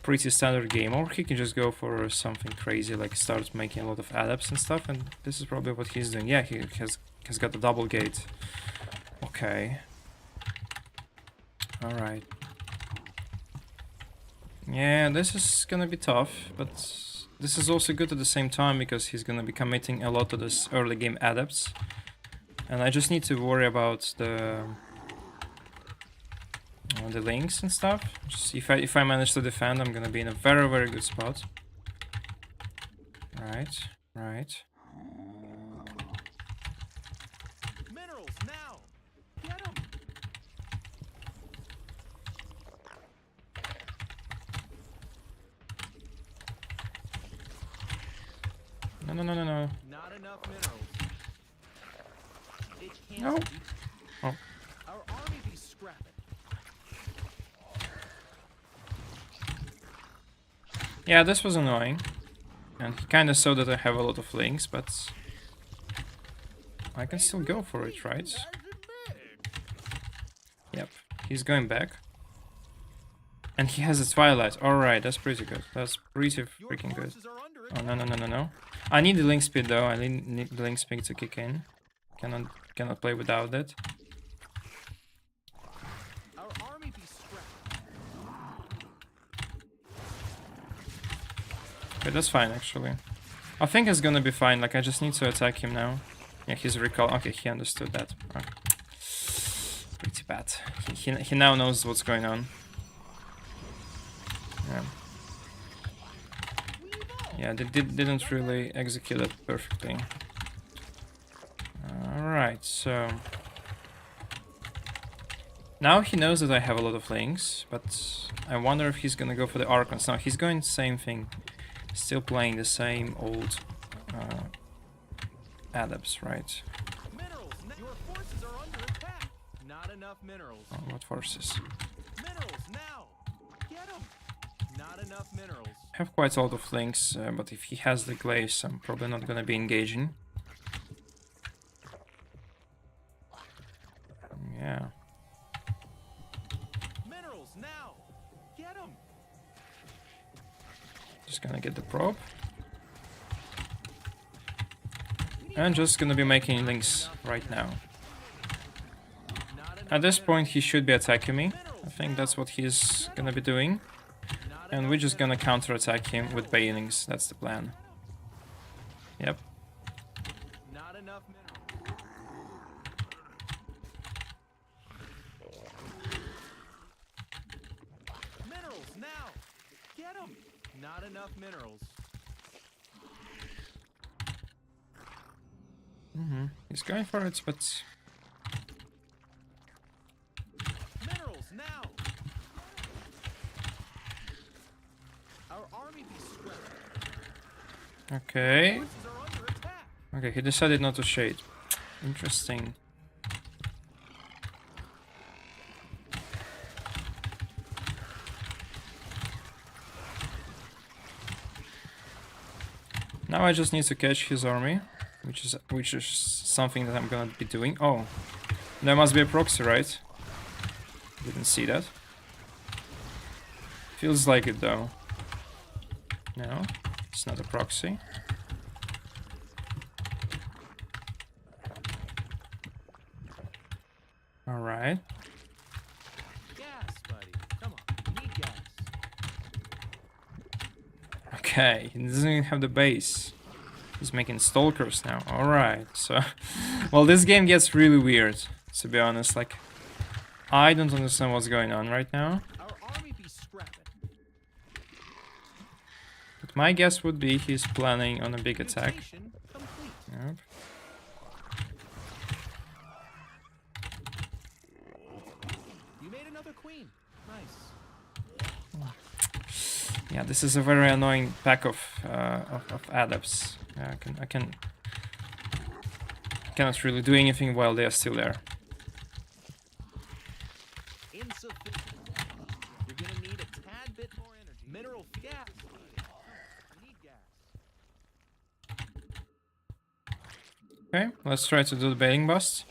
pretty standard game, or he can just go for something crazy, like start making a lot of adapts and stuff, and this is probably what he's doing. Yeah, he has got the double gate. Okay. Alright. Yeah, this is gonna be tough, but this is also good at the same time because he's gonna be committing a lot to this early game adapts. And I just need to worry about the links and stuff. Just if I manage to defend, I'm gonna be in a very, very good spot. Right, right. Minerals now. Get 'em. No, no, no, no, no. Not enough minerals. It can't No. be. Oh. Our army be scrapping. Yeah, this was annoying. And he kind of saw that I have a lot of links, but I can still go for it, right? Yep, he's going back. And he has a Twilight. Alright, that's pretty good. That's pretty freaking good. Oh, no, no, no, no, no. I need the link speed though. I need the link speed to kick in. Cannot play without it. Our army be scrapped. Okay, that's fine actually. I think it's gonna be fine. Like I just need to attack him now. Yeah, he's recall. Okay, he understood that. Okay. Pretty bad. He now knows what's going on. Yeah. Yeah, they didn't really execute it perfectly. Alright, so now he knows that I have a lot of links, but I wonder if he's gonna go for the Archons. Now he's going the same thing, still playing the same old adapts, right? Minerals. Your forces are under attack. Not enough minerals. Oh, what forces? Minerals now. Get 'em. Not enough minerals. I have quite a lot of links, but if he has the glaives, I'm probably not gonna be engaging. Yeah. Minerals now. Get 'em. Just gonna get the probe. And just gonna be making links right now. At this point he should be attacking me. I think that's what he's gonna be doing. And we're just gonna counter-attack him with banelings. That's the plan. Yep. Not enough minerals. Minerals now. Get 'em. Not enough minerals. He's going for it, but Minerals now. Our army be scrapped. okay. Forces are under attack. Okay, he decided not to shade. Interesting. Now I just need to catch his army, which is something that I'm gonna be doing. Oh, there must be a proxy, right? Didn't see that. Feels like it though. No, it's not a proxy. All right. Gas, buddy. Come on, you need gas. Okay, he doesn't even have the base. He's making stalkers now. All right. So, well, this game gets really weird, to be honest. Like, I don't understand what's going on right now. Our army be scrapping. But my guess would be he's planning on a big attack. Mutation complete. Yep. You made another queen. Nice. Yeah, this is a very annoying pack of adepts. Yeah, I cannot really do anything while they are still there. Insufficient. You're gonna need a tad bit more energy. Mineral gas. You need gas. Okay, let's try to do the baiting bust.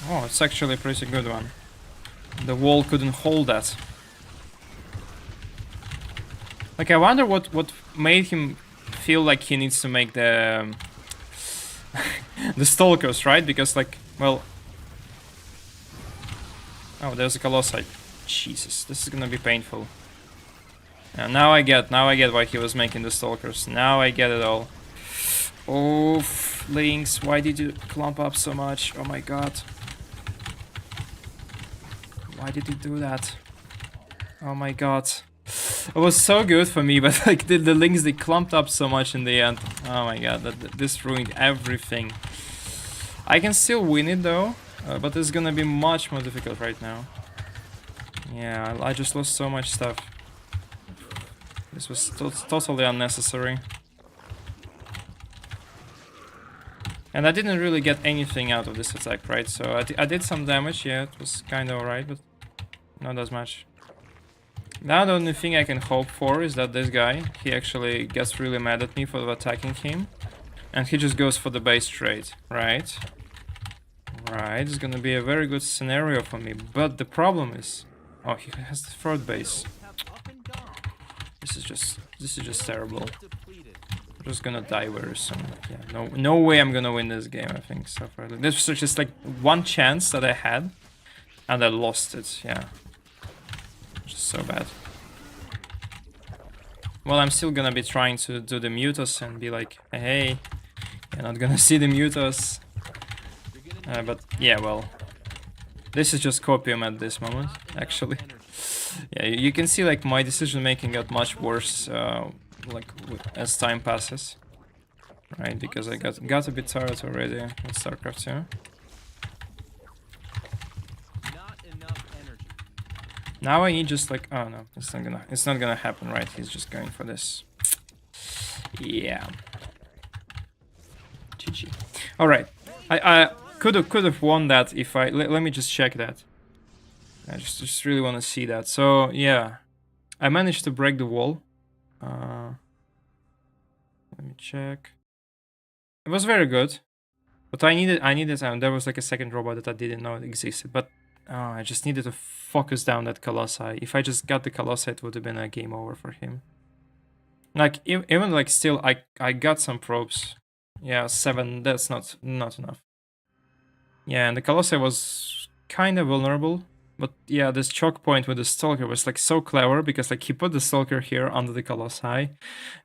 Oh, it's actually a pretty good one. The wall couldn't hold that. Like, I wonder what made him feel like he needs to make the the stalkers, right? Because, like, well, oh, there's a colossi. Jesus, this is gonna be painful. Yeah, now I get why he was making the stalkers. Now I get it all. Oh, Lynx, why did you clump up so much? Oh my god. Why did you do that? Oh my god. It was so good for me, but like the Lynx, they clumped up so much in the end. Oh my god, this ruined everything. I can still win it though, but it's gonna be much more difficult right now. Yeah, I just lost so much stuff. This was totally unnecessary. And I didn't really get anything out of this attack, right? So I did some damage, yeah, it was kinda alright, but not as much. Now the only thing I can hope for is that this guy, he actually gets really mad at me for attacking him. And he just goes for the base trade, right? Right, it's gonna be a very good scenario for me. But the problem is... Oh, he has the third base. This is just terrible. I'm just gonna die very soon. Yeah, no way I'm gonna win this game, I think. So far. This was just like one chance that I had. And I lost it, yeah. Just so bad. Well, I'm still gonna be trying to do the mutas and be like, hey, you're not gonna see the mutas. But yeah, well, this is just copium at this moment, actually. Yeah, you can see like my decision making got much worse, as time passes, right? Because I got a bit tired already with StarCraft 2. Now I need just like, oh no, it's not gonna happen, right? He's just going for this. Yeah. GG. All right, I could have won that if I let me just check that. I just really want to see that. So yeah, I managed to break the wall. Let me check. It was very good, but I needed there was like a second robot that I didn't know existed, but I just needed to focus down that colossi. If I just got the colossi, it would have been a game over for him. Like even like still, I got some probes. Yeah, 7. That's not enough. Yeah, and the colossi was kind of vulnerable. But yeah, this choke point with the Stalker was like so clever because like he put the Stalker here under the Colossi,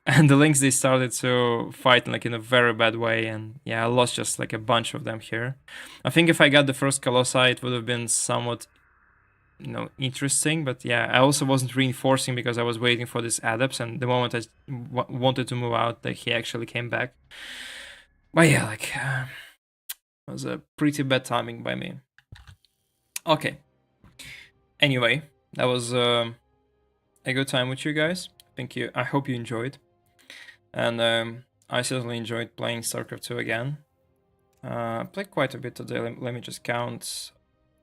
and the Lynx, they started to fight like in a very bad way, and yeah, I lost just like a bunch of them here. I think if I got the first Colossi, it would have been somewhat, interesting, but yeah, I also wasn't reinforcing because I was waiting for this Adepts, and the moment I wanted to move out, like he actually came back. But yeah, like, it was a pretty bad timing by me. Okay. Anyway, that was a good time with you guys. Thank you. I hope you enjoyed. And I certainly enjoyed playing StarCraft 2 again. I played quite a bit today. Let me just count.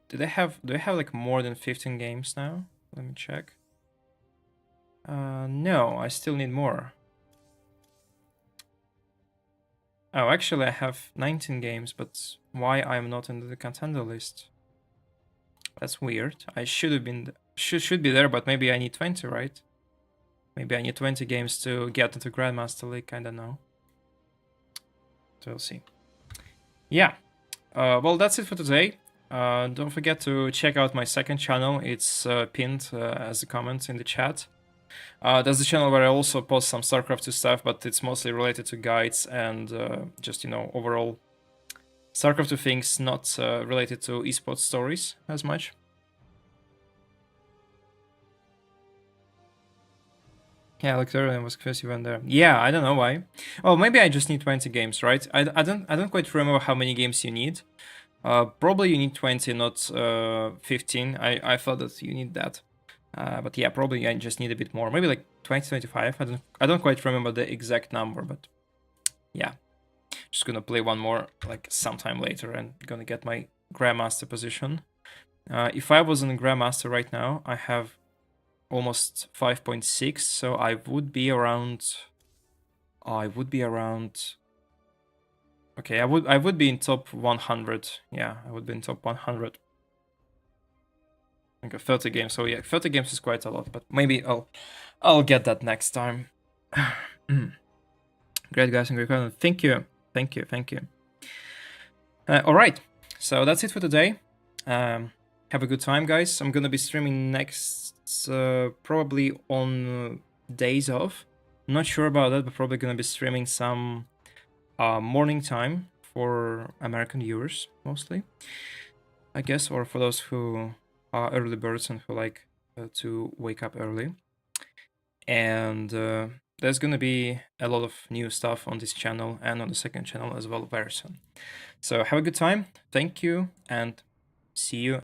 Do they have like more than 15 games now? Let me check. No, I still need more. Oh, actually, I have 19 games, but why I'm not in the contender list? That's weird. I should have been should be there, but maybe I need 20, right? Maybe I need 20 games to get into Grandmaster League. I don't know. So we'll see. Yeah. Well, that's it for today. Don't forget to check out my second channel. It's pinned as a comment in the chat. That's the channel where I also post some StarCraft 2 stuff, but it's mostly related to guides and just, overall StarCraft 2 things, not related to esports stories as much. Yeah, Electorium was exclusive on there. Yeah, I don't know why. Oh, maybe I just need 20 games, right? I don't quite remember how many games you need. Probably you need 20, not 15. I thought that you need that. But yeah, probably I just need a bit more. Maybe like 20, 25. I don't quite remember the exact number, but yeah. Just gonna play one more like sometime later and gonna get my Grandmaster position. If I was in Grandmaster right now, I have almost 5.6, so I would be around. Okay, I would be in top 100. Yeah, I would be in top 100. Okay, 30 games. So yeah, 30 games is quite a lot, but maybe I'll get that next time. Great guys and great content. Thank you. All right, so that's it for today. Have a good time, guys. I'm gonna be streaming next, probably on days off. Not sure about that, but probably gonna be streaming some morning time for American viewers mostly, I guess, or for those who are early birds and who like to wake up early. And there's gonna be a lot of new stuff on this channel and on the second channel as well very soon. So have a good time. Thank you and see you